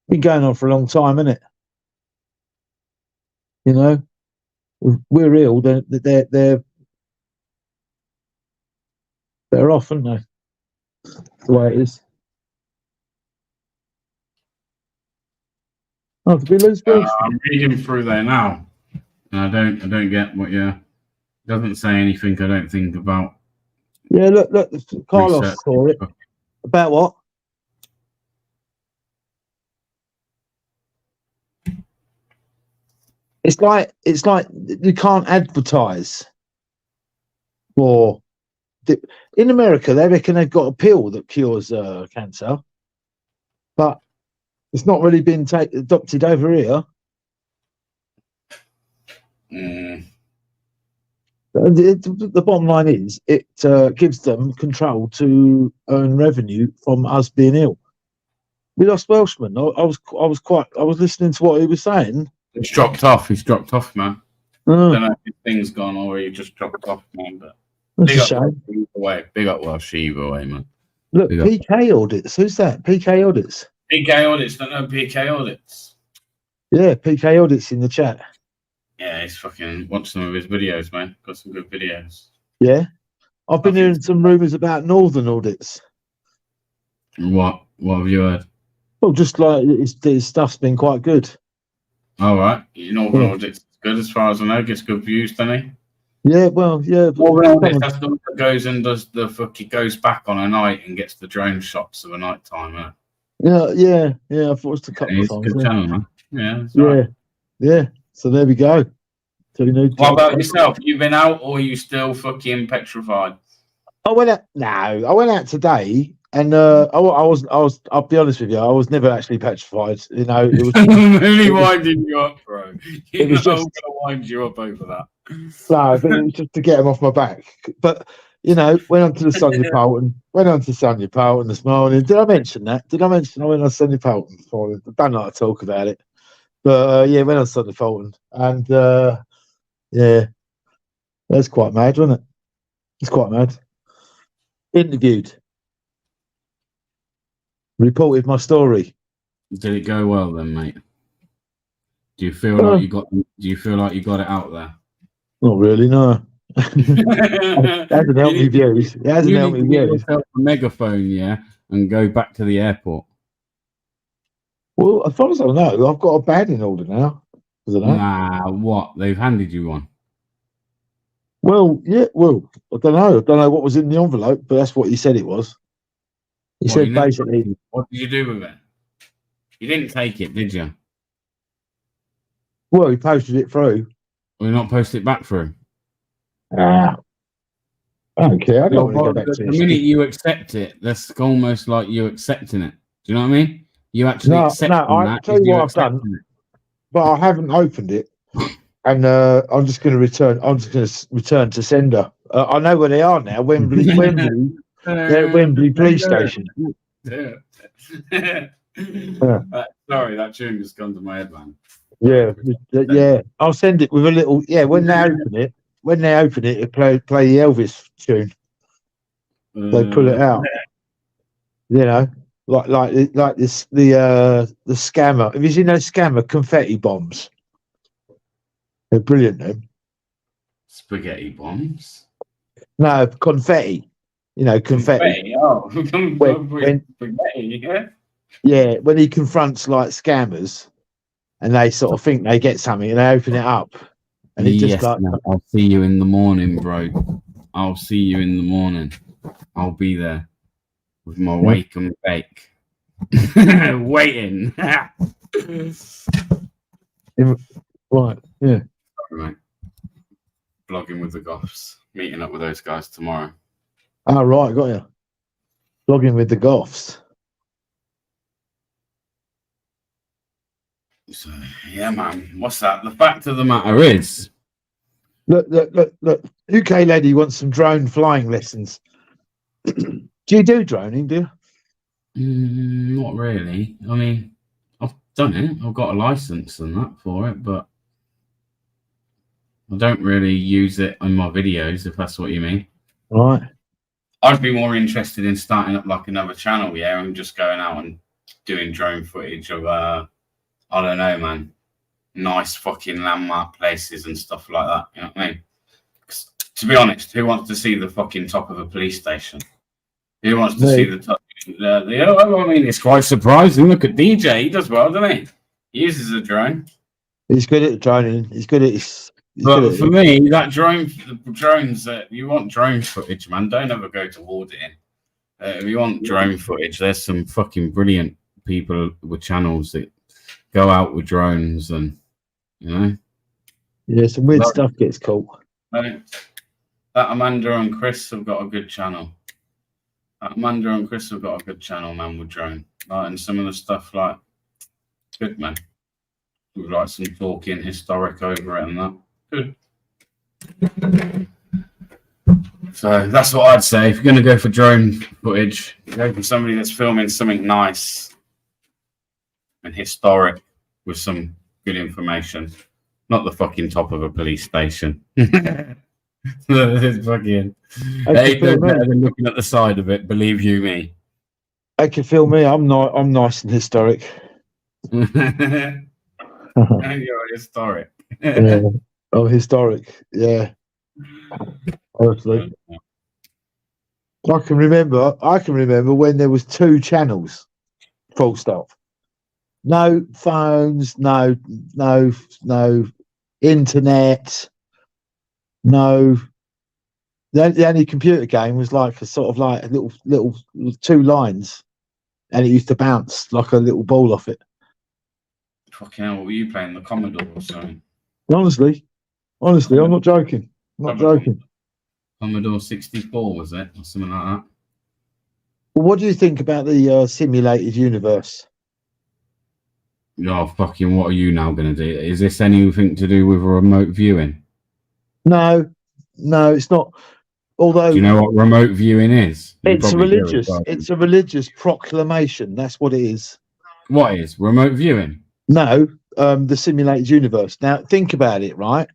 S15: Been going on for a long time, isn't it? You know, we're ill. They're off, aren't they? The way it is. Oh, did we lose Bill?
S3: I'm reading through there now, and I don't get what you're. It doesn't say anything. I don't think about.
S15: Yeah, look, Carlos saw it. About what? It's like you can't advertise for. In America, they reckon they've got a pill that cures cancer, but it's not really been adopted over here. The bottom line is it gives them control to earn revenue from us being ill. We lost Welshman. I was listening to what he was saying.
S3: He's dropped off, man. I don't know if his thing's gone or he just dropped off, man. But
S15: that's a shame.
S3: Big up Welsh either way, man.
S15: Look, PK audits. Who's that? PK audits.
S3: PK audits. Don't know PK audits.
S15: Yeah, PK audits in the chat.
S3: Yeah, he's fucking watch some of his videos, man. Got some good videos.
S15: Yeah, I've been hearing some rumours about Northern audits.
S3: What have you heard?
S15: Well, just like his stuff's been quite good.
S3: All right, Northern audits good as far as I know. Gets good views, doesn't he?
S15: Yeah, well, yeah.
S3: That's the one that goes and does the fucking goes back on a night and gets the drone shots of a night time.
S15: Yeah. I've watched a couple of times.
S3: Good channel, man. Yeah.
S15: Right. Yeah. So there we go.
S3: What about yourself? You been out or are you still fucking petrified?
S15: I went out today, and I'll be honest with you, I was never actually petrified. You know, it was
S3: really winding you up, bro. I'm gonna wind you up over that.
S15: No, but it was just to get him off my back. But you know, went on to the Sonia Poulton this morning. Did I mention that? I went on Sonia Poulton this morning? I don't like to talk about it, but went on Sonia Poulton, and that's quite mad, wasn't it? It's quite mad. Interviewed, reported my story.
S3: Did it go well then, mate? Do you feel like you got it out there?
S15: Not really, no. It hasn't helped me views. It hasn't helped me views.
S3: A megaphone, yeah, and go back to the airport.
S15: Well, as far as I know, I've got a bad in order now. Is it that?
S3: Nah, what? They've handed you one.
S15: Well, yeah. Well, I don't know. I don't know what was in the envelope, but that's what he said it was. He
S3: What,
S15: said
S3: you never-
S15: basically.
S3: What did you do with it? You didn't take it, did you?
S15: Well, he posted it through.
S3: Or you not post it back through?
S15: Ah, I don't care. I don't
S3: Well,
S15: want to go back to
S3: the
S15: this.
S3: minute you accept it, that's almost like you accepting it. Do you know what I mean? You actually accept
S15: I tell you what I've done, but I haven't opened it, and I'm just going to return. I'm just going to return to sender. I know where they are now. Wembley. They're at Wembley Police Station.
S3: Sorry, that tune just gone to my head, man.
S15: Yeah. I'll send it with a little. Yeah, when they open it, it play the Elvis tune. They pull it out. You know, like this the scammer. Have you seen those scammer confetti bombs? They're brilliant, them.
S3: Spaghetti bombs.
S15: No, confetti. You know, confetti.
S3: Oh,
S15: when
S3: spaghetti, yeah.
S15: Yeah, when he confronts like scammers, and they sort of think they get something, and they open it up, and it just like.
S3: Man, I'll see you in the morning, bro. I'll see you in the morning. I'll be there with my wake and bake, waiting.
S15: Right. Yeah.
S3: Sorry, mate. Vlogging with the Goths. Meeting up with those guys tomorrow.
S15: Oh, right, got you. Vlogging with the Goths.
S3: So, yeah, man. What's that? The fact of the matter is...
S15: Look. UK lady wants some drone flying lessons. Do you do droning, do you?
S3: Not really. I mean, I've done it. I've got a license and that for it, but I don't really use it in my videos, if that's what you mean.
S15: Right.
S3: I'd be more interested in starting up like another channel, yeah, and just going out and doing drone footage of, I don't know, man, nice fucking landmark places and stuff like that. You know what I mean? 'Cause, to be honest, who wants to see the fucking top of a police station? Who wants to see the top? I mean, it's quite surprising. Look at DJ; he does well, doesn't he? He uses a drone.
S15: He's good at droning. He's good at his.
S3: But for me, that drones, you want drone footage, man. Don't ever go toward it. If you want drone footage, there's some fucking brilliant people with channels that go out with drones, and you know.
S15: Yeah, some weird stuff gets caught.
S3: That Amanda and Chris have got a good channel. Amanda and Chris have got a good channel, man, with drone. And some of the stuff, like, good, man. With like some talking historic over it and that. Good. So that's what I'd say. If you're going to go for drone footage, go for somebody that's filming something nice and historic with some good information. Not the fucking top of a police station. It's fucking. They do better than looking at the side of it. Believe you me.
S15: They can film me. I'm nice and historic.
S3: And you're historic.
S15: Yeah. Oh, historic. Yeah. Honestly. I can remember when there was 2 channels. Full stop. No phones, no internet, no. The only computer game was like a sort of like a little 2 lines, and it used to bounce like a little ball off it.
S3: Fucking hell, what were you playing? The Commodore or something?
S15: Honestly, I'm not joking.
S3: Commodore 64 was it, or something like that?
S15: Well, what do you think about the simulated universe?
S3: Oh, fucking, what are you now going to do? Is this anything to do with remote viewing?
S15: No, it's not. Although,
S3: do you know what remote viewing is?
S15: It's a religious proclamation. That's what it is.
S3: What is remote viewing?
S15: No, the simulated universe. Now, think about it, right?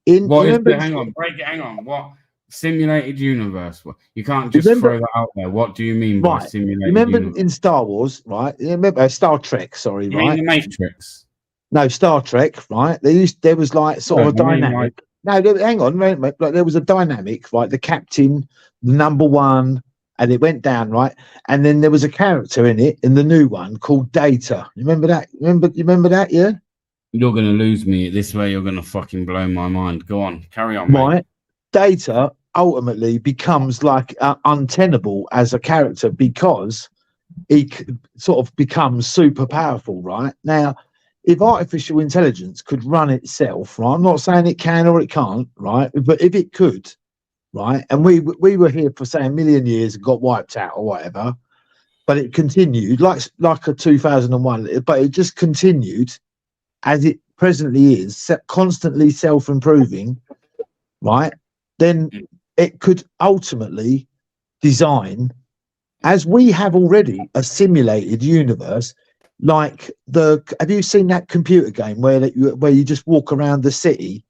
S3: Hang on. What simulated universe? You can't just throw that out there. What do you mean by simulated
S15: remember
S3: universe?
S15: In Star Wars, right? Remember Star Trek? Sorry,
S3: You
S15: right?
S3: mean the Matrix?
S15: No, Star Trek, right? There was like sort of a dynamic. Hang on, like there was a dynamic, right? The captain, the number one, and it went down, right? And then there was a character in it, in the new one, called Data. You remember that? You remember that, yeah?
S3: You're going to lose me. This way you're going to fucking blow my mind. Go on. Carry on, mate.
S15: Right. Data ultimately becomes like untenable as a character because he sort of becomes super powerful, right? Now, if artificial intelligence could run itself, right? I'm not saying it can or it can't, right? But if it could, right? And we were here for, say, 1 million years and got wiped out or whatever, but it continued like a 2001, but it just continued as it presently is, constantly self-improving, right? Then it could ultimately design, as we have already, a simulated universe. Like have you seen that computer game where you just walk around the city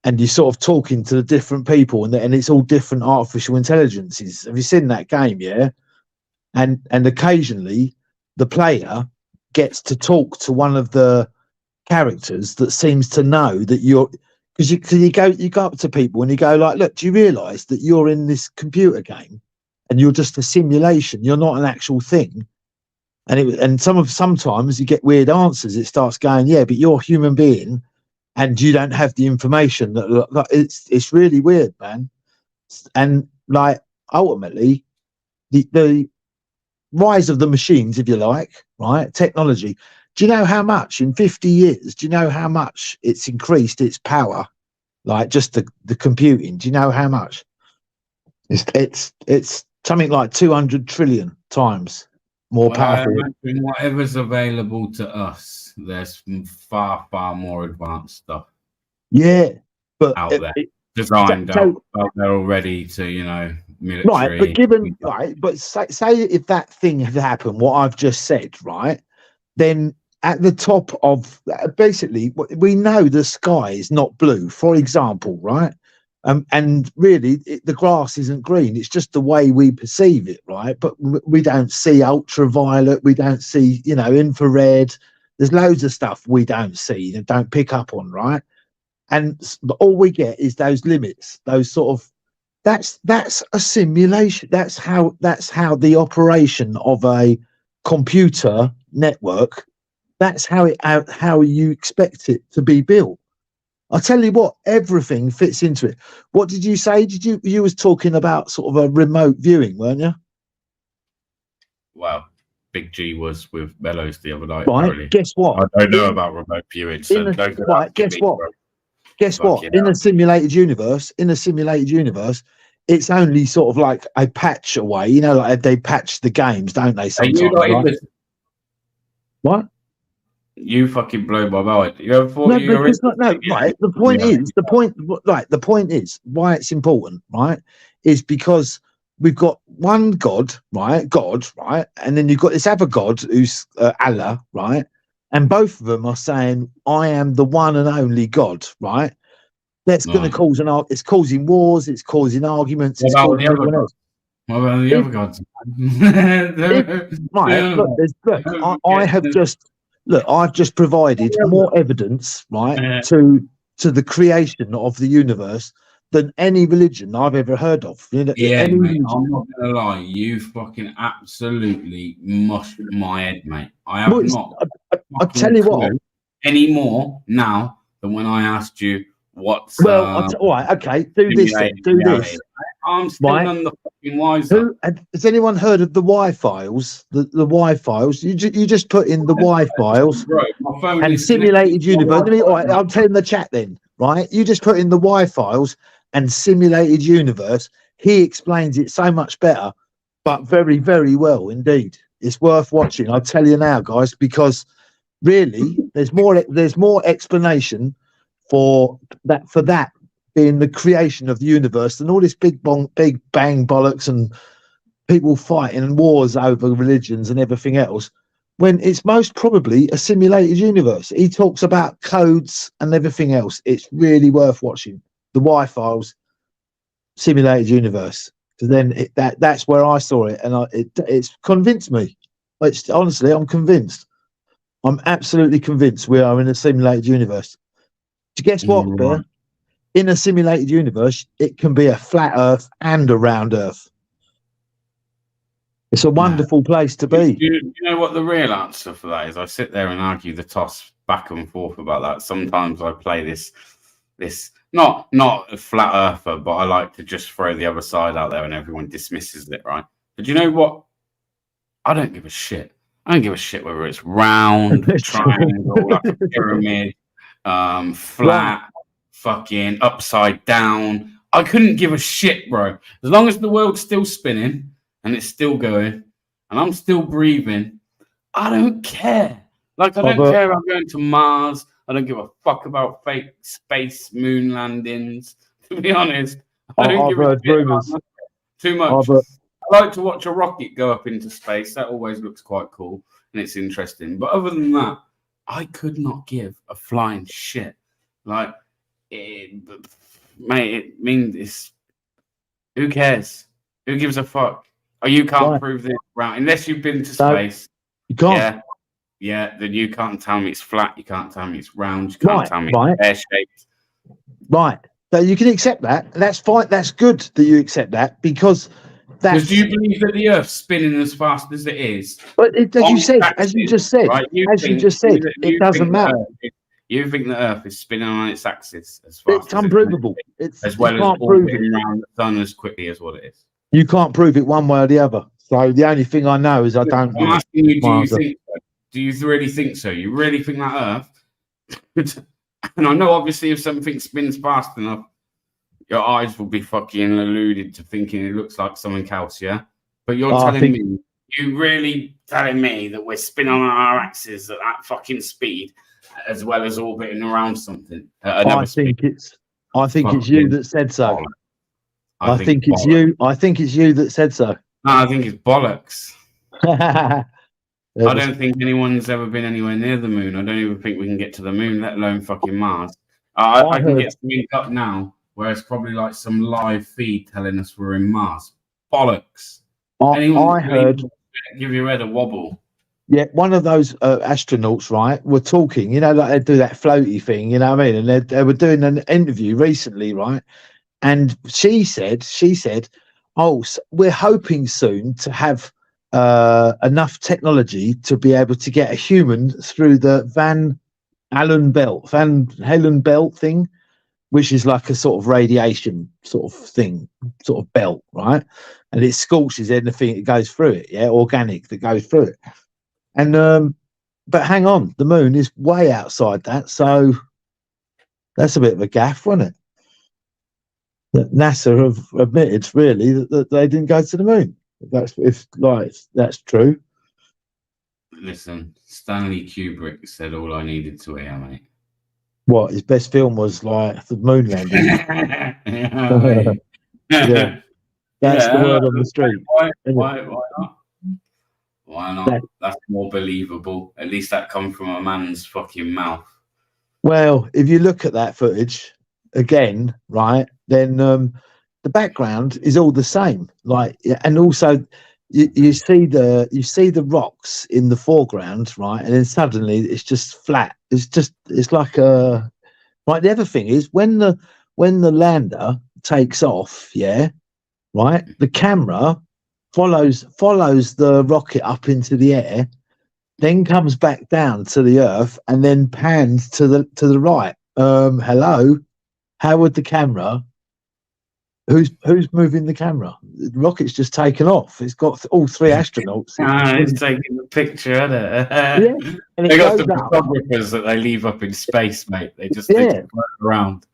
S15: and you're sort of talking to the different people and it's all different artificial intelligences? Have you seen that game? Yeah. And occasionally the player gets to talk to one of the characters that seems to know that you're, because you go up to people and you go like, look, do you realize that you're in this computer game and you're just a simulation, you're not an actual thing? And sometimes you get weird answers. It starts going, yeah, but you're a human being and you don't have the information. It's really weird, man. And like ultimately the rise of the machines, if you like, right? Technology. Do you know how much in 50 years, do you know how much it's increased its power? Like just the computing. Do you know how much? It's something like 200 trillion times more powerful.
S3: Whatever's available to us, there's far, far more advanced stuff.
S15: Yeah, but
S3: out there, designed out there already to, military.
S15: Right, but given but say if that thing had happened, what I've just said, right, then at the top of basically, we know the sky is not blue, for example, right? And really, the grass isn't green. It's just the way we perceive it, right? But we don't see ultraviolet. We don't see, infrared. There's loads of stuff we don't see and don't pick up on, right? And all we get is those limits, those sort of. That's a simulation. That's how the operation of a computer network. That's how you expect it to be built. I'll tell you what, everything fits into it. What did you say? You was talking about sort of a remote viewing, weren't you?
S3: Well, Big G was with Mellows the other night.
S15: Right.
S3: Apparently.
S15: Guess what?
S3: I don't know about remote viewing. So
S15: Guess what? Guess what? In a simulated universe, it's only sort of like a patch away. Like they patch the games, don't they? Sometimes. Right? What?
S3: You fucking blow my mind. You ever thought
S15: right. The point is why it's important, right? Is because we've got one God, right? And then you've got this other God who's Allah, right? And both of them are saying, "I am the one and only God," right? That's going to cause it's causing wars, it's causing arguments.
S3: What about the other gods? What about the other gods?
S15: I have just. Look, I've just provided more evidence, right, to the creation of the universe than any religion I've ever heard of.
S3: Mate, I'm not gonna lie, you fucking absolutely mushed my head, mate. I have
S15: I'll tell you what,
S3: any more now than when I asked you what's.
S15: Well, all right, okay, do this.
S3: I'm still none the fucking wiser.
S15: Has anyone heard of the Y files? The Y files. You just put in the Y files and simulated universe. All right, I'll tell in the chat then. Right, you just put in the Y files and simulated universe. He explains it so much better, but very, very well indeed. It's worth watching. I'll tell you now, guys, because really, there's more explanation for that. In the creation of the universe and all this big bang bollocks and people fighting and wars over religions and everything else, when it's most probably a simulated universe. He talks about codes and everything else. It's really worth watching the Y files, simulated universe, because then that's where I saw it and it's convinced me. Honestly, I'm convinced. I'm absolutely convinced we are in a simulated universe. Guess what, Bear? In a simulated universe, it can be a flat Earth and a round Earth. It's a wonderful place to be.
S3: You know what the real answer for that is? I sit there and argue the toss back and forth about that. Sometimes I play this not a flat earther, but I like to just throw the other side out there and everyone dismisses it, right? But you know what? I don't give a shit. I don't give a shit whether it's round, triangle, like a pyramid, flat, fucking upside down. I couldn't give a shit, bro. As long as the world's still spinning and it's still going and I'm still breathing, I don't care. Like, I don't care about going to Mars. I don't give a fuck about fake space moon landings. To be honest, I don't give a shit about too much. I like to watch a rocket go up into space. That always looks quite cool and it's interesting. But other than that, I could not give a flying shit. Like, mate, it means it's. Who cares? Who gives a fuck? Oh, you can't prove this, right? Unless you've been to space.
S15: You can't.
S3: Yeah, then you can't tell me it's flat. You can't tell me it's round. You can't tell me it's pear-shaped.
S15: Right. So you can accept that. That's fine. That's good that you accept that because that's.
S3: Do you believe that the Earth's spinning as fast as it is?
S15: But as you just said, it doesn't matter.
S3: You think the Earth is spinning on its axis as fast?
S15: It's unprovable.
S3: As well as orbiting around the sun as quickly as what it is.
S15: You can't prove it one way or the other. So the only thing I know is I don't.
S3: I'm asking you, do you think so? Do you really think so? You really think that Earth? And I know, obviously, if something spins fast enough, your eyes will be fucking alluded to thinking it looks like something else, yeah? But you're telling me, you really telling me that we're spinning on our axis at that fucking speed, as well as orbiting around something?
S15: I think it's you that said so. I think it's you. I think it's you that said so.
S3: No, I think it's bollocks. I don't think anyone's ever been anywhere near the moon. I don't even think we can get to the moon, let alone fucking Mars. I can get something up now, where it's probably like some live feed telling us we're in Mars. Bollocks.
S15: I heard.
S3: Give your head a wobble.
S15: Yeah, one of those astronauts, right, were talking, you know, like they do that floaty thing, you know what I mean? And they were doing an interview recently, right? And she said, oh, we're hoping soon to have enough technology to be able to get a human through the Van Halen belt thing, which is like a sort of radiation sort of thing, sort of belt, right? And it scorches anything that goes through it, yeah, organic that goes through it. And but hang on, the moon is way outside that, so that's a bit of a gaff, wasn't it? That NASA have admitted really that they didn't go to the moon. That's true.
S3: Listen, Stanley Kubrick said all I needed to hear, mate.
S15: What, his best film was like the moon landing? Yeah, that's the word on the street.
S3: Why not? Why not? That's more believable. At least that come from a man's fucking mouth.
S15: Well, if you look at that footage again, right, then the background is all the same. Like, and also you see the rocks in the foreground, right, and then suddenly it's just flat. It's like a right. The other thing is when the lander takes off, yeah, right, the camera follows the rocket up into the air, then comes back down to the earth, and then pans to the right. Hello, how would the camera? Who's moving the camera? The rocket's just taken off. It's got all three astronauts.
S3: It's taking the picture, isn't it?
S15: Yeah, and
S3: they got the photographers that they leave up in space, mate. They just float around.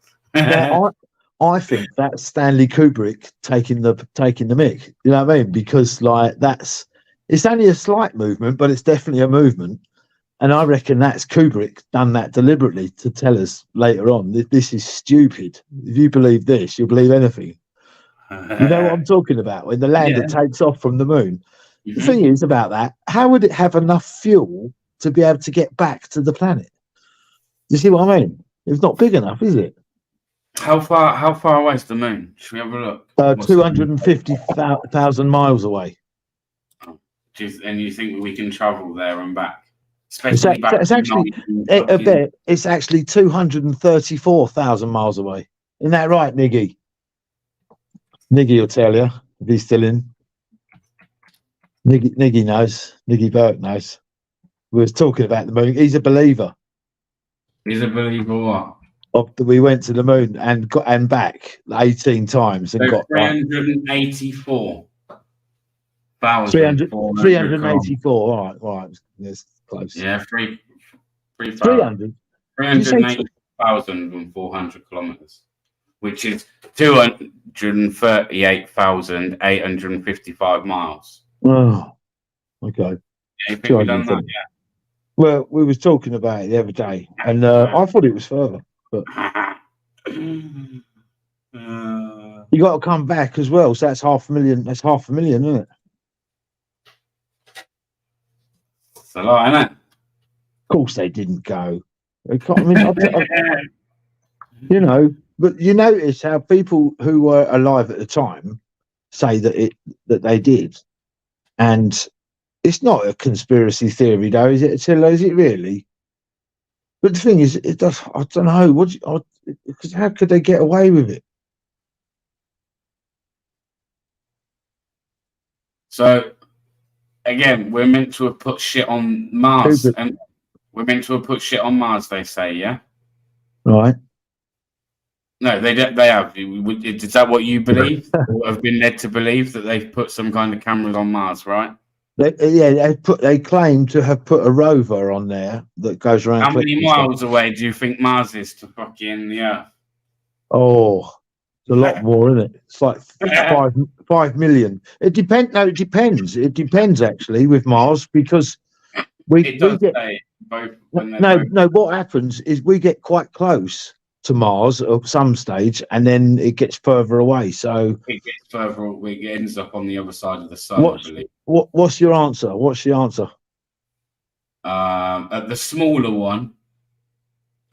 S15: I think that's Stanley Kubrick taking the mick. You know what I mean? Because like it's only a slight movement, but it's definitely a movement. And I reckon that's Kubrick done that deliberately to tell us later on this is stupid. If you believe this, you'll believe anything. You know what I'm talking about? When the lander takes off from the moon. The thing is about that, how would it have enough fuel to be able to get back to the planet? You see what I mean? It's not big enough, is it?
S3: How far away is the moon? Should we have a look?
S15: 250,000 miles away.
S3: And you think we can travel there and back?
S15: It's actually 234,000 miles away. Isn't that right, Niggy? Niggy will tell you if he's still in. Niggy knows. Niggy Burke knows. We was talking about the moon. He's a believer.
S3: He's a believer what?
S15: We went to the moon and got and back 18 times and
S3: So
S15: got like
S3: 384,000.
S15: 384. All right. That's close.
S3: Yeah,
S15: 300.
S3: 380,400 kilometers, which is 238,855 miles.
S15: Oh, okay.
S3: You think we've done that? Yeah.
S15: Well, we was talking about it the other day, and I thought it was further, but you got to come back as well. So that's 500,000. That's 500,000, isn't it?
S3: It's a lot, isn't it?
S15: Of course, they didn't go. They can't, I mean, you know, but you notice how people who were alive at the time say that they did, and it's not a conspiracy theory, though, is it? Attila, is it really? But the thing is, it does. I don't know. Because how could they get away with it?
S3: So, again, we're meant to have put shit on Mars, and we're meant to have put shit on Mars. They say, yeah.
S15: Right.
S3: No, they don't. They have. Is that what you believe, or have been led to believe that they've put some kind of cameras on Mars, right?
S15: They claim to have put a rover on there that goes around.
S3: How many miles away do you think Mars is to fucking the Earth?
S15: Oh, it's a lot more, isn't it? It's like 5 million. It depends. No, it depends. It depends actually with Mars because we get
S3: both.
S15: No. What happens is we get quite close to Mars at some stage, and then it gets further away. So
S3: it gets further. It ends up on the other side of the sun. I believe.
S15: What's your answer? What's the answer?
S3: At the smaller one,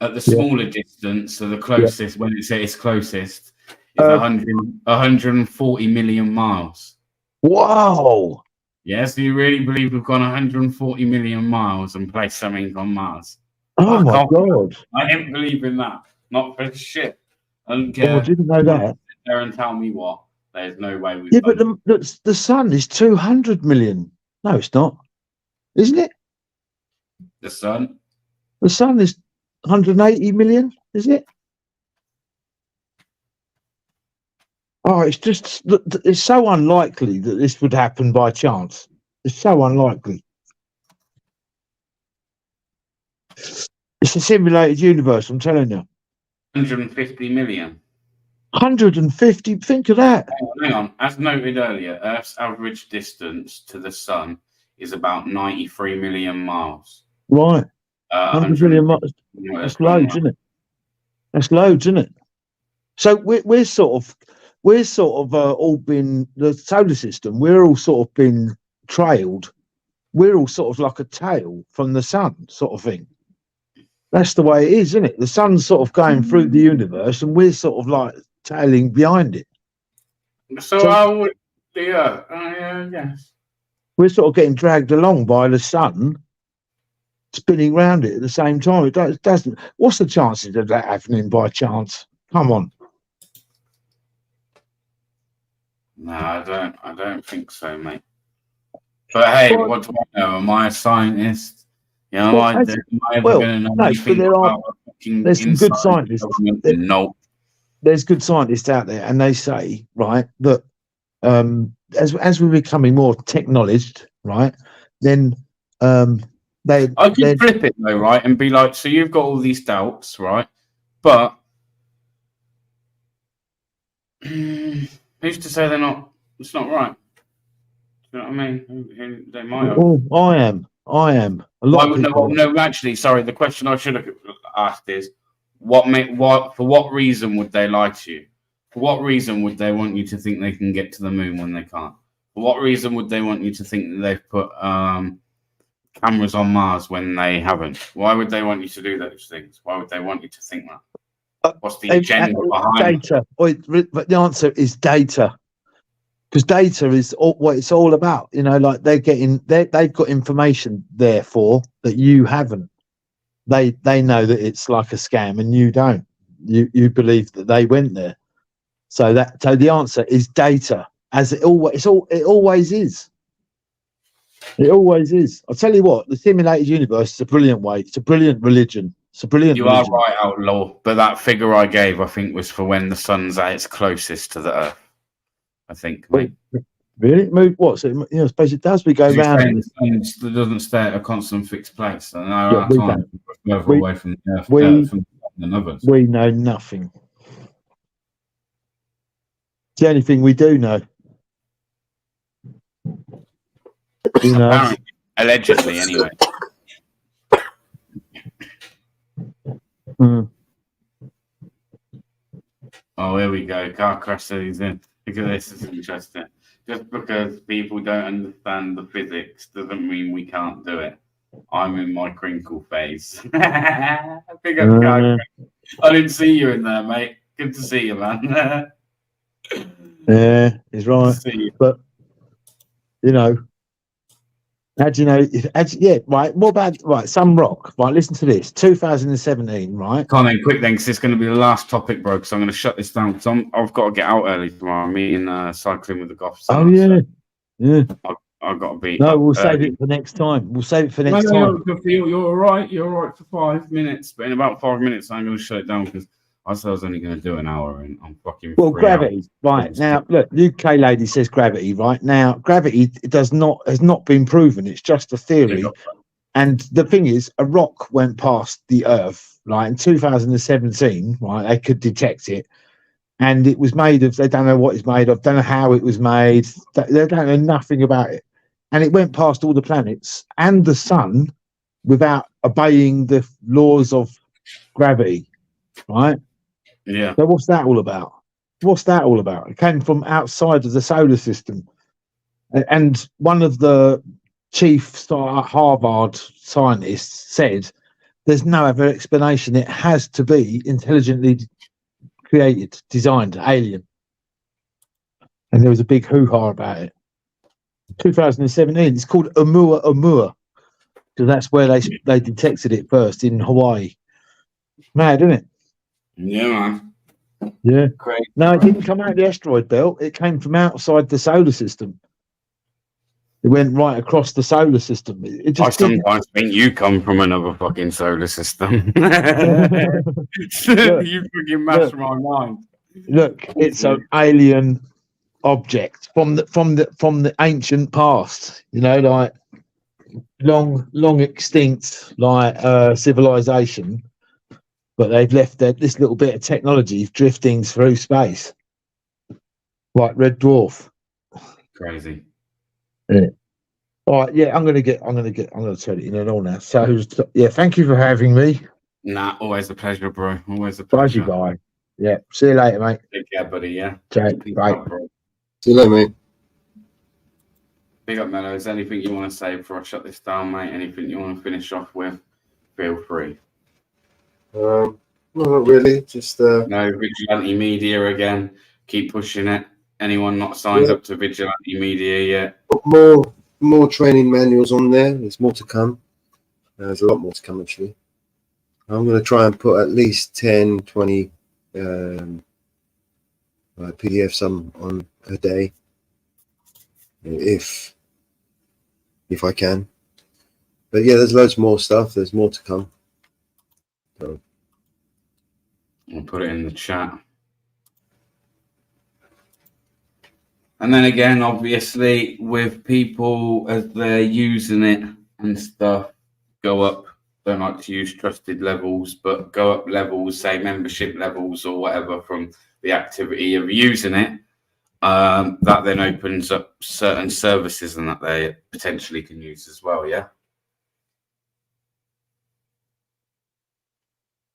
S3: at the smaller distance, so the closest, when it says closest, is 140 million miles.
S15: Wow.
S3: Yeah, so you really believe we've gone 140 million miles and placed something on Mars?
S15: Oh my God.
S3: I didn't believe in that. Not for shit. I don't care.
S15: Oh, I didn't know that.
S3: Sit there and tell me what. There's no way we've
S15: but the sun is 200 million. No, it's not. Isn't it?
S3: The sun?
S15: The sun is 180 million, is it? Oh, it's so unlikely that this would happen by chance. It's so unlikely. It's a simulated universe, I'm telling you.
S3: 150 million.
S15: 150, think of that.
S3: Hang on. As noted earlier, Earth's average distance to the sun is about 93 million miles.
S15: Right. 100 million miles. That's loads, isn't it? That's loads, isn't it? So we're sort of all been, the solar system, we're all sort of been trailed. We're all sort of like a tail from the sun, sort of thing. That's the way it is, isn't it? The sun's sort of going through the universe, and we're sort of like tailing behind it.
S3: So I would, yes.
S15: We're sort of getting dragged along by the sun, spinning round it at the same time. It doesn't. What's the chances of that happening by chance? Come on.
S3: No, I don't think so, mate. But hey, what do I know? Am I a scientist? You know, am I ever going to know anything about
S15: there's some good scientists.
S3: No.
S15: There's good scientists out there, and they say, right, that as we're becoming more technologized, right, then I
S3: could flip it though, right, and be like, so you've got all these doubts, right, but who's to say it's not right? Do you know what I mean? They might have.
S15: Oh, I am. A lot of people.
S3: No, actually, sorry. The question I should have asked is, for what reason would they lie to you? For what reason would they want you to think they can get to the moon when they can't? For what reason would they want you to think that they've put cameras on Mars when they haven't? Why would they want you to do those things? Why would they want you to think that? What's the agenda behind
S15: data? But the answer is data. Because data is what it's all about, you know. Like they've got information, therefore, that you haven't. They know that it's like a scam, and you don't. You believe that they went there. So the answer is data, as it always is. It always is. I'll tell you what, the simulated universe is a brilliant way. It's a brilliant religion. It's a brilliant
S3: You
S15: religion.
S3: are right, Outlaw. But that figure I gave, I think, was for when the sun's at its closest to the Earth. I think, mate.
S15: Really? Move what? So, you know, I suppose it does. We go round.
S3: The sun doesn't stay at a constant fixed place. And our
S15: Yeah, we
S3: time
S15: don't.
S3: further away from the Earth from than others.
S15: We know nothing. It's the only thing we do know. You know.
S3: Apparently, allegedly, anyway. Oh, here we go. Car crash season. Look at this. This is interesting. Just because people don't understand the physics doesn't mean we can't do it. I'm in my crinkle phase. Big up, Car Crash. I didn't see you in there, mate. Good to see you, man.
S15: Yeah, he's right. But you know, how do you know? Yeah, right. What about some rock? Right, listen to this. 2017, right?
S3: Come on then, quick then, because it's going to be the last topic, bro. Because I'm going to shut this down. Because I've got to get out early tomorrow. I'm meeting cycling with the Goths.
S15: Oh yeah, yeah.
S3: I've got to be.
S15: No, we'll save it for next time. We'll save it for next time.
S3: You're all right. You're all right for 5 minutes, but in about 5 minutes, I'm going to shut it down because I said I was only going to do an hour, and I'm fucking.
S15: Well, gravity, right now. Look, UK lady says gravity. Right now, gravity has not been proven. It's just a theory. And the thing is, a rock went past the Earth, right, in 2017. Right, they could detect it, and it was made of. They don't know what it's made of. Don't know how it was made. They don't know nothing about it. And it went past all the planets and the sun without obeying the laws of gravity, right?
S3: Yeah.
S15: So what's that all about? What's that all about? It came from outside of the solar system. And one of the chief Harvard scientists said, there's no other explanation. It has to be intelligently created, designed, alien. And there was a big hoo-ha about it. 2017. It's called Oumuamua because that's where they detected it first in Hawaii. Mad, isn't it?
S3: Yeah, man.
S15: Yeah.
S3: Great.
S15: No, it didn't come out of the asteroid belt. It came from outside the solar system. It went right across the solar system. It just
S3: sometimes think you come from another fucking solar system. You fucking master my mind.
S15: Look, it's an alien object from the ancient past, you know, like long extinct civilization, but they've left this little bit of technology drifting through space like red dwarf.
S3: Crazy.
S15: Yeah. All right, yeah, I'm gonna turn it in and all now. So yeah, thank you for having me.
S3: Nah, always a pleasure, bro. Always a
S15: pleasure.
S3: pleasure.
S15: Guy. Yeah, see you later, mate.
S3: Take care, buddy. Yeah.
S15: Bye.
S4: See you later, mate.
S3: Big up, Mello. Is there anything you want to say before I shut this down, mate? Anything you want to finish off with? Feel free.
S4: No, not really. Just
S3: no vigilante media again. Keep pushing it. Anyone not signed up to vigilante media yet?
S4: More training manuals on there. There's more to come. There's a lot more to come actually. I'm going to try and put at least 10, 20 PDFs on a day, if I can. But yeah, there's loads more stuff. There's more to come. So
S3: I'll put it in the chat. And then again, obviously, with people as they're using it and stuff, go up. Don't like to use trusted levels, but go up levels, say membership levels or whatever from the activity of using it. That then opens up certain services and that they potentially can use as well. Yeah.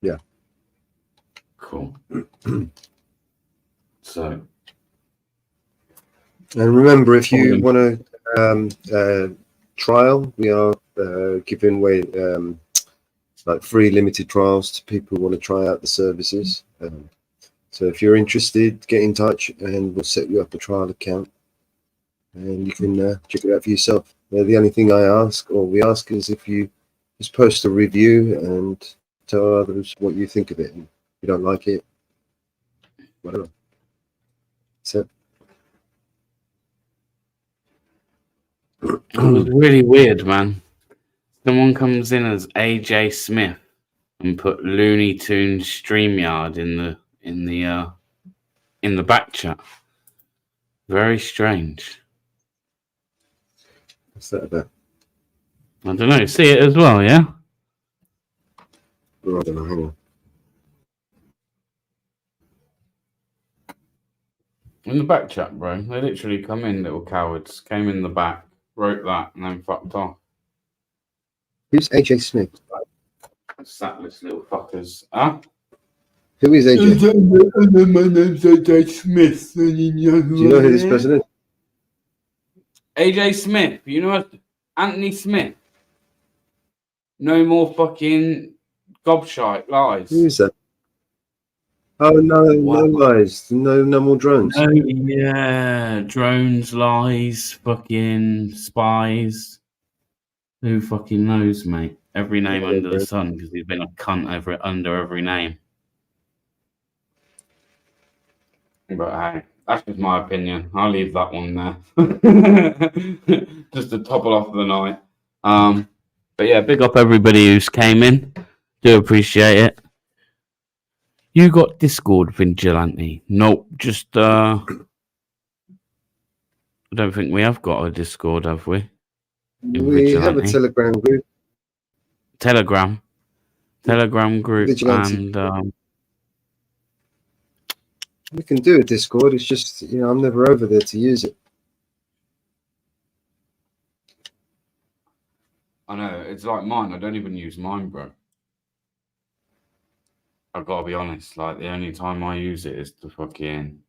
S4: Yeah.
S3: Cool. So.
S4: And remember, if you want to trial, we are giving away like free limited trials to people who want to try out the services. So if you're interested, get in touch and we'll set you up a trial account and you can check it out for yourself. The only thing we ask is if you just post a review and tell others what you think of it. And if you don't like it, whatever. So
S3: It was really weird, man. Someone comes in as AJ Smith and put Looney Tunes StreamYard in the back chat. Very strange.
S4: What's that about?
S3: I don't know. See it as well, yeah?
S4: Oh, I don't know. Hang on.
S3: In the back chat, bro. They literally come in, little cowards. Came in the back, wrote that, and then fucked off.
S4: Who's AJ Smith?
S3: Satless little fuckers. Huh?
S4: Who is AJ?
S15: My name's AJ Smith. Do
S4: you know who this person is?
S3: AJ Smith. You know what? Anthony Smith. No more fucking gobshite lies.
S4: Who is that? Oh no, no lies. No more drones.
S3: Oh yeah, drones, lies, fucking spies. Who fucking knows, mate? Every name under the sun, because he's been a cunt under every name. But hey, that's just my opinion. I'll leave that one there. Just to topple off the night. But yeah, big up everybody who's came in. Do appreciate it. You got Discord, Vigilante? Nope, just I don't think we have got a Discord, have we?
S4: We have a Telegram group.
S3: Telegram group,
S4: Vigilante.
S3: and
S4: we can do a Discord. It's just I'm never over there to use it.
S3: I know it's like mine. I don't even use mine, bro. I've got to be honest. Like the only time I use it is to fucking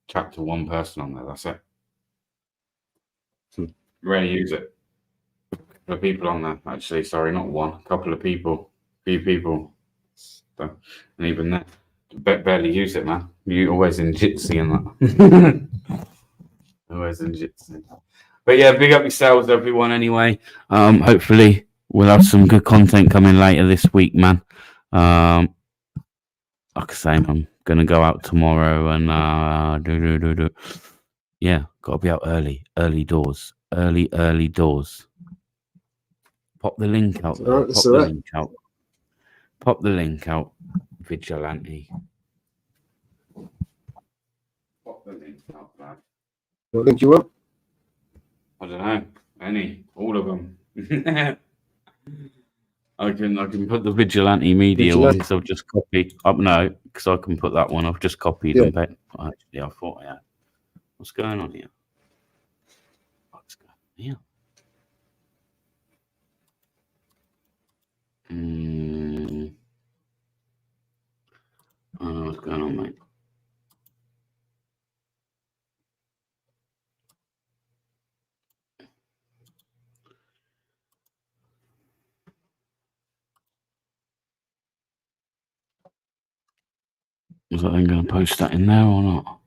S3: chat to one person on there. That's it. Rarely use it. A couple of people on there, actually. Sorry, not one. A couple of people. Few people. So, and even then, barely use it, man. You always in Jitsi and that. Always in Jitsi. But yeah, big up yourselves, everyone. Anyway, hopefully we'll have some good content coming later this week, man. Like I say, I'm gonna go out tomorrow and yeah, gotta be out early doors. Early doors. Pop the link out there. Pop the link out. Vigilante. Pop the link out, man.
S4: What link you want?
S3: I don't know. All of them. I can put the Vigilante Media one because I've just copied. No, because I can put that one. I've just copied and paid. Actually, I thought I had. What's going on here? What's going on here? I don't know what's going on, mate. Was I then going to post that in there or not?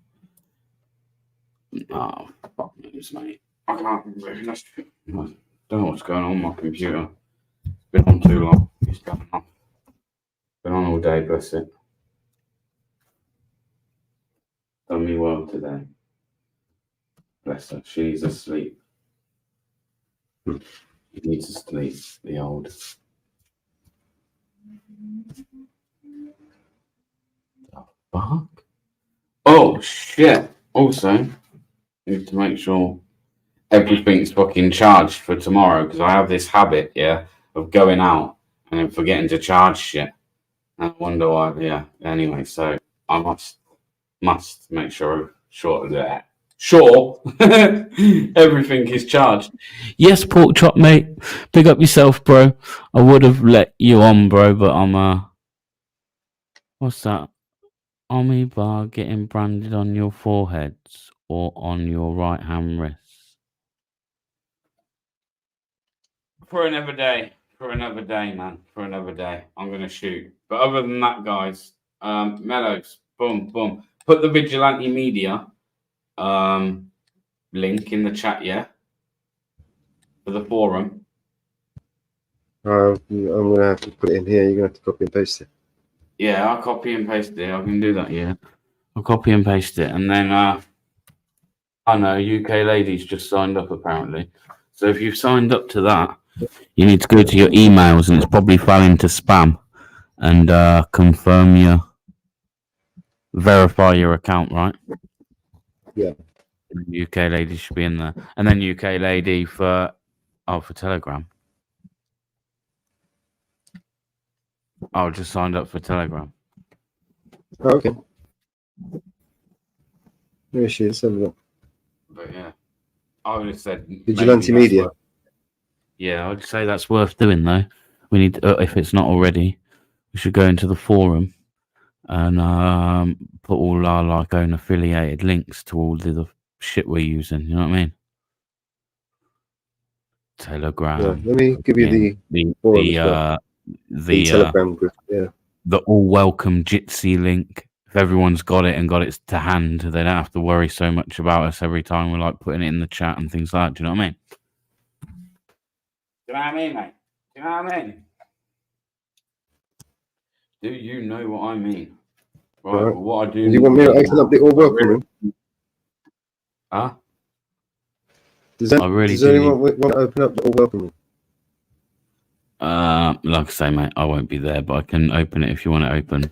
S3: Oh, fuck news, mate. I can't remember. I don't know what's going on with my computer. It's been on too long. It's going on. Been on all day, bless it. Done me well today. Bless her. She's asleep. She needs to sleep, the old. Fuck. Oh shit. Also, need to make sure everything's fucking charged for tomorrow because I have this habit, of going out and then forgetting to charge shit. I wonder why. Yeah. Anyway, so I must make sure that. Sure, everything is charged. Yes, pork chop, mate. Big up yourself, bro. I would have let you on, bro, but I'm what's that? Army bar getting branded on your foreheads or on your right hand wrists. For another day, man. For another day. I'm gonna shoot. But other than that, guys, Mellows, boom. Put the Vigilante Media link in the chat, for the forum.
S4: I'm gonna have to put it in here. You're gonna have to copy and paste it.
S3: Yeah, I'll copy and paste it. I can do that, I'll copy and paste it. And then, I know, UK ladies just signed up, apparently. So if you've signed up to that, you need to go to your emails, and it's probably fell into spam, and verify your account, right?
S4: Yeah.
S3: UK lady should be in there, and then UK lady for Telegram. I just signed up for Telegram.
S4: Oh, okay. There she is. Have a look.
S3: But yeah, I would have said
S4: Vigilante Media.
S3: Yeah, I'd say that's worth doing though. We need, if it's not already, we should go into the forum and put all our like own affiliated links to all the shit we're using. You know what I mean? Telegram.
S4: Yeah, let me give you the Telegram group. Yeah.
S3: The all welcome Jitsi link. If everyone's got it and got it to hand, they don't have to worry so much about us every time we're like putting it in the chat and things like that. Do you know what I mean? Do you know what I mean, mate? Do you know what I mean? Do you know what I mean? Right.
S4: Right.
S3: Well, what I do.
S4: Do you want me to open up the all welcome room?
S3: Huh?
S4: Does anyone want to open up the all welcome room?
S3: Like I say, mate, I won't be there, but I can open it if you want it open.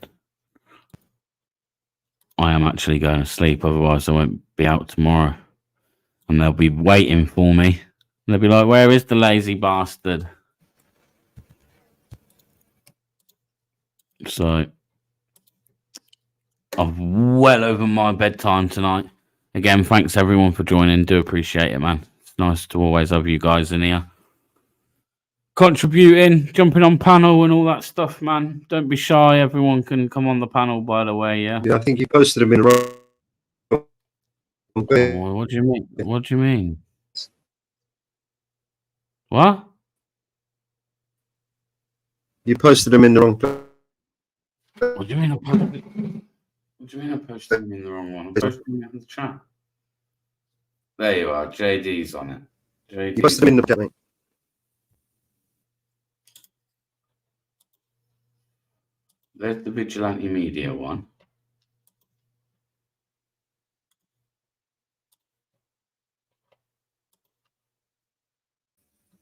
S3: I am actually going to sleep, otherwise I won't be out tomorrow. And they'll be waiting for me. They'll be like, where is the lazy bastard? So, I'm well over my bedtime tonight. Again, thanks everyone for joining. Do appreciate it, man. It's nice to always have you guys in here. Contributing, jumping on panel and all that stuff, man. Don't be shy. Everyone can come on the panel, by the way, yeah?
S4: Yeah, I think you posted them in a row.
S3: Oh, what do you mean? What do you mean? What?
S4: You posted them in the wrong place.
S3: What do you mean I posted? What do you mean I posted them in the wrong one? I posted them in the chat. There you are. JD's on it. JD's
S4: You posted them in the chat, mate.
S3: There's the Vigilante Media one.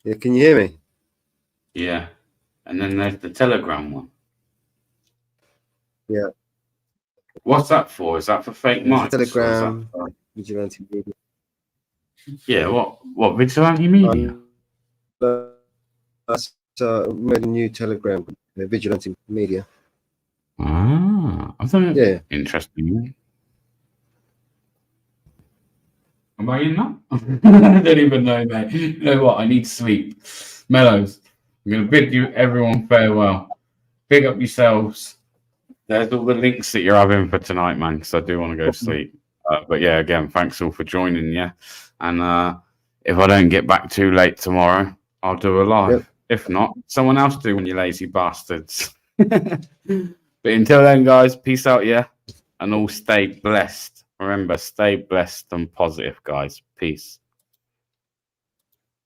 S4: Yeah, can you hear me?
S3: Yeah. And then there's the Telegram one.
S4: Yeah.
S3: What's that for? Is that for fake mics?
S4: Telegram, Vigilante Media.
S3: Yeah, what Vigilante Media?
S4: That's made a new Telegram, Vigilante Media.
S3: Ah, I thought
S4: yeah.
S3: Interesting. Am I in that? I don't even know, mate. You know what? I need sleep. Mellows, I'm going to bid you everyone farewell. Big up yourselves. There's all the links that you're having for tonight, man, because I do want to go to sleep. But yeah, again, thanks all for joining, yeah. And if I don't get back too late tomorrow, I'll do a live. Yep. If not, someone else do when you lazy bastards. But until then, guys, peace out, yeah? And all stay blessed. Remember, stay blessed and positive, guys. Peace.